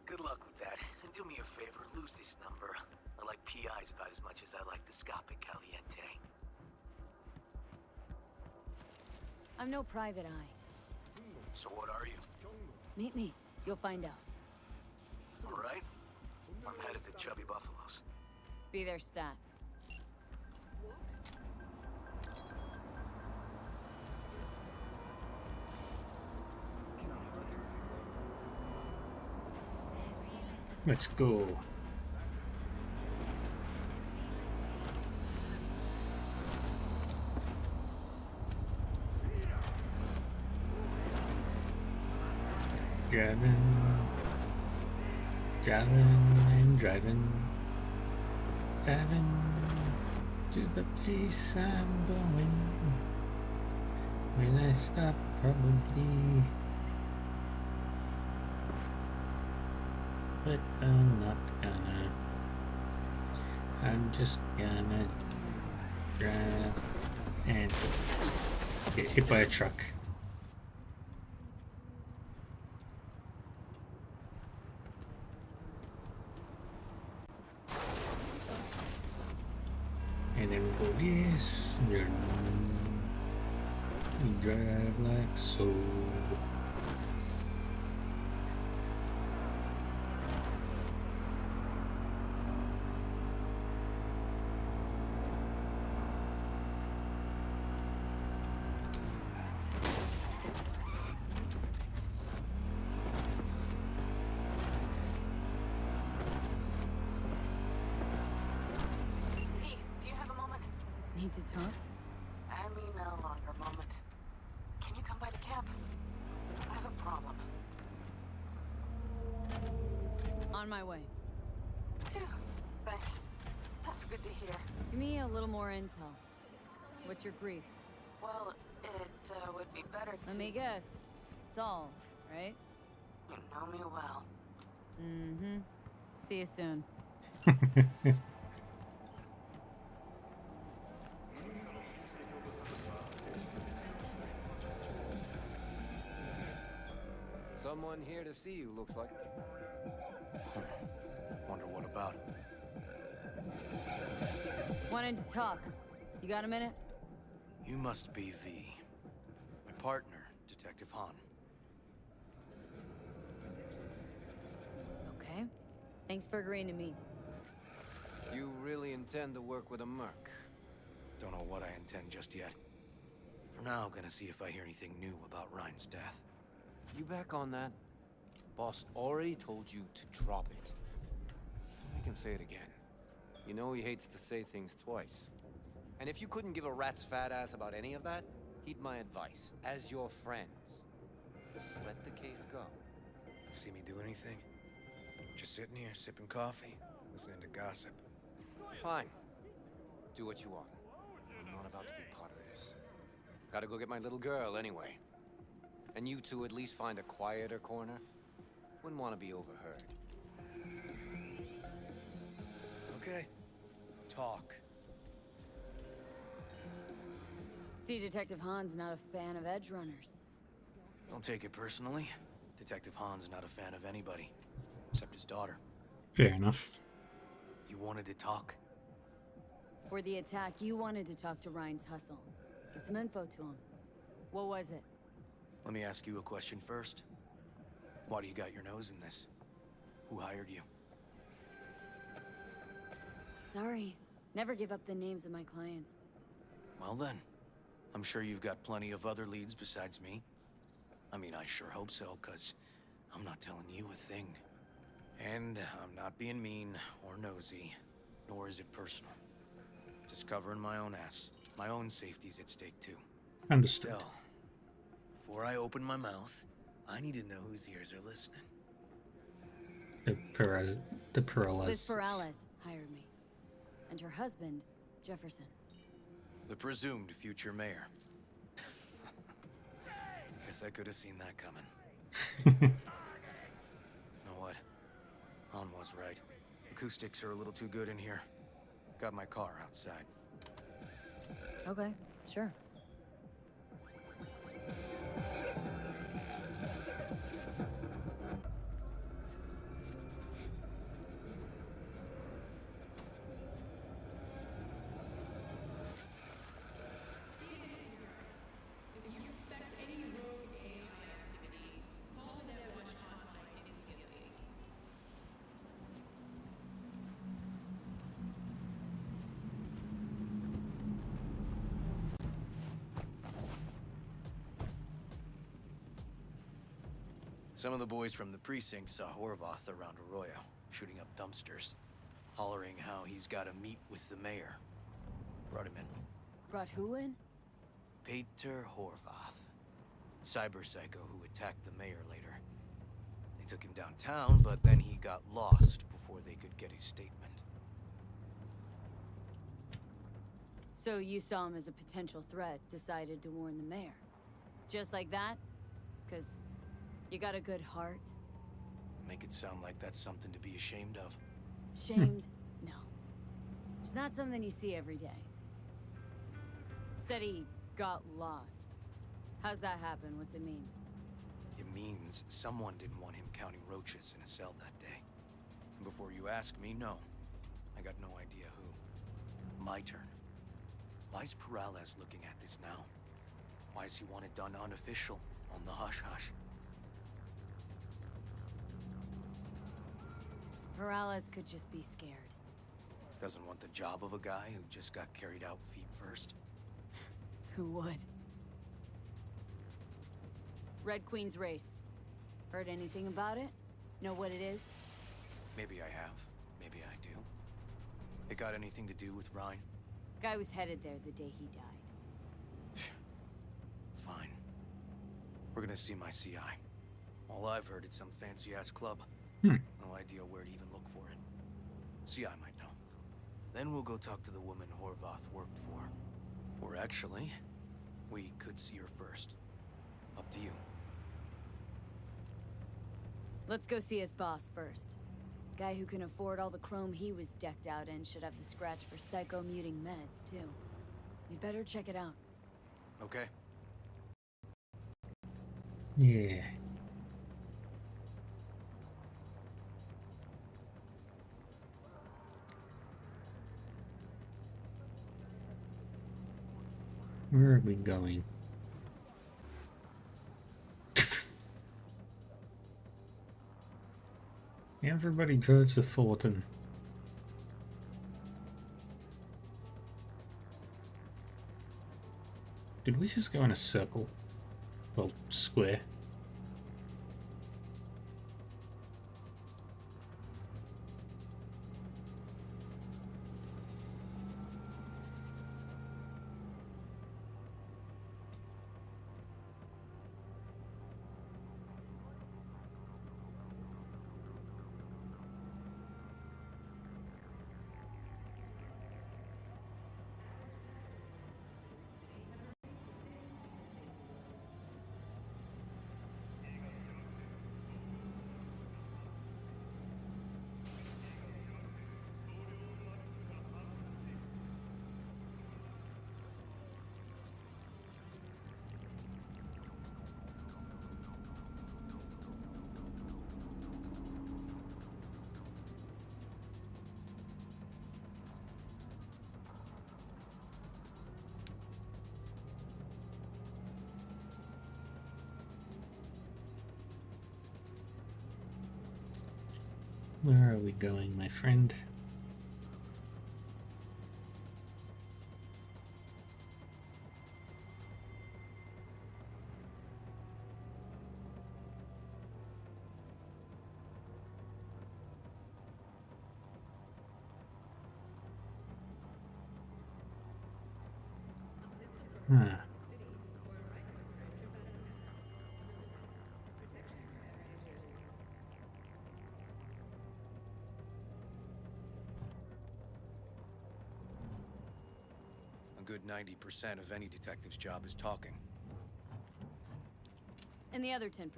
Good luck with that. And do me a favor, lose this number. I like PIs about as much as I like the Scopic Caliente. I'm no private eye. So what are you? Meet me. You'll find out. All right. I'm headed to Chubby Buffaloes. Be there, stat. Let's go. Driving to the place I'm going. When I stop, probably, but I'm not gonna. I'm just gonna drive and get hit by a truck. And then we go this, we drive like so. Need to talk? I mean, a longer moment. Can you come by the camp? I have a problem. On my way. Phew, thanks. That's good to hear. Give me a little more intel. What's your grief? Well, it would be better to... Let me guess. Saul, right? You know me well. Mm-hmm. See you soon. Someone here to see you, looks like. Wonder what about. Wanted to talk. You got a minute? You must be V. My partner, Detective Han. Okay. Thanks for agreeing to meet. You really intend to work with a merc? Don't know what I intend just yet. For now, I'm gonna see if I hear anything new about Ryan's death. You back on that? Boss already told you to drop it. Don't make him say it again. You know he hates to say things twice. And if you couldn't give a rat's fat ass about any of that, heed my advice, as your friends. Just let the case go. See me do anything? Just sitting here, sipping coffee, listening to gossip. Fine. Do what you want. I'm not about to be part of this. Gotta go get my little girl anyway. And you two at least find a quieter corner. Wouldn't want to be overheard. Okay. Talk. See, Detective Han's not a fan of edge runners. Don't take it personally. Detective Han's not a fan of anybody. Except his daughter. Fair enough. You wanted to talk? For the attack, you wanted to talk to Ryan's hustle. Get some info to him. What was it? Let me ask you a question first. Why do you got your nose in this? Who hired you? Sorry. Never give up the names of my clients. Well then, I'm sure you've got plenty of other leads besides me. I mean, I sure hope so, 'cause I'm not telling you a thing. And I'm not being mean or nosy, nor is it personal. Just covering my own ass. My own safety's at stake too. Understood. Still, before I open my mouth, I need to know whose ears are listening. The Perales. Liz Perales hired me. And her husband, Jefferson. The presumed future mayor. Guess I could have seen that coming. Know what? Han was right. Acoustics are a little too good in here. Got my car outside. Okay, sure. Some of the boys from the precinct saw Horvath around Arroyo, shooting up dumpsters, hollering how he's got to meet with the mayor. Brought him in. Brought who in? Peter Horvath. Cyber psycho who attacked the mayor later. They took him downtown, but then he got lost before they could get his statement. So you saw him as a potential threat, decided to warn the mayor. Just like that? 'Cause you got a good heart? Make it sound like that's something to be ashamed of. Shamed? No. It's not something you see every day. Said he got lost. How's that happen? What's it mean? It means someone didn't want him counting roaches in a cell that day. And before you ask me, no. I got no idea who. My turn. Why's Peralez looking at this now? Why does he want it done unofficial, on the hush-hush? Peralez could just be scared. Doesn't want the job of a guy who just got carried out feet first? Who would? Red Queen's race. Heard anything about it? Know what it is? Maybe I have. Maybe I do. It got anything to do with Rhine? Guy was headed there the day he died. Fine. We're gonna see my CI. All I've heard is some fancy-ass club. No idea where to even look for it. CI might know. Then we'll go talk to the woman Horvath worked for. Or actually, we could see her first. Up to you. Let's go see his boss first. Guy who can afford all the chrome he was decked out in should have the scratch for psycho-muting meds, too. You'd better check it out. Okay. Yeah. Where are we going? Everybody drives to Thornton. Did we just go in a circle? Well, square. Where are we going, my friend? Huh. good 90% of any detective's job is talking. And the other 10%,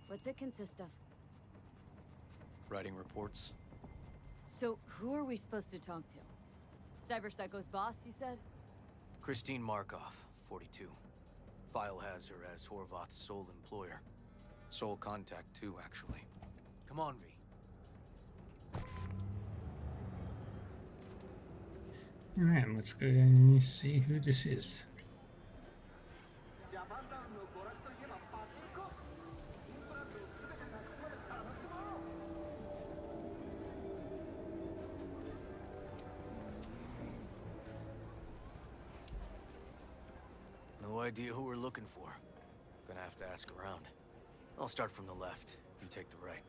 what's it consist of? Writing reports. So, who are we supposed to talk to? Cyberpsycho's boss, you said? Christine Markov, 42. File has her as Horvath's sole employer. Sole contact, too, actually. Come on, V. Alright, let's go and see who this is. No idea who we're looking for. Gonna have to ask around. I'll start from the left. You take the right.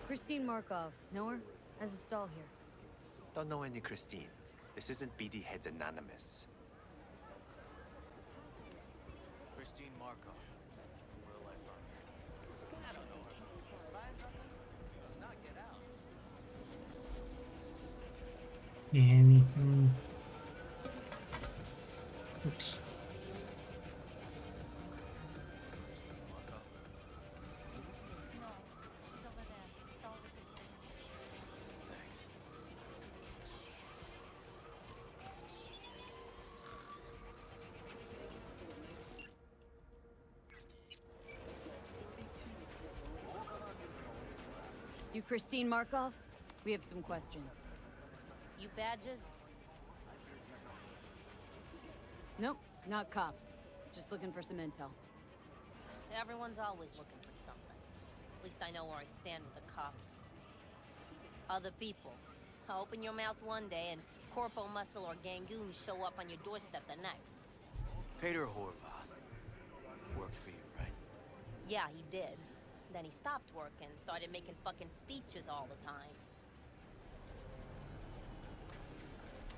Christine Markov. Know her? Has a stall here. Don't know any Christine. This isn't BD Heads Anonymous. Christine Markov. Where'll I find her? I don't know her. Not get out. Anything? Oops. You Christine Markov? We have some questions. You badges? Nope, not cops. Just looking for some intel. Everyone's always looking for something. At least I know where I stand with the cops. Other people. Open your mouth one day and Corpo Muscle or Gangoon show up on your doorstep the next. Peter Horvath. Worked for you, right? Yeah, he did. Then he stopped working, started making fucking speeches all the time.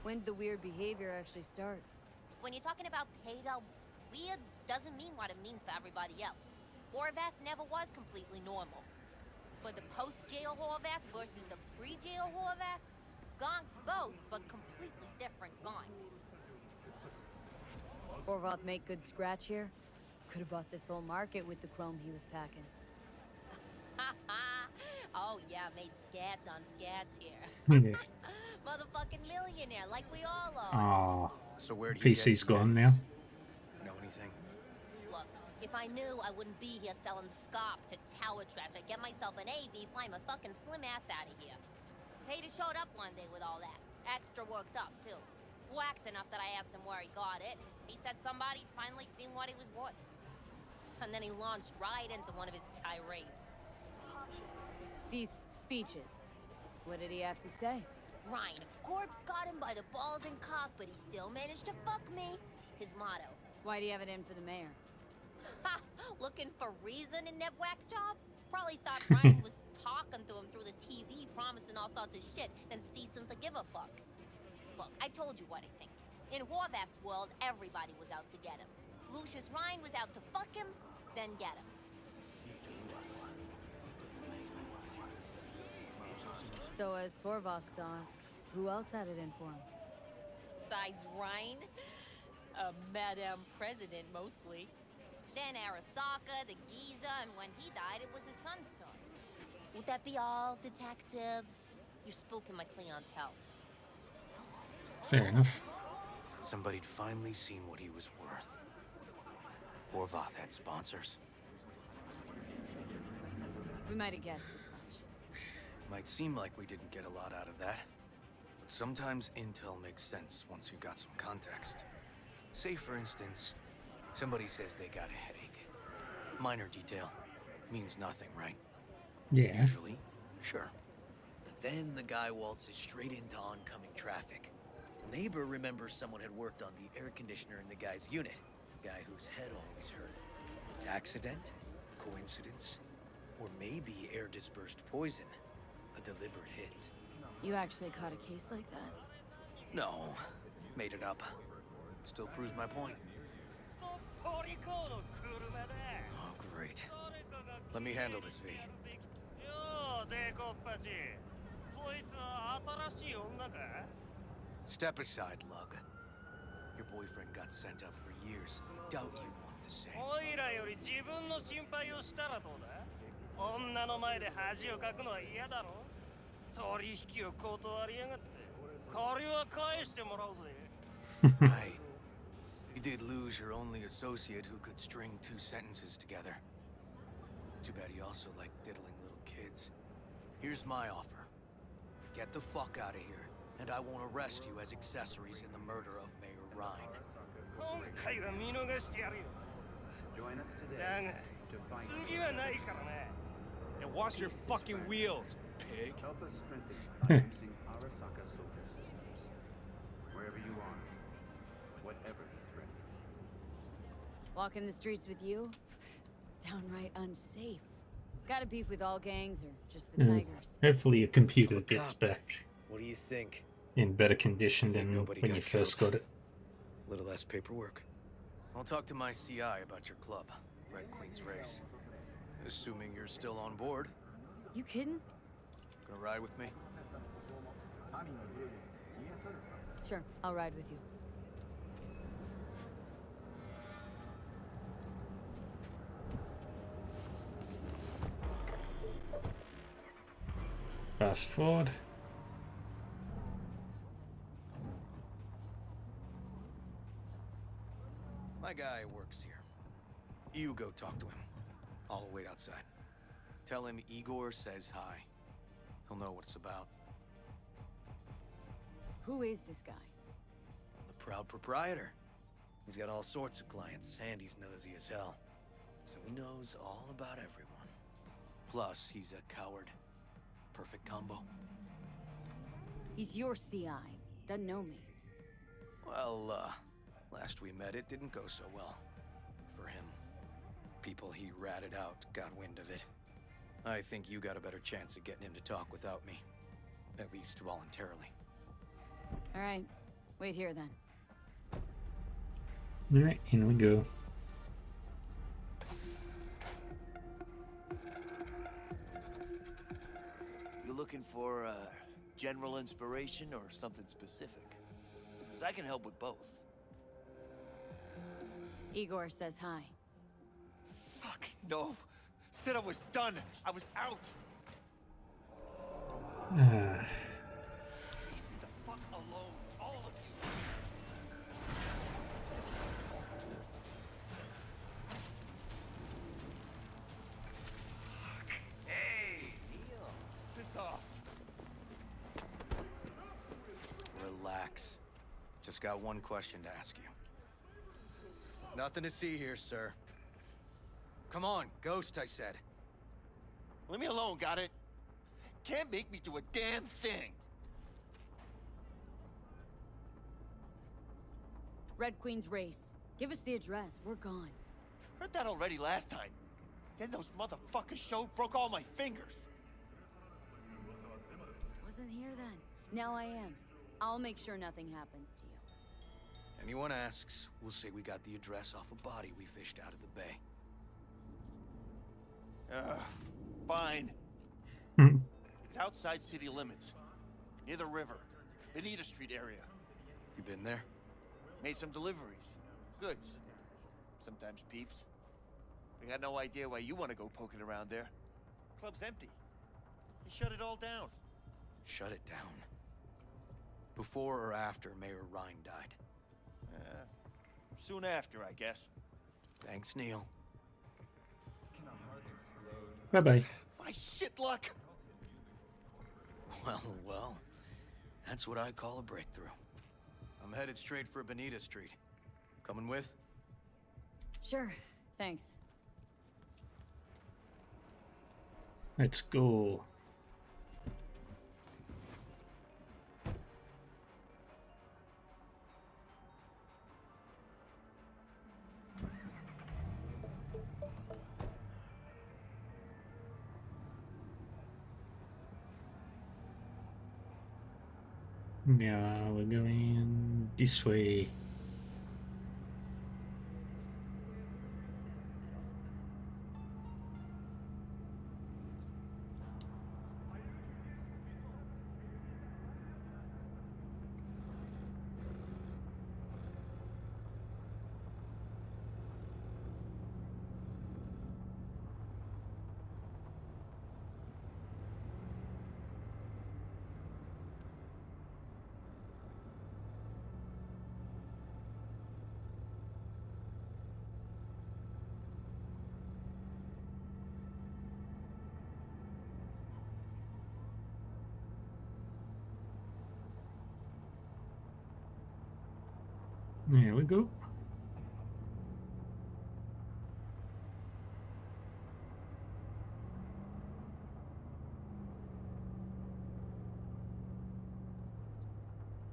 When did the weird behavior actually start? When you're talking about pedo, weird doesn't mean what it means for everybody else. Horvath never was completely normal. But the post-jail Horvath versus the pre-jail Horvath, gonks both, but completely different gonks. Horvath make good scratch here? Could have bought this whole market with the chrome he was packing. Oh yeah, made scats on scats here. Yeah. Motherfucking millionaire, like we all are. Aww. So where do you PC's get gone Dennis? now. Know anything? Look, if I knew, I wouldn't be here selling scop to tower trash. I'd get myself an AV, fly my fucking slim ass out of here. Peter showed up one day with all that. Extra worked up, too. Whacked enough that I asked him where he got it. He said somebody finally seen what he was worth. And then he launched right into one of his tirades. These speeches. What did he have to say? Ryan, corpse got him by the balls and cock, but he still managed to fuck me. His motto. Why do you have it in for the mayor? Ha! Looking for reason in that whack job? Probably thought Ryan was talking to him through the TV, promising all sorts of shit, then ceasing to give a fuck. Look, I told you what I think. In Horvath's world, everybody was out to get him. Lucius Ryan was out to fuck him, then get him. So as Horvath saw, who else had it in for him? Besides Ryan, a Madame President mostly. Then Arasaka, the Giza, and when he died, it was his son's turn. Would that be all, detectives? You're spooking my clientele. Fair enough. Somebody'd finally seen what he was worth. Horvath had sponsors. We might have guessed as much. Might seem like we didn't get a lot out of that. But sometimes intel makes sense once you got some context. Say, for instance, somebody says they got a headache. Minor detail. Means nothing, right? Yeah. Usually, sure. But then the guy waltzes straight into oncoming traffic. The neighbor remembers someone had worked on the air conditioner in the guy's unit. The guy whose head always hurt. Accident? Coincidence? Or maybe air-dispersed poison. A deliberate hit. You actually caught a case like that? No. Made it up. Still proves my point. Oh, great. Let me handle this, V. Step aside, Lug. Your boyfriend got sent up for years. Doubt you want the same. オイラより自分の心配をしたらどうだ？女の前で恥をかくのは嫌だろ？取引を断りやがって。借りは返してもらうぜ。Right. You did lose your only associate who could string 2 sentences together. Too bad he also liked diddling little kids. Here's my offer. Get the fuck out of here, and I won't arrest you as accessories in the murder of Mayor Rhine. 今回は見逃してやるよ。だが、次はないからな。And wash your fucking wheels, pig. Help us strengthen by using Arasaka soldier systems. Wherever you are, whatever the threat. Walking the streets with you? Downright unsafe. Got a beef with all gangs or just the tigers? Hopefully your computer gets back What do you think? in better condition than when you first got it. Little less paperwork. I'll talk to my CI about your club, Red Queen's Race. Assuming you're still on board. You kidding? Gonna ride with me? Sure, I'll ride with you. Fast forward. My guy works here. You go talk to him. I'll wait outside. Tell him Igor says hi. He'll know what it's about. Who is this guy? The proud proprietor. He's got all sorts of clients, and he's nosy as hell. So he knows all about everyone. Plus, he's a coward. Perfect combo. He's your CI. Doesn't know me. Well, last we met, it didn't go so well. For him. People he ratted out got wind of it. I think you got a better chance of getting him to talk without me. At least voluntarily. All right. Wait here then. Alright, in we go. You looking for general inspiration or something specific? Because I can help with both. Igor says hi. Fuck, no. Said I was done. I was out. Leave me the fuck alone, all of you. Fuck. Hey, Neil. Piss off. Relax. Just got one question to ask you. Nothing to see here, sir. Come on, Ghost, I said. Leave me alone, got it? Can't make me do a damn thing. Red Queen's Race. Give us the address. We're gone. Heard that already last time. Then those motherfuckers showed, broke all my fingers. Wasn't here then. Now I am. I'll make sure nothing happens to you. Anyone asks, we'll say we got the address off a body we fished out of the bay. Fine. It's outside city limits. Near the river. Benita Street area. You been there? Made some deliveries. Goods. Sometimes peeps. I got no idea why you want to go poking around there. Club's empty. You shut it all down. Shut it down. Before or after Mayor Rhine died? Soon after, I guess. Thanks, Neil. Bye bye. My shit luck! Well, that's what I call a breakthrough. I'm headed straight for Benita Street. Coming with? Sure. Thanks. Let's go. Now we're going this way. There we go.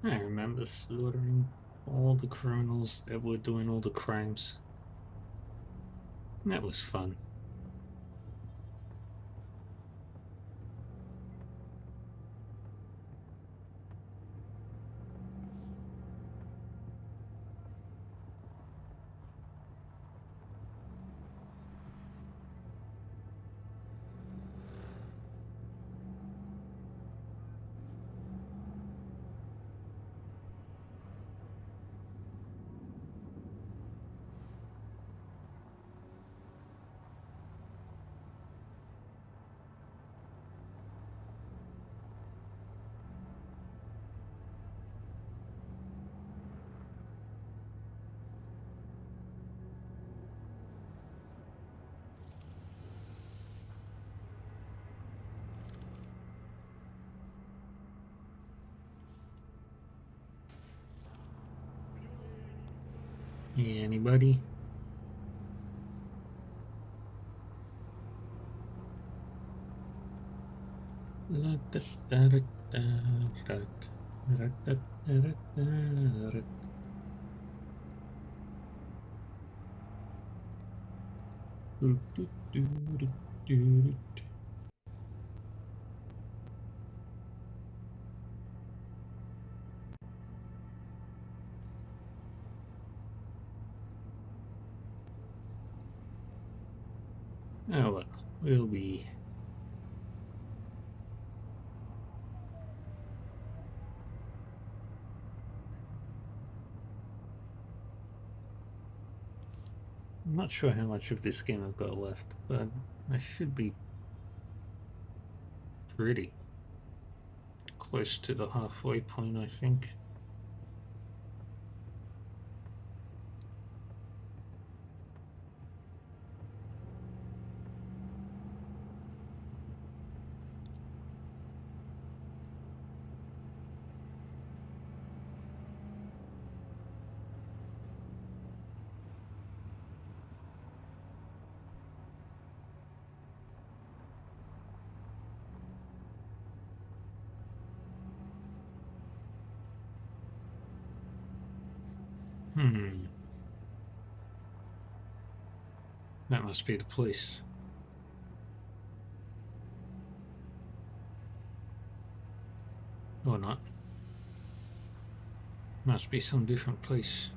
I remember slaughtering all the criminals that were doing all the crimes. That was fun. Anybody? Oh well, we'll be. I'm not sure how much of this game I've got left, but I should be pretty close to the halfway point, I think. That must be the place. Or not. Must be some different place.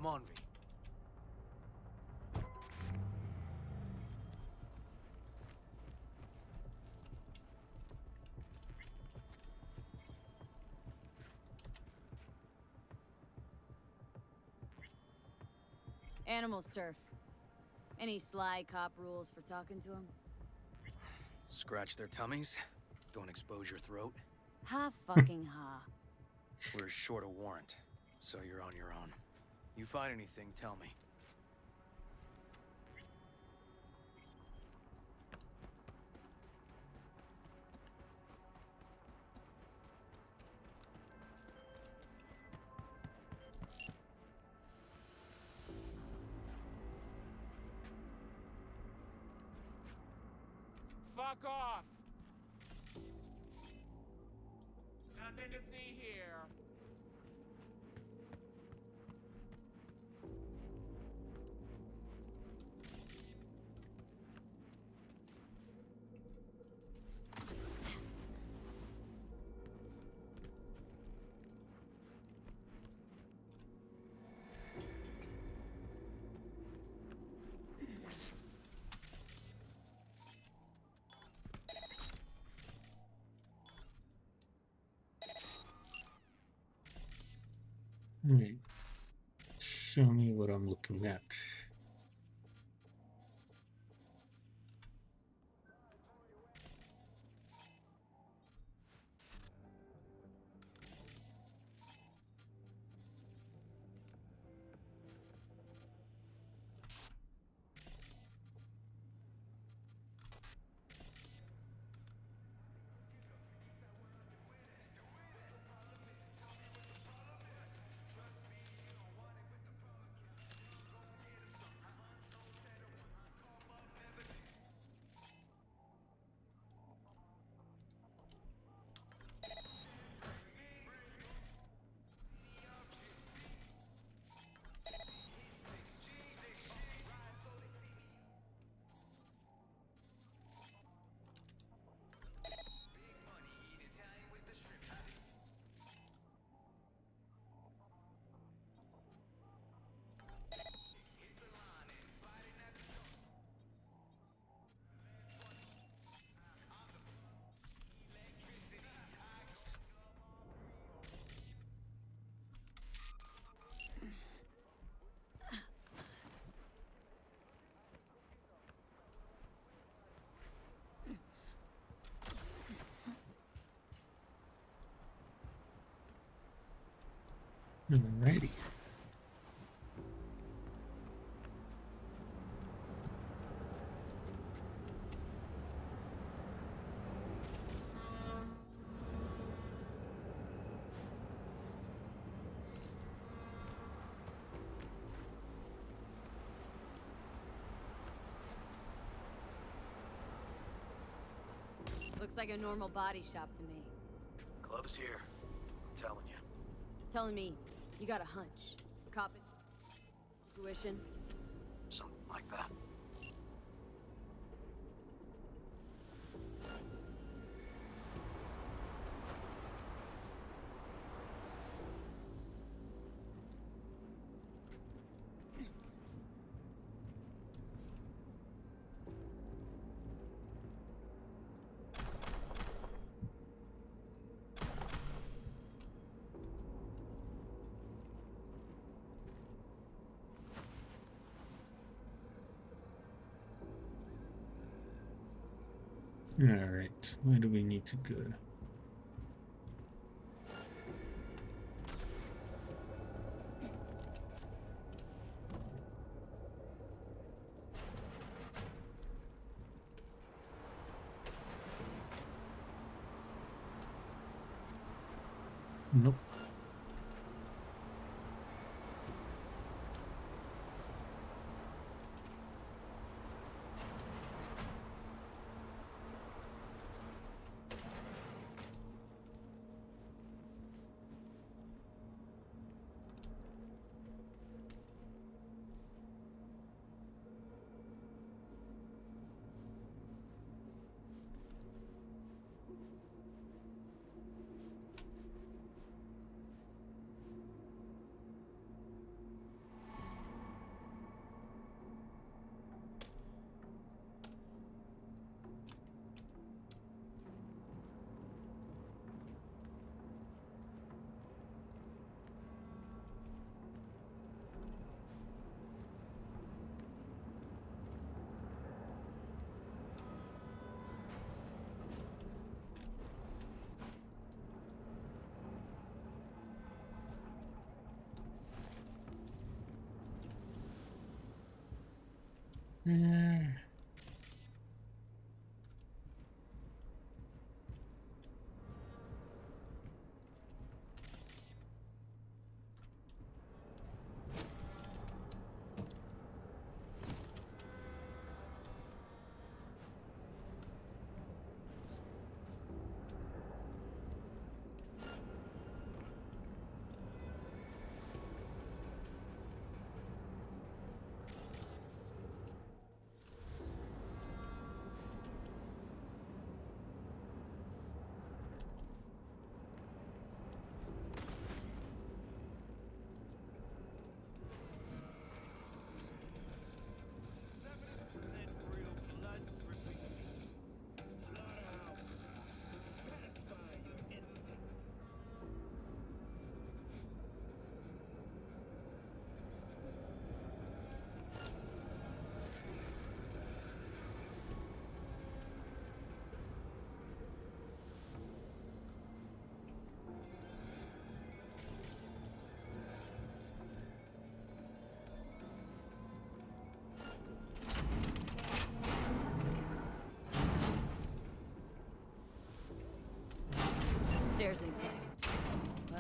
Come on, V. Animals turf. Any sly cop rules for talking to him? Scratch their tummies. Don't expose your throat. Ha fucking ha. We're short a warrant, so you're on your own. You find anything, tell me. Fuck off! Nothing to see here. Alright. Show me what I'm looking at. Alrighty. Looks like a normal body shop to me. Club's here. I'm telling you. Telling me you got a hunch. Cop it. Intuition. Something like that. Alright, where do we need to go? Nope.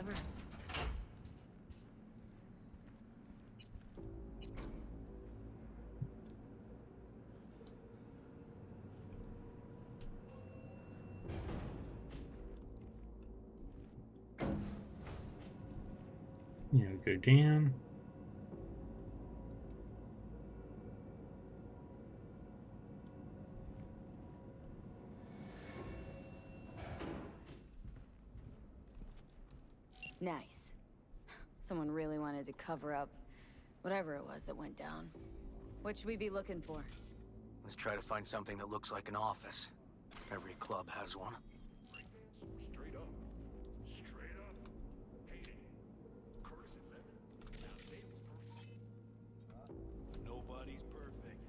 cover. You know, go down. Nice. Someone really wanted to cover up whatever it was that went down. What should we be looking for? Let's try to find something that looks like an office. Every club has one. Straight up. Straight up. Hey, Curtis and Lemon, now they were perfect. Nobody's perfect.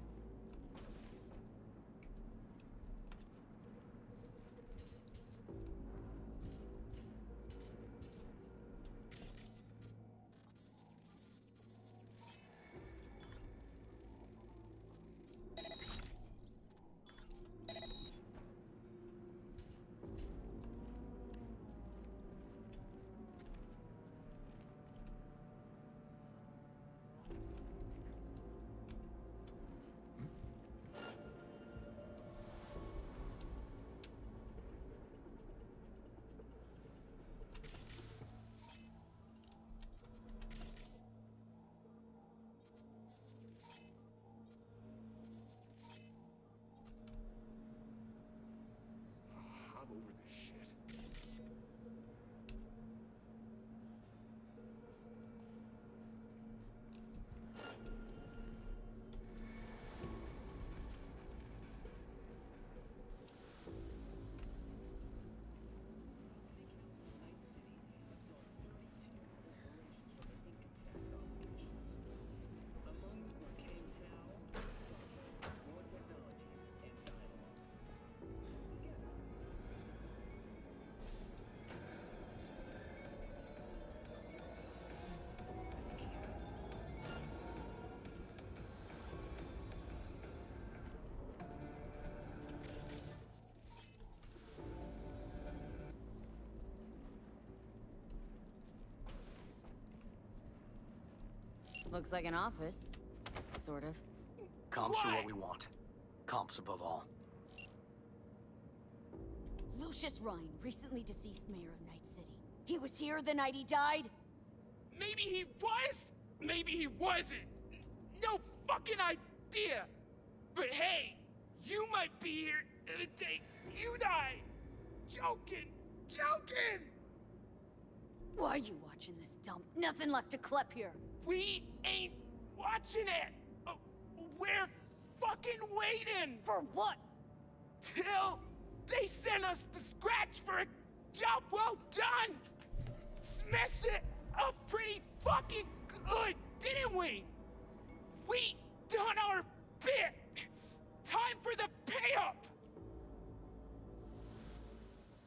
I'm over this shit. Looks like an office. Sort of. Comps are what we want. Comps above all. Lucius Ryan, recently deceased mayor of Night City. He was here the night he died? Maybe he was, maybe he wasn't. No fucking idea. But hey, you might be here the day you die. Joking, joking. Why are you watching this dump? Nothing left to clip here. We ain't watching it. We're fucking waiting. For what? Till they send us the scratch for a job well done. Smashed it up pretty fucking good, didn't we? We done our bit. Time for the pay-up.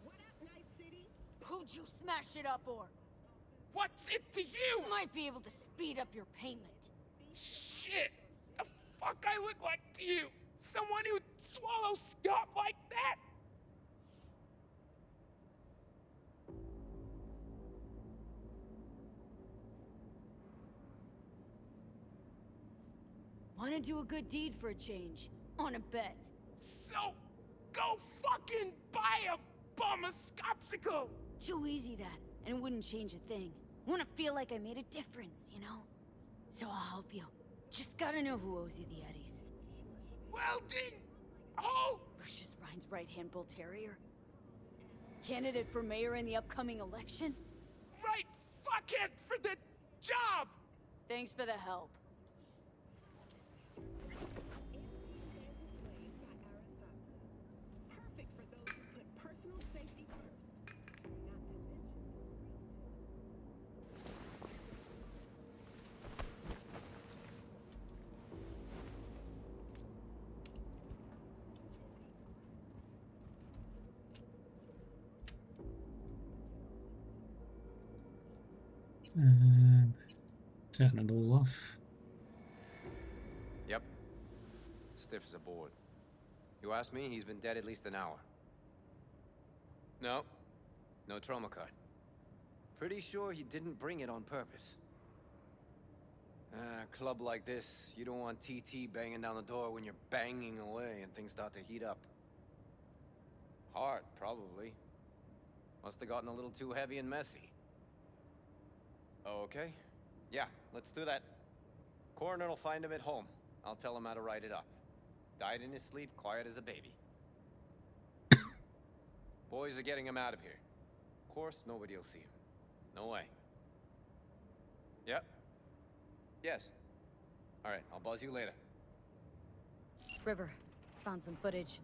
What up, Night City? Who'd you smash it up for? What's it to you? Might be able to speed up your payment. Shit! The fuck I look like to you? Someone who'd swallow scot like that? Wanna do a good deed for a change? On a bet. So, go fucking buy a bum a scopsicle! Too easy that, and it wouldn't change a thing. Wanna feel like I made a difference, you know? So I'll help you. Just gotta know who owes you the eddies. Welding! Oh! Lucius Ryan's right-hand bull terrier? Candidate for mayor in the upcoming election? Right fuckhead for the job! Thanks for the help. Perfect for those who put personal safety first. Turn it all off. Yep. Stiff as a board. You ask me, he's been dead at least an hour. No. No trauma card. Pretty sure he didn't bring it on purpose. A club like this, you don't want TT banging down the door when you're banging away and things start to heat up. Heart, probably. Must have gotten a little too heavy and messy. Okay. Yeah, let's do that. Coroner will find him at home. I'll tell him how to write it up. Died in his sleep, quiet as a baby. Boys are getting him out of here. Of course, nobody will see him. No way. Yep. Yes. All right, I'll buzz you later. River, found some footage.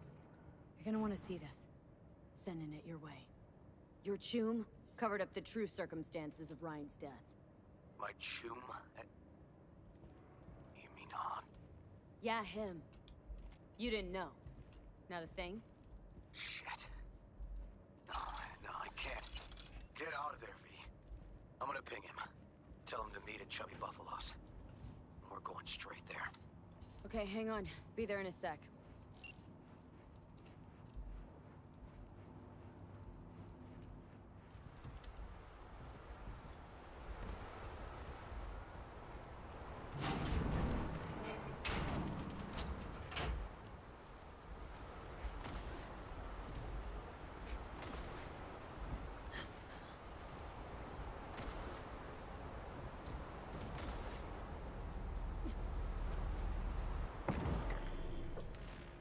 You're gonna want to see this. Sending it your way. Your chum covered up the true circumstances of Ryan's death. My chum? You mean Han? Yeah, him. You didn't know. Not a thing? Shit. No, I can't. Get out of there, V. I'm gonna ping him. Tell him to meet at Chubby Buffalo's. We're going straight there. Okay, hang on. Be there in a sec.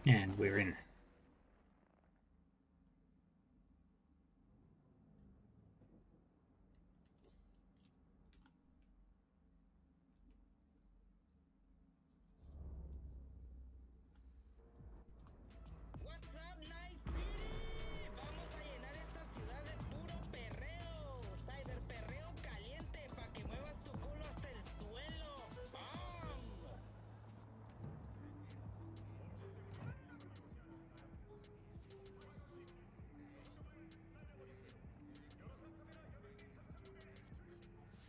And we're in. Vamos a llenar esta ciudad de puro perreo. Cyberperreo caliente pa' que muevas tu culo hasta el suelo. ¡Bam!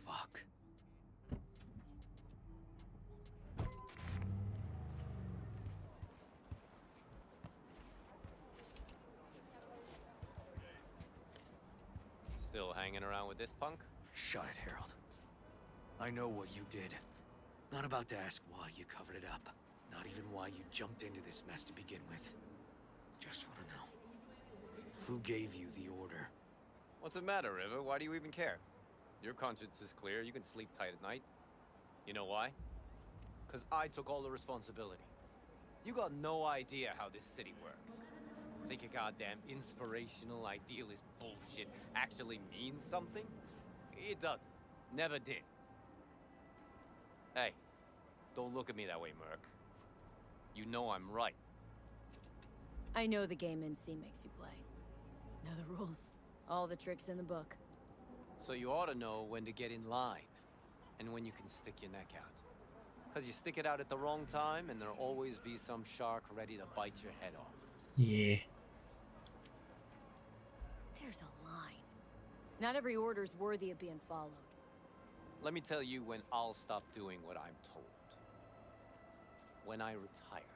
Fuck. Still hanging around with this punk? Shut it, Harold. I know what you did. Not about to ask why you covered it up. Not even why you jumped into this mess to begin with. Just want to know. Who gave you the order? What's the matter, River? Why do you even care? Your conscience is clear. You can sleep tight at night. You know why? Because I took all the responsibility. You got no idea how this city works. Think your goddamn inspirational, idealist bullshit actually means something? It doesn't. Never did. Hey, don't look at me that way, Merc. You know I'm right. I know the game NC makes you play. Know the rules. All the tricks in the book. So you ought to know when to get in line, and when you can stick your neck out. Because you stick it out at the wrong time, and there'll always be some shark ready to bite your head off. Yeah. There's a line. Not every order's worthy of being followed. Let me tell you when I'll stop doing what I'm told. When I retire.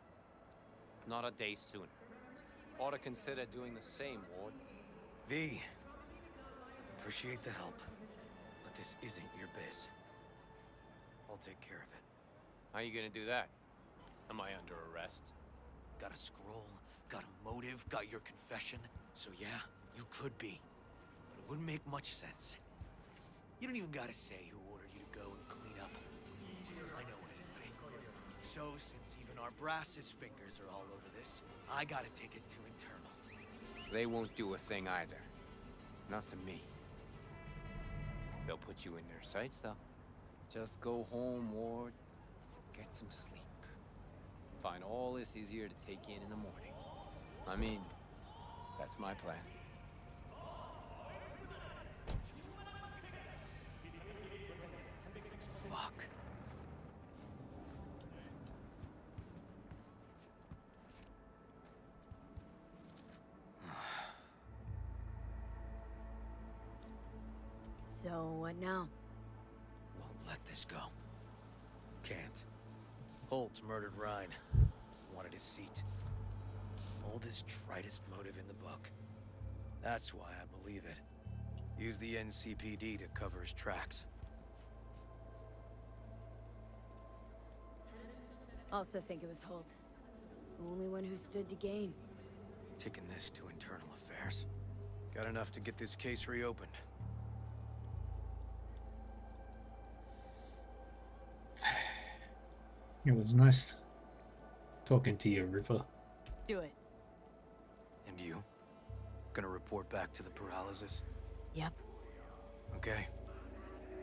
Not a day sooner. Ought to consider doing the same, Ward. V. Appreciate the help, but this isn't your biz. I'll take care of it. How you gonna do that? Am I under arrest? Got a scroll, got a motive, got your confession. So yeah, you could be. But it wouldn't make much sense. You don't even gotta say who ordered you to go and clean up. I know anyway. So since even our brass's fingers are all over this, I gotta take it to internal. They won't do a thing either. Not to me. They'll put you in their sights, though. Just go home, Ward. Get some sleep. Find all this easier to take in the morning. I mean, that's my plan. Fuck. So, what now? Won't let this go. Can't. Holt murdered Ryan. Wanted his seat. Oldest, tritest motive in the book. That's why I believe it. Use the NCPD to cover his tracks. Also think it was Holt. The only one who stood to gain. Kicking this to internal affairs. Got enough to get this case reopened. It was nice talking to you, River. Do it. And you? Gonna report back to the paralysis? Yep. Okay.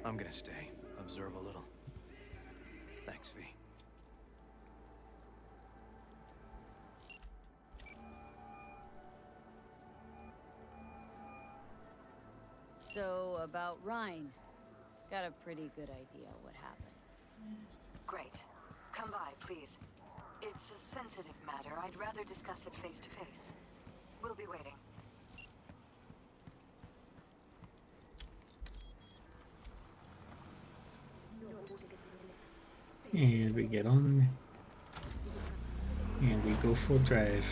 I'm gonna stay. Observe a little. Thanks, V. So, about Rhine. Got a pretty good idea what happened. Great. Come by, please. It's a sensitive matter. I'd rather discuss it face to face. We'll be waiting. And we get on. And we go for a drive.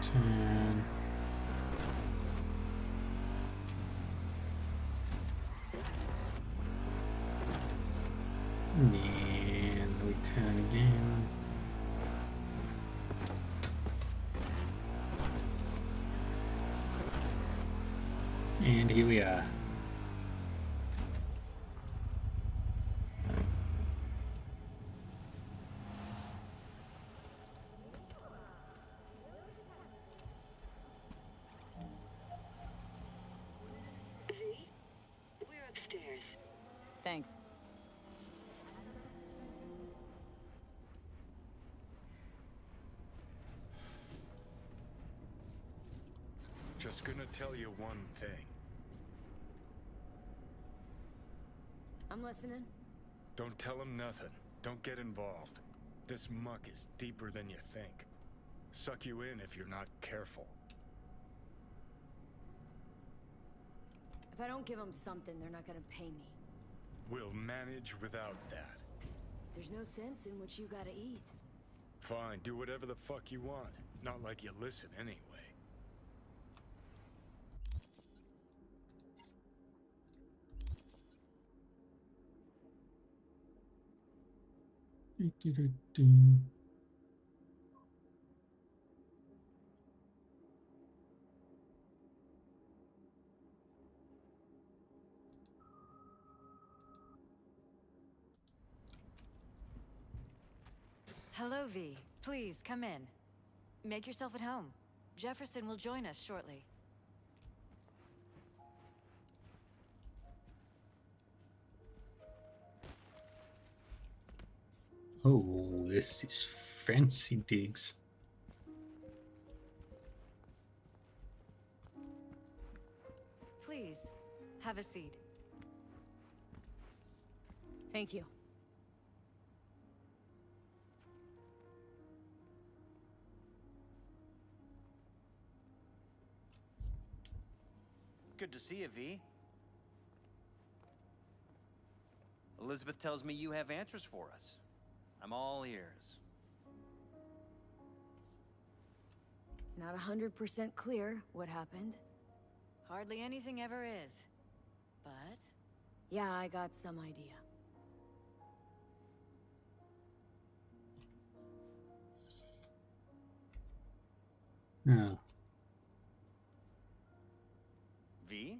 Turn. And we turn again. And here we are. We're upstairs. Thanks. Just gonna tell you one thing. I'm listening. Don't tell him nothing. Don't get involved. This muck is deeper than you think. Suck you in if you're not careful. If I don't give them something, they're not gonna pay me. We'll manage without that. There's no sense in what you gotta eat. Fine, do whatever the fuck you want. Not like you listen anyway. Hello, V. Please, come in. Make yourself at home. Jefferson will join us shortly. Oh, this is fancy digs. Please, have a seat. Thank you. Good to see you, V. Elizabeth tells me you have answers for us. I'm all ears. It's not 100% clear what happened. Hardly anything ever is. But... yeah, I got some idea. Oh. V?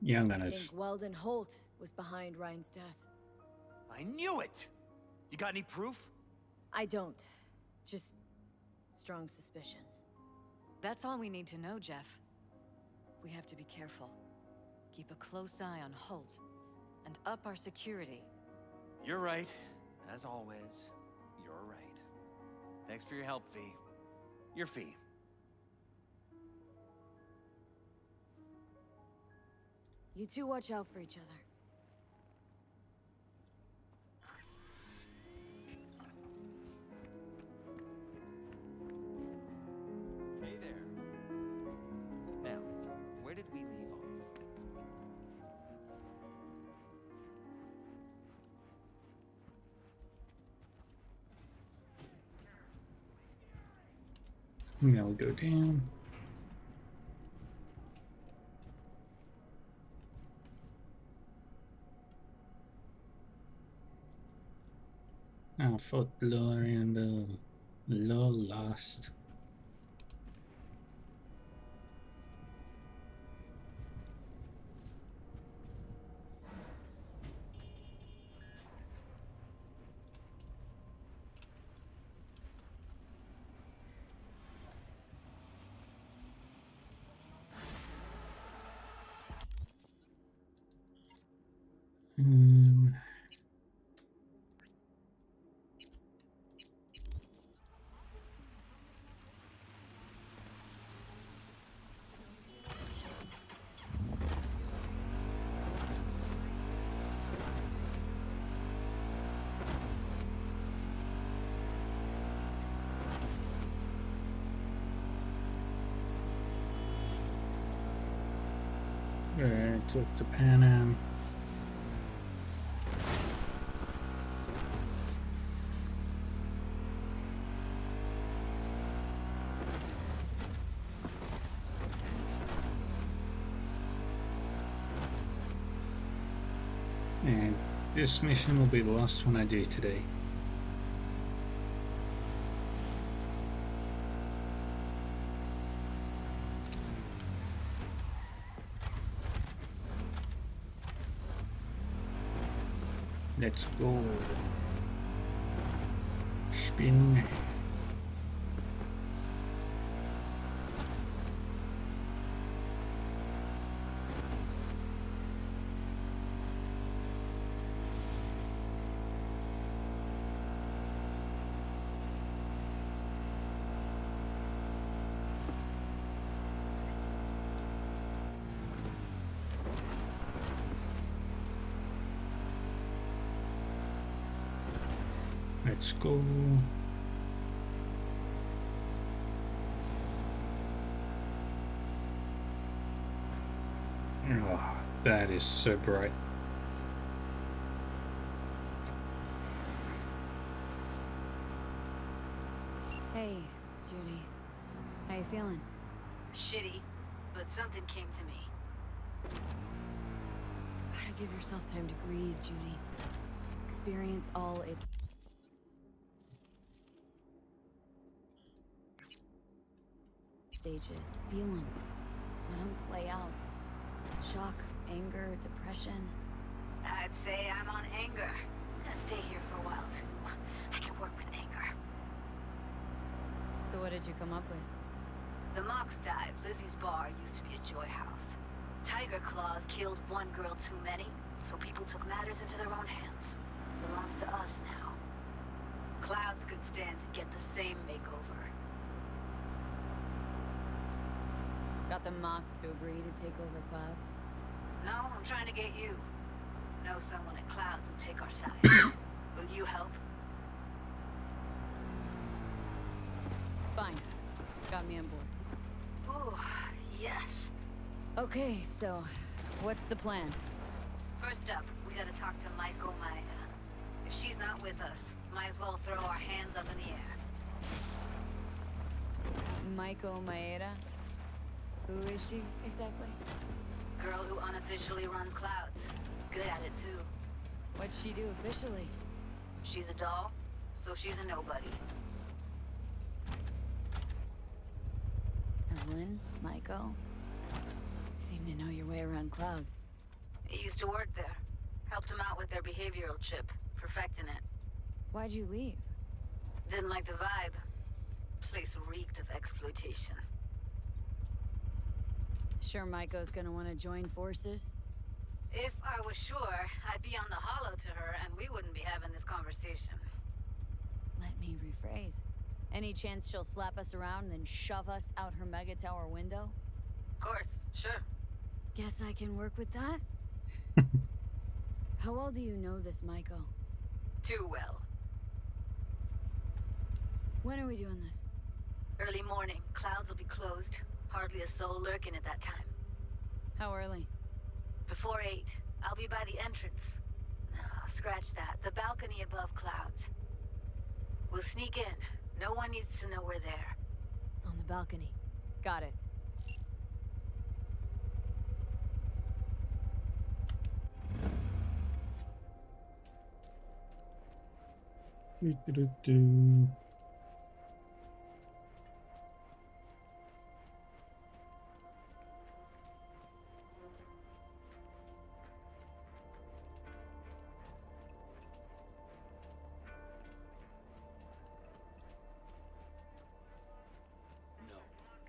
Young I think Gunners. Weldon Holt was behind Ryan's death. I knew it! You got any proof? I don't. Just strong suspicions. That's all we need to know, Jeff. We have to be careful. Keep a close eye on Holt. And up our security. You're right. As always, you're right. Thanks for your help, V. Your fee. You two watch out for each other. Hey there. Now, where did we leave off? Now we'll go down. Folklore and the law lost. Talk to Pan Am. And this mission will be the last one I do today. Let's go. Spin. Let's go. Oh, that is so bright. Hey, Judy. How you feeling? Shitty, but something came to me. Gotta give yourself time to grieve, Judy. Experience all its stages. Feel them. Let them play out. Shock, anger, depression. I'd say I'm on anger. Gonna stay here for a while, too. I can work with anger. So what did you come up with? The Mox dive, Lizzie's bar, used to be a joy house. Tiger Claws killed one girl too many, so people took matters into their own hands. Belongs to us now. Clouds could stand to get the same makeover. Got the Mox to agree to take over Clouds? No, I'm trying to get you. Know someone at Clouds who'll take our side. Will you help? Fine. Got me on board. Ooh, yes. Okay, so what's the plan? First up, we gotta talk to Maiko Maeda. If she's not with us, might as well throw our hands up in the air. Maiko Maeda? Who is she, exactly? Girl who unofficially runs Clouds. Good at it, too. What'd she do officially? She's a doll, so she's a nobody. Evelyn? Maiko? Seem to know your way around Clouds. He used to work there. Helped him out with their behavioral chip, perfecting it. Why'd you leave? Didn't like the vibe. Place reeked of exploitation. Sure Maiko's gonna want to join forces? If I was sure, I'd be on the hollow to her and we wouldn't be having this conversation. Let me rephrase. Any chance she'll slap us around and then shove us out her mega tower window? Of course, sure. Guess I can work with that? How well do you know this Maiko? Too well. When are we doing this? Early morning, clouds will be closed. Hardly a soul lurking at that time. How early? Before 8. I'll be by the entrance. No, scratch that. The balcony above clouds. We'll sneak in. No one needs to know we're there. On the balcony. Got it. Do-do-do-do. No,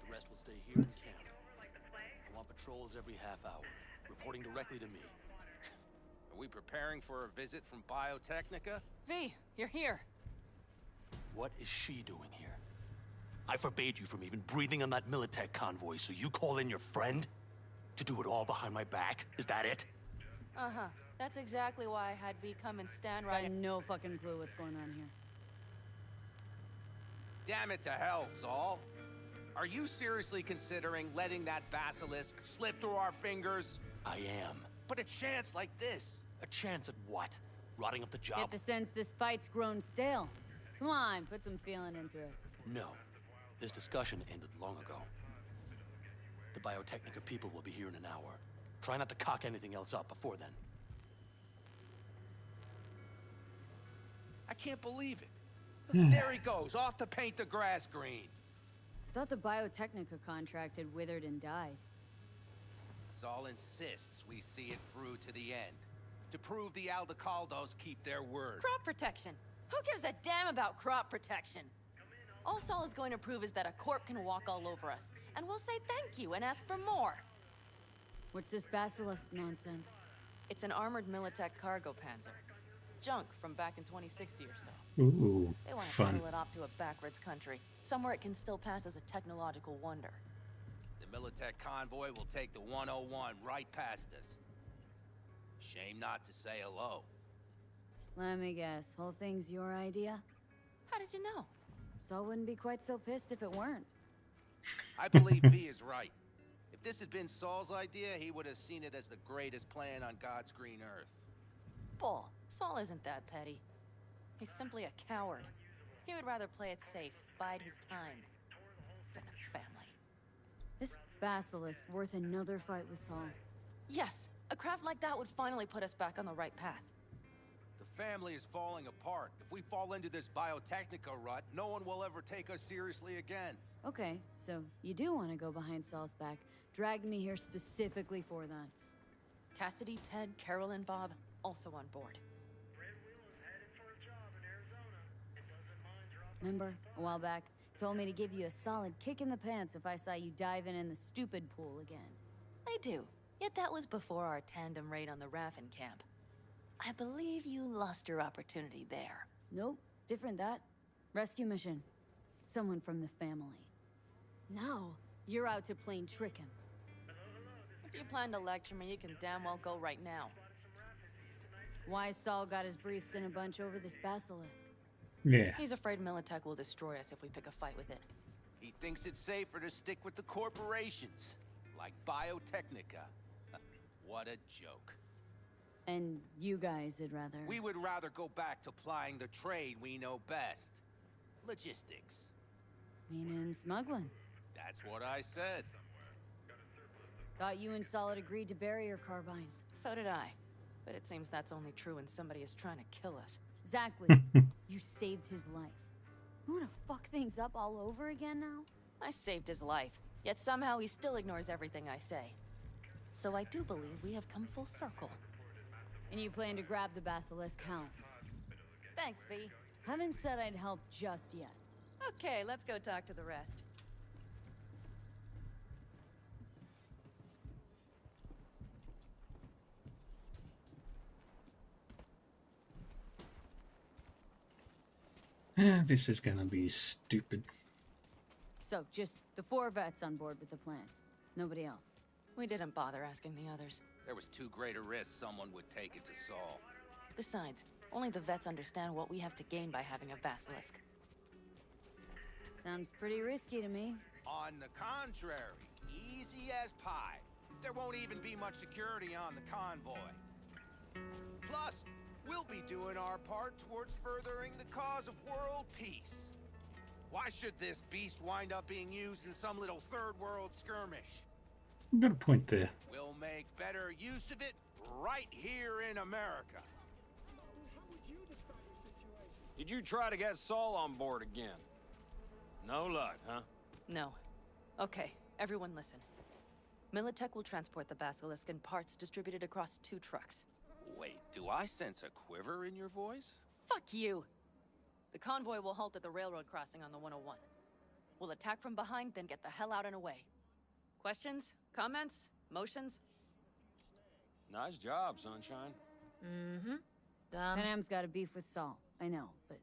the rest will stay here in camp. I want patrols every half hour, reporting directly to me. Are we preparing for a visit from Biotechnica? V, you're here. What is she doing here? I forbade you from even breathing on that Militech convoy, so you call in your friend? To do it all behind my back? Is that it? Uh-huh. That's exactly why I had V come and stand right Got no fucking clue what's going on here. Damn it to hell, Saul. Are you seriously considering letting that basilisk slip through our fingers? I am. But a chance like this. A chance at what? Rotting up the job? Get the sense this fight's grown stale. Come on, put some feeling into it. No. This discussion ended long ago. The Biotechnica people will be here in an hour. Try not to cock anything else up before then. I can't believe it. There he goes, off to paint the grass green. Thought the Biotechnica contract had withered and died. Saul insists we see it through to the end. To prove the Aldecaldos keep their word. crop protection. Who gives a damn about crop protection? All Saul is going to prove is that a corp can walk all over us, and we'll say thank you and ask for more. What's this basilisk nonsense? It's an armored Militech cargo panzer. Junk from back in 2060 or so. Ooh, They want to fun. funnel it off to a backwoods country, somewhere it can still pass as a technological wonder. The Militech convoy will take the 101 right past us. Shame not to say hello. Let me guess, whole thing's your idea? How did you know? Saul wouldn't be quite so pissed if it weren't. I believe V is right. If this had been Saul's idea, he would have seen it as the greatest plan on God's green earth. Bull. Saul isn't that petty. He's simply a coward. He would rather play it safe, bide his time. For the family. This basilisk worth another fight with Saul. Yes, a craft like that would finally put us back on the right path. The family is falling apart. If we fall into this Biotechnica rut, no one will ever take us seriously again. Okay, so you do want to go behind Saul's back. Dragged me here specifically for that. Cassidy, Ted, Carol, and Bob also on board. Remember, a while back, told me to give you a solid kick in the pants if I saw you diving in the stupid pool again. I do. Yet that was before our tandem raid on the Raffin camp. I believe you lost your opportunity there. Nope, different that. Rescue mission. Someone from the family. Now, you're out to plain trick him. If you plan to lecture me, you can damn well go right now. Why Saul got his briefs in a bunch over this basilisk? Yeah. He's afraid Militech will destroy us if we pick a fight with it. He thinks it's safer to stick with the corporations, like Biotechnica. What a joke. And you guys would rather... We would rather go back to plying the trade we know best. Logistics. Meaning smuggling. That's what I said. Thought you and Saul had agreed to bury your carbines. So did I. But it seems that's only true when somebody is trying to kill us. Exactly. You saved his life. You wanna fuck things up all over again now? I saved his life, yet somehow he still ignores everything I say. So I do believe we have come full circle. And you plan to grab the basilisk how? Thanks, V. Haven't said I'd help just yet. Okay, let's go talk to the rest. This is gonna be stupid. So, just the 4 vets on board with the plan. Nobody else. We didn't bother asking the others. There was too great a risk someone would take it to Saul. Besides, only the vets understand what we have to gain by having a basilisk. Sounds pretty risky to me. On the contrary, easy as pie. There won't even be much security on the convoy. Plus, we'll be doing our part towards furthering the cause of world peace. Why should this beast wind up being used in some little third world skirmish? I've got a point there. We'll make better use of it right here in America. Did you try to get Saul on board again? No luck, huh? No. Okay, everyone listen. Militech will transport the basilisk in parts distributed across 2 trucks. Wait, do I sense a quiver in your voice? Fuck you! The convoy will halt at the railroad crossing on the 101. We'll attack from behind, then get the hell out and away. Questions? Comments? Motions? Nice job, Sunshine. Mm-hmm. Panam's got a beef with Saul. I know, but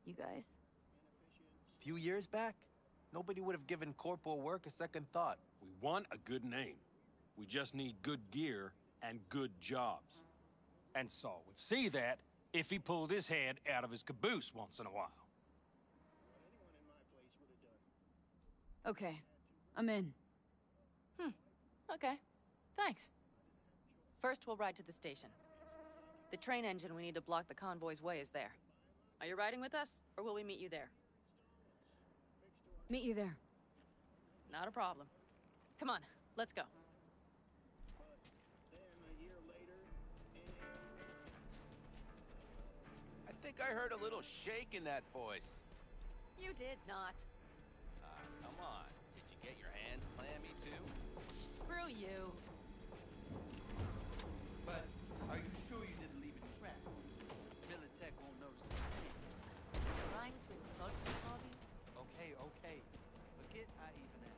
you guys? Few years back, nobody would have given corporal work a second thought. We want a good name. We just need good gear and good jobs. And Saul would see that if he pulled his head out of his caboose once in a while. Okay, I'm in. Okay. Thanks. First, we'll ride to the station. The train engine we need to block the convoy's way is there. Are you riding with us, or will we meet you there? Meet you there. Not a problem. Come on, let's go. I think I heard a little shake in that voice. You did not. Come on. Did you get your hands clammy too? Screw you. But are you sure you didn't leave it trapped? Militech won't notice a thing. Trying to insult me, Bobby? Okay. Forget I even am.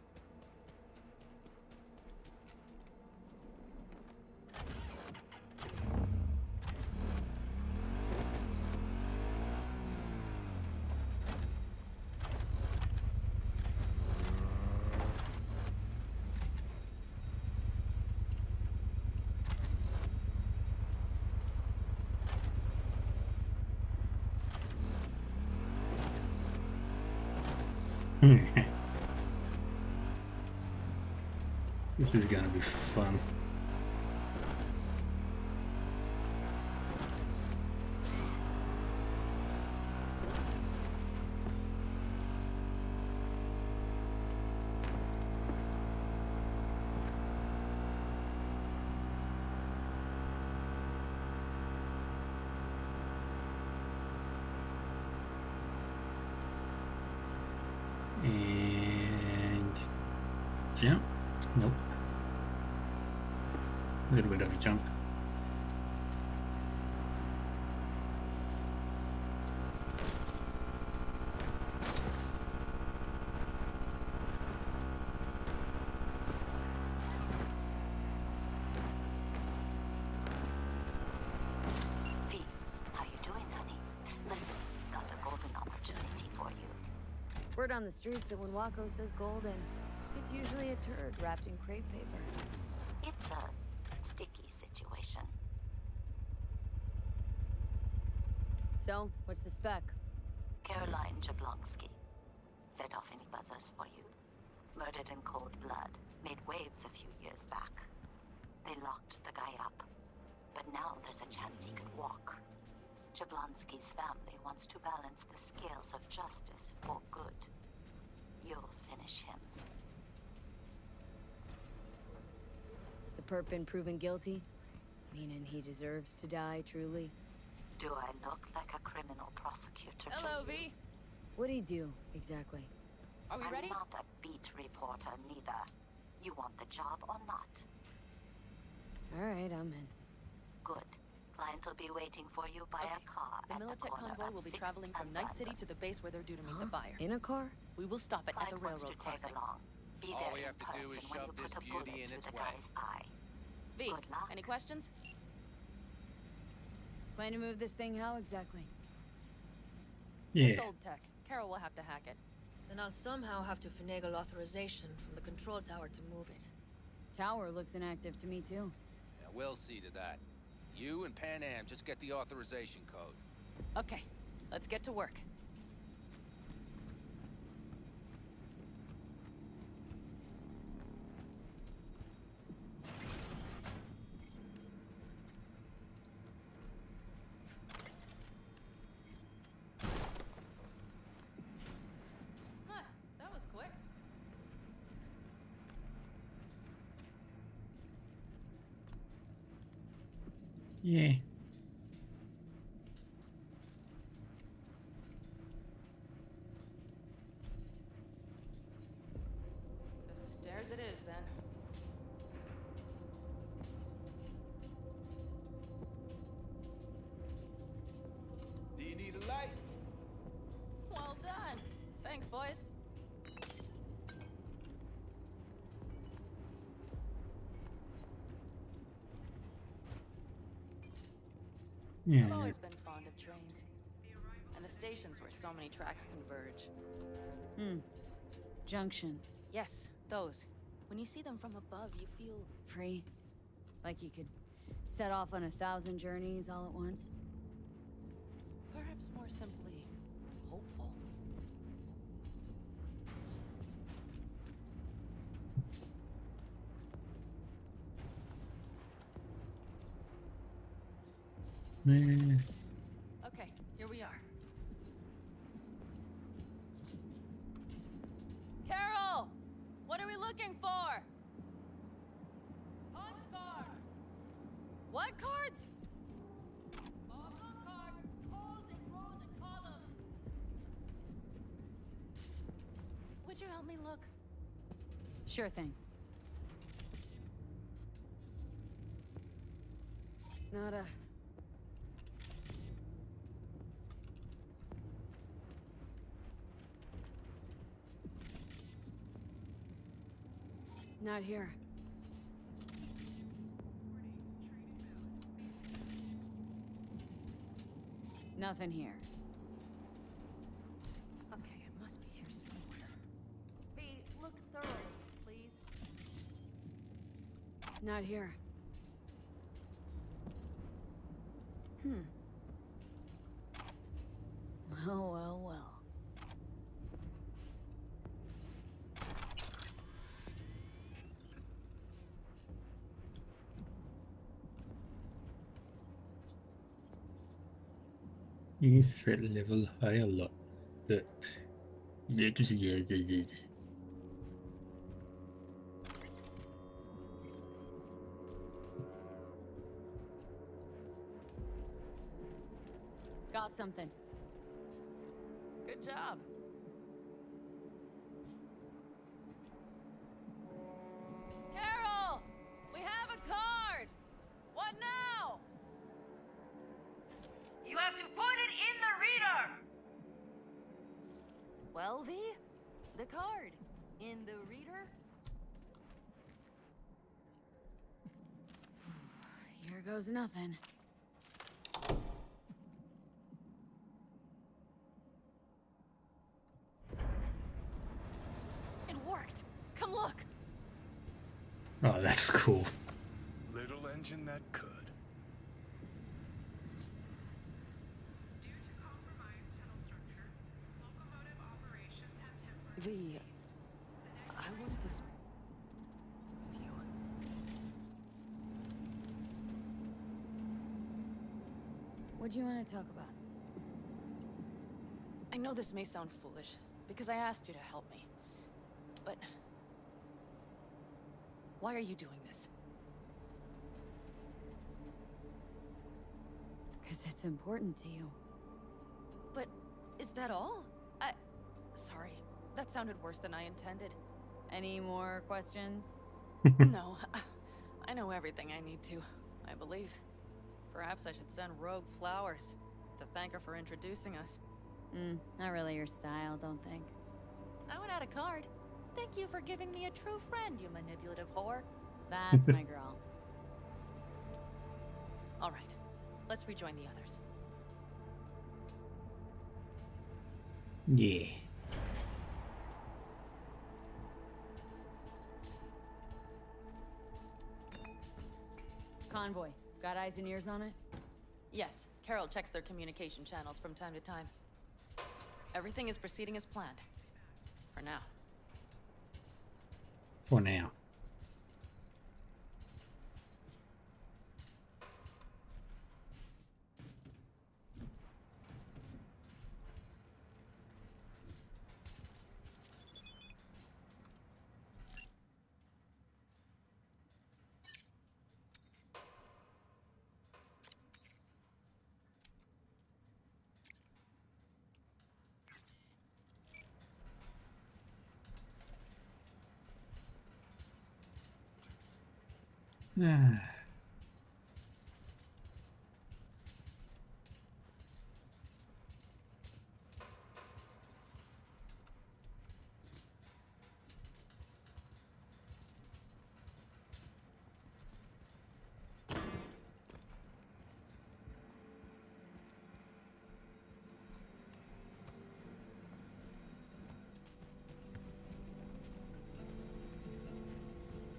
This is gonna be fun. And jump. Nope. A little bit of a jump. V, how you doing, honey? Listen, got a golden opportunity for you. Word on the streets that when Waco says golden, it's usually a turd wrapped in crepe paper. It's a sticky situation. So, what's the spec? Caroline Jablonski. Set off any buzzers for you? Murdered in cold blood. Made waves a few years back. They locked the guy up. But now there's a chance he could walk. Jablonski's family wants to balance the scales of justice for good. You'll finish him. The perp been proven guilty? Meaning he deserves to die, truly? Do I look like a criminal prosecutor Hello, to you? V. What'd he do, exactly? Are we ready? I'm not a beat reporter, neither. You want the job or not? Alright, I'm in. Good. Client will be waiting for you by a car The at the Militech corner convoy of will be 6th traveling from and Night London. City to the base where they're due to meet the buyer. In a car? We will stop it at the Client wants railroad to tag crossing. along. Be All there we in have to do person is when shove you this put a beauty bullet in through its the way. guy's eye. V, Good luck. any questions? Plan to move this thing how exactly? It's Yeah. old tech. Carol will have to hack it. Then I'll somehow have to finagle authorization from the control tower to move it. Tower looks inactive to me too. Yeah, we'll see to that. You and Pan Am just get the authorization code. Okay, let's get to work. Huh, that was quick. Yeah. The stairs it is, then. Do you need a light? Well done. Thanks, boys. Yeah. I've always been fond of trains. And the stations where so many tracks converge. Junctions. Yes, those. When you see them from above, you feel... Free? Like you could set off on 1,000 journeys all at once? perhaps more simply hopeful. Man. Okay, here we are. Carol! What are we looking for? Punch cards! What cards? Oblong cards, holes in rows and columns. Would you help me look? Sure thing. Nada. Not here. Nothing here. Okay, it must be here somewhere. B, look thoroughly, please. Not here. Oh, well, well. Any threat level high a lot. But Got something. Good job. Carol! We have a card! What now? You have to put it in the reader! Well, V, the card. In the reader? Here goes nothing. It worked! Come look! oh, that's cool. Little engine that could. V, I wanted to speak with you. What do you want to talk about? I know this may sound foolish, because I asked you to help me. But... why are you doing this? Because it's important to you. But is that all? Sorry, that sounded worse than I intended. Any more questions? No, I know everything I need to, I believe. Perhaps I should send Rogue flowers to thank her for introducing us. Not really your style, don't think. I would add a card. Thank you for giving me a true friend, you manipulative whore. That's my girl. All right, let's rejoin the others. Yeah. Convoy. Got eyes and ears on it? Yes, Carol checks their communication channels from time to time. Everything is proceeding as planned. For now. For now.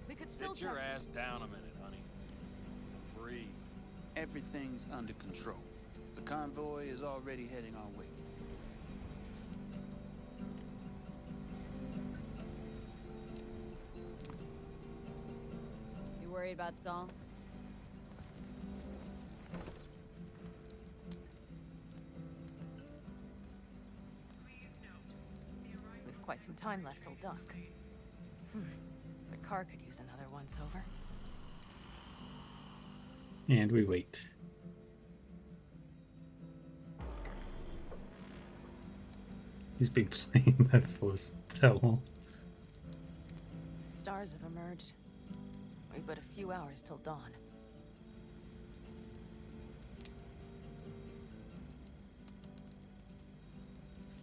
We could still Sit your ass down a minute, honey. Breathe. Everything's under control. The convoy is already heading our way. You worried about Saul? We've quite some time left till dusk. The car could use another once-over. And we wait. He's been playing that for that long. Stars have emerged. We've but a few hours till dawn.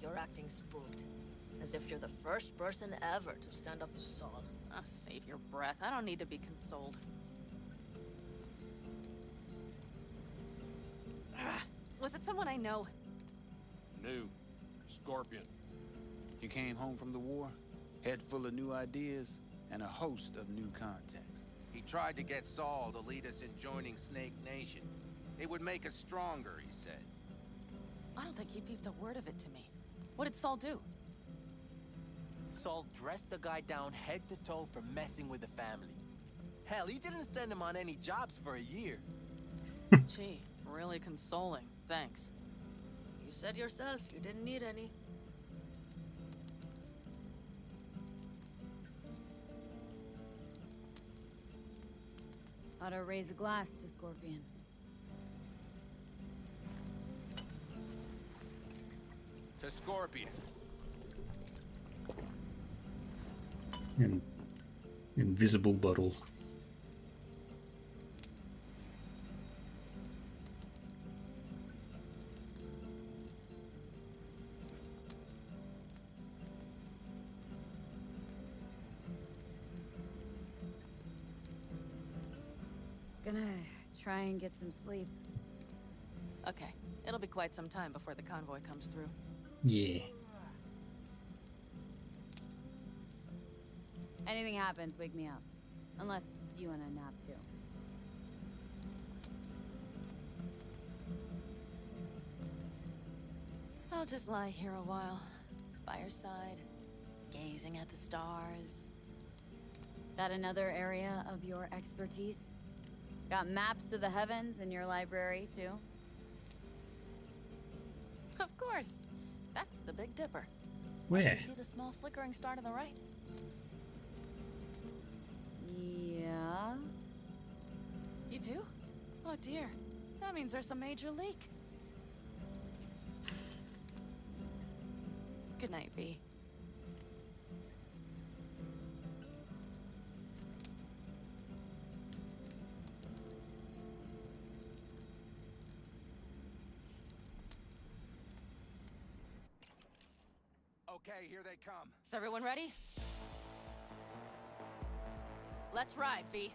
You're acting spooked. As if you're the first person ever to stand up to Saul. Oh, save your breath. I don't need to be consoled. Was it someone I know? New. Scorpion. You came home from the war, head full of new ideas, and a host of new contacts. He tried to get Saul to lead us in joining Snake Nation. It would make us stronger, he said. I don't think he peeped a word of it to me. What did Saul do? Saul dressed the guy down head to toe for messing with the family. Hell, he didn't send him on any jobs for a year. Gee, really consoling. Thanks. You said yourself you didn't need any. Ought to raise a glass to Scorpion. To Scorpion. An invisible bottle. Gonna try and get some sleep. Okay, it'll be quite some time before the convoy comes through. Yeah. Anything happens, wake me up. Unless you want a nap too. I'll just lie here a while, by your side, gazing at the stars. That another area of your expertise? Got maps of the heavens in your library too? Of course. That's the Big Dipper. Where? You see the small flickering star to the right? Yeah. You do? Oh dear. That means there's a major leak. Good night, V. Okay, here they come. Is everyone ready? Let's ride, V.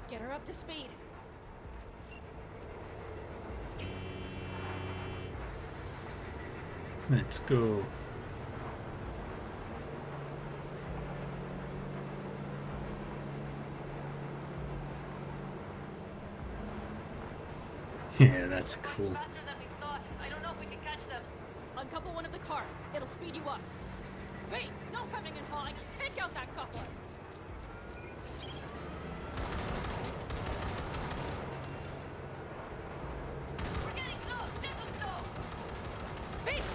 Get her up to speed. Let's go. Yeah, that's cool. Faster than we thought. I don't know if we can catch them. Uncouple one of the cars. It'll speed you up. Wait, no coming and hauling. Take out that coupler. We're getting slow. Simple slow. Beast.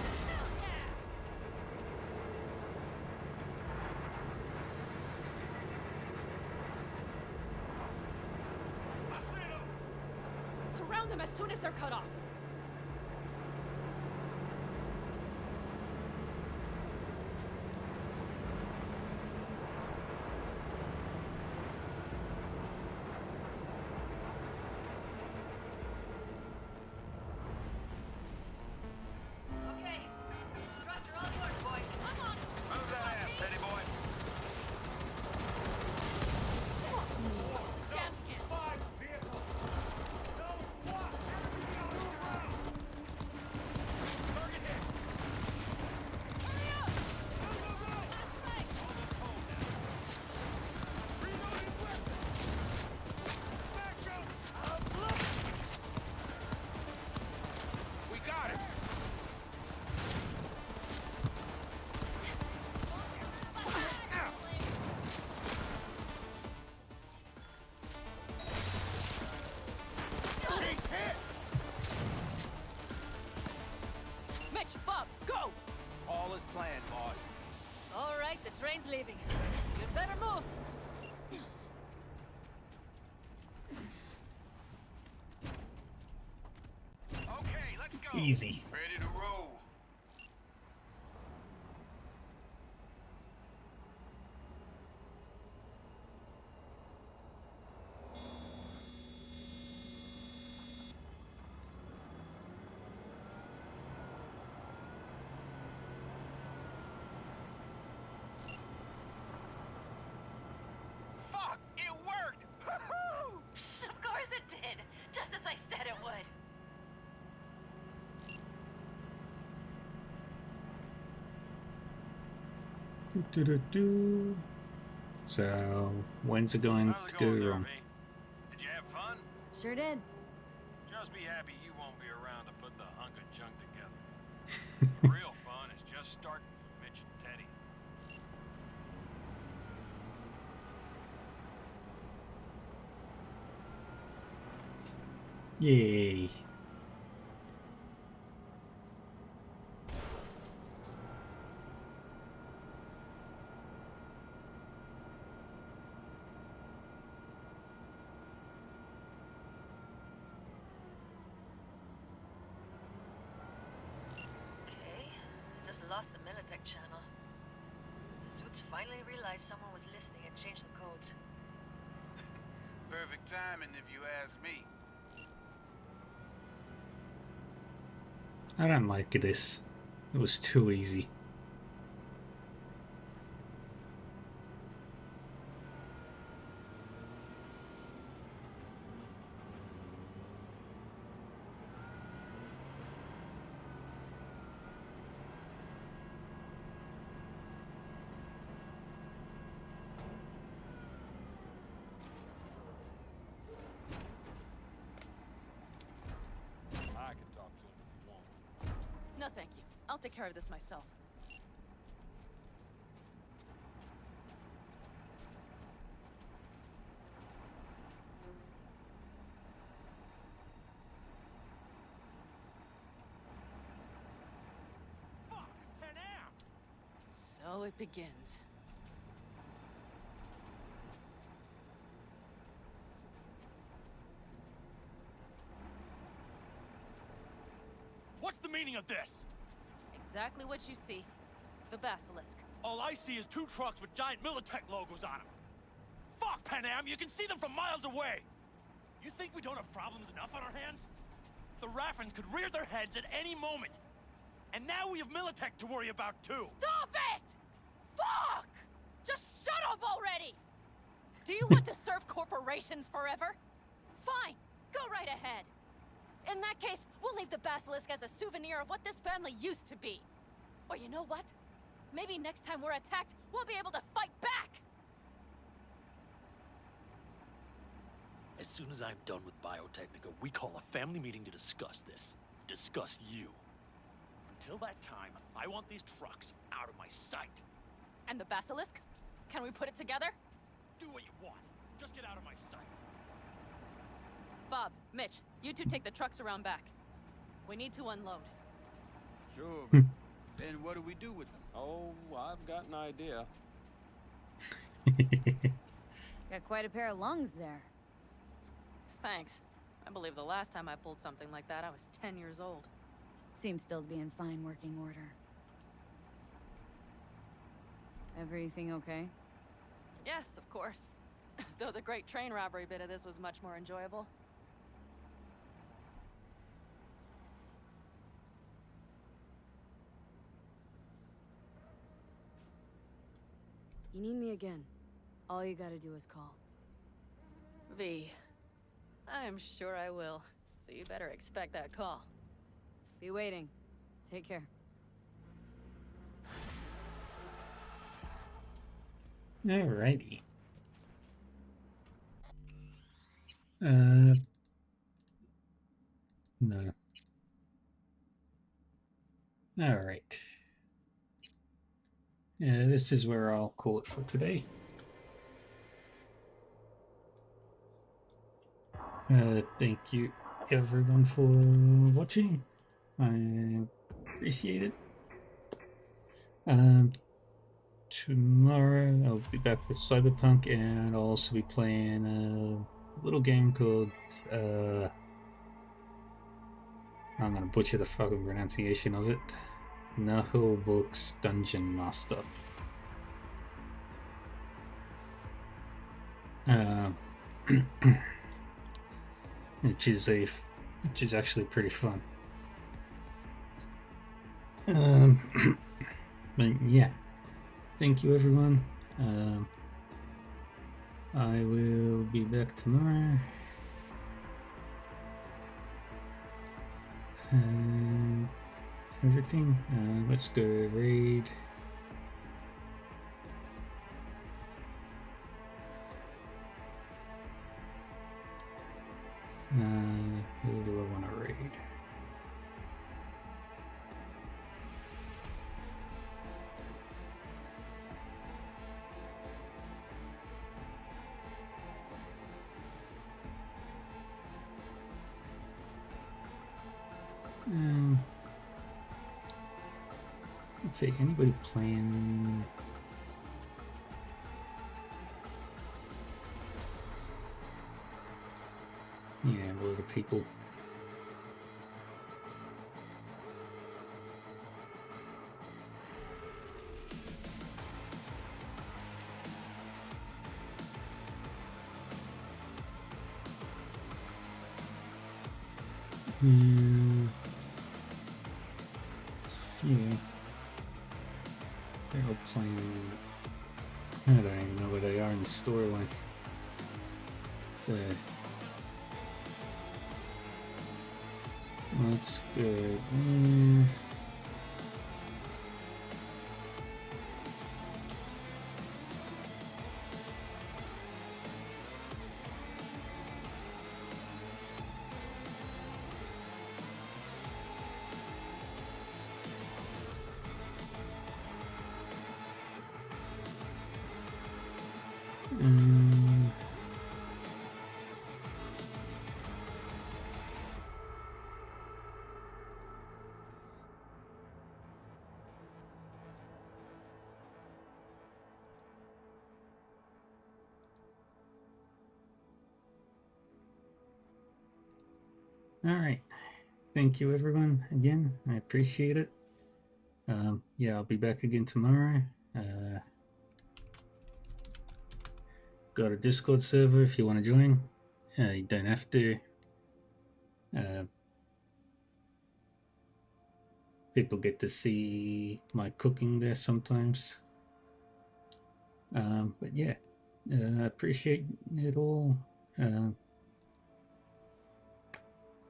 Surround them as soon as they're cut off. Okay. Trust are all yours, boys. Come on. Move that ass, Teddy boy. Jam can. Five vehicles. Those what? Move around. Target hit. Hurry up. Go, go, go. Last leg. Almost home now. Reloading weapon. Smash him. We got him. He's hit. Mitch, Bob, go. All is planned, boss. All right, the train's leaving. You'd better move. Okay, let's go. Easy. Ready to roll. Fuck! It worked! Woohoo! Of course it did. Just as I said it would. Do-do-do-do. So, when's it going How's to it go going, wrong? Dorothy? Did you have fun? Sure did. Just be happy you won't be around to put the hunk of junk together. The real fun is just starting for Mitch and Teddy. Yay. Okay, just lost the Militech channel. The suits finally realized someone was listening and changed the codes. Perfect timing, if you ask me. I don't like this. It was too easy. I can talk to him if you want. No, thank you. I'll take care of this myself. it begins. What's the meaning of this? Exactly what you see. The basilisk. All I see is 2 trucks with giant Militech logos on them. Fuck, Panam, you can see them from miles away! You think we don't have problems enough on our hands? The Raffens could rear their heads at any moment. And now we have Militech to worry about too. Stop it! Fuck! Just shut up already! Do you want to serve corporations forever? Fine, go right ahead. In that case, we'll leave the basilisk as a souvenir of what this family used to be. Or you know what? Maybe next time we're attacked, we'll be able to fight back! As soon as I'm done with Biotechnica, we call a family meeting to discuss this. Discuss you. Until that time, I want these trucks out of my sight. And the basilisk? Can we put it together? Do what you want. Just get out of my sight. Bob, Mitch, you two take the trucks around back. We need to unload. Sure, but then what do we do with them? Oh, I've got an idea. Got quite a pair of lungs there. Thanks. I believe the last time I pulled something like that, I was 10 years old. Seems still to be in fine working order. Everything okay? Yes, of course. Though the great train robbery bit of this was much more enjoyable. You need me again. All you gotta do is call. V. I'm sure I will. So you better expect that call. Be waiting. Take care. Alrighty. No. Alright. Yeah, this is where I'll call it for today. Thank you everyone for watching. I appreciate it. Tomorrow I'll be back with Cyberpunk, and I'll also be playing a little game called I'm gonna butcher the fucking pronunciation of it. Nahul Books Dungeon Master. Which is actually pretty fun. But yeah, thank you everyone. I will be back tomorrow. And everything. Let's go raid. Who do I want to raid? Let's see, anybody playing? Yeah, a lot of people. Few. They're all playing. I don't even know where they are in the storyline. So let's go with Alright. Thank you, everyone, again. I appreciate it. Yeah, I'll be back again tomorrow. Got a Discord server if you want to join. You don't have to. People get to see my cooking there sometimes. But yeah, I appreciate it all.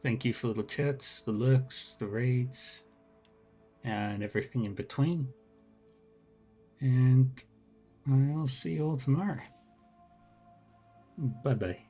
Thank you for the chats, the lurks, the raids, and everything in between. And I'll see you all tomorrow. Bye bye.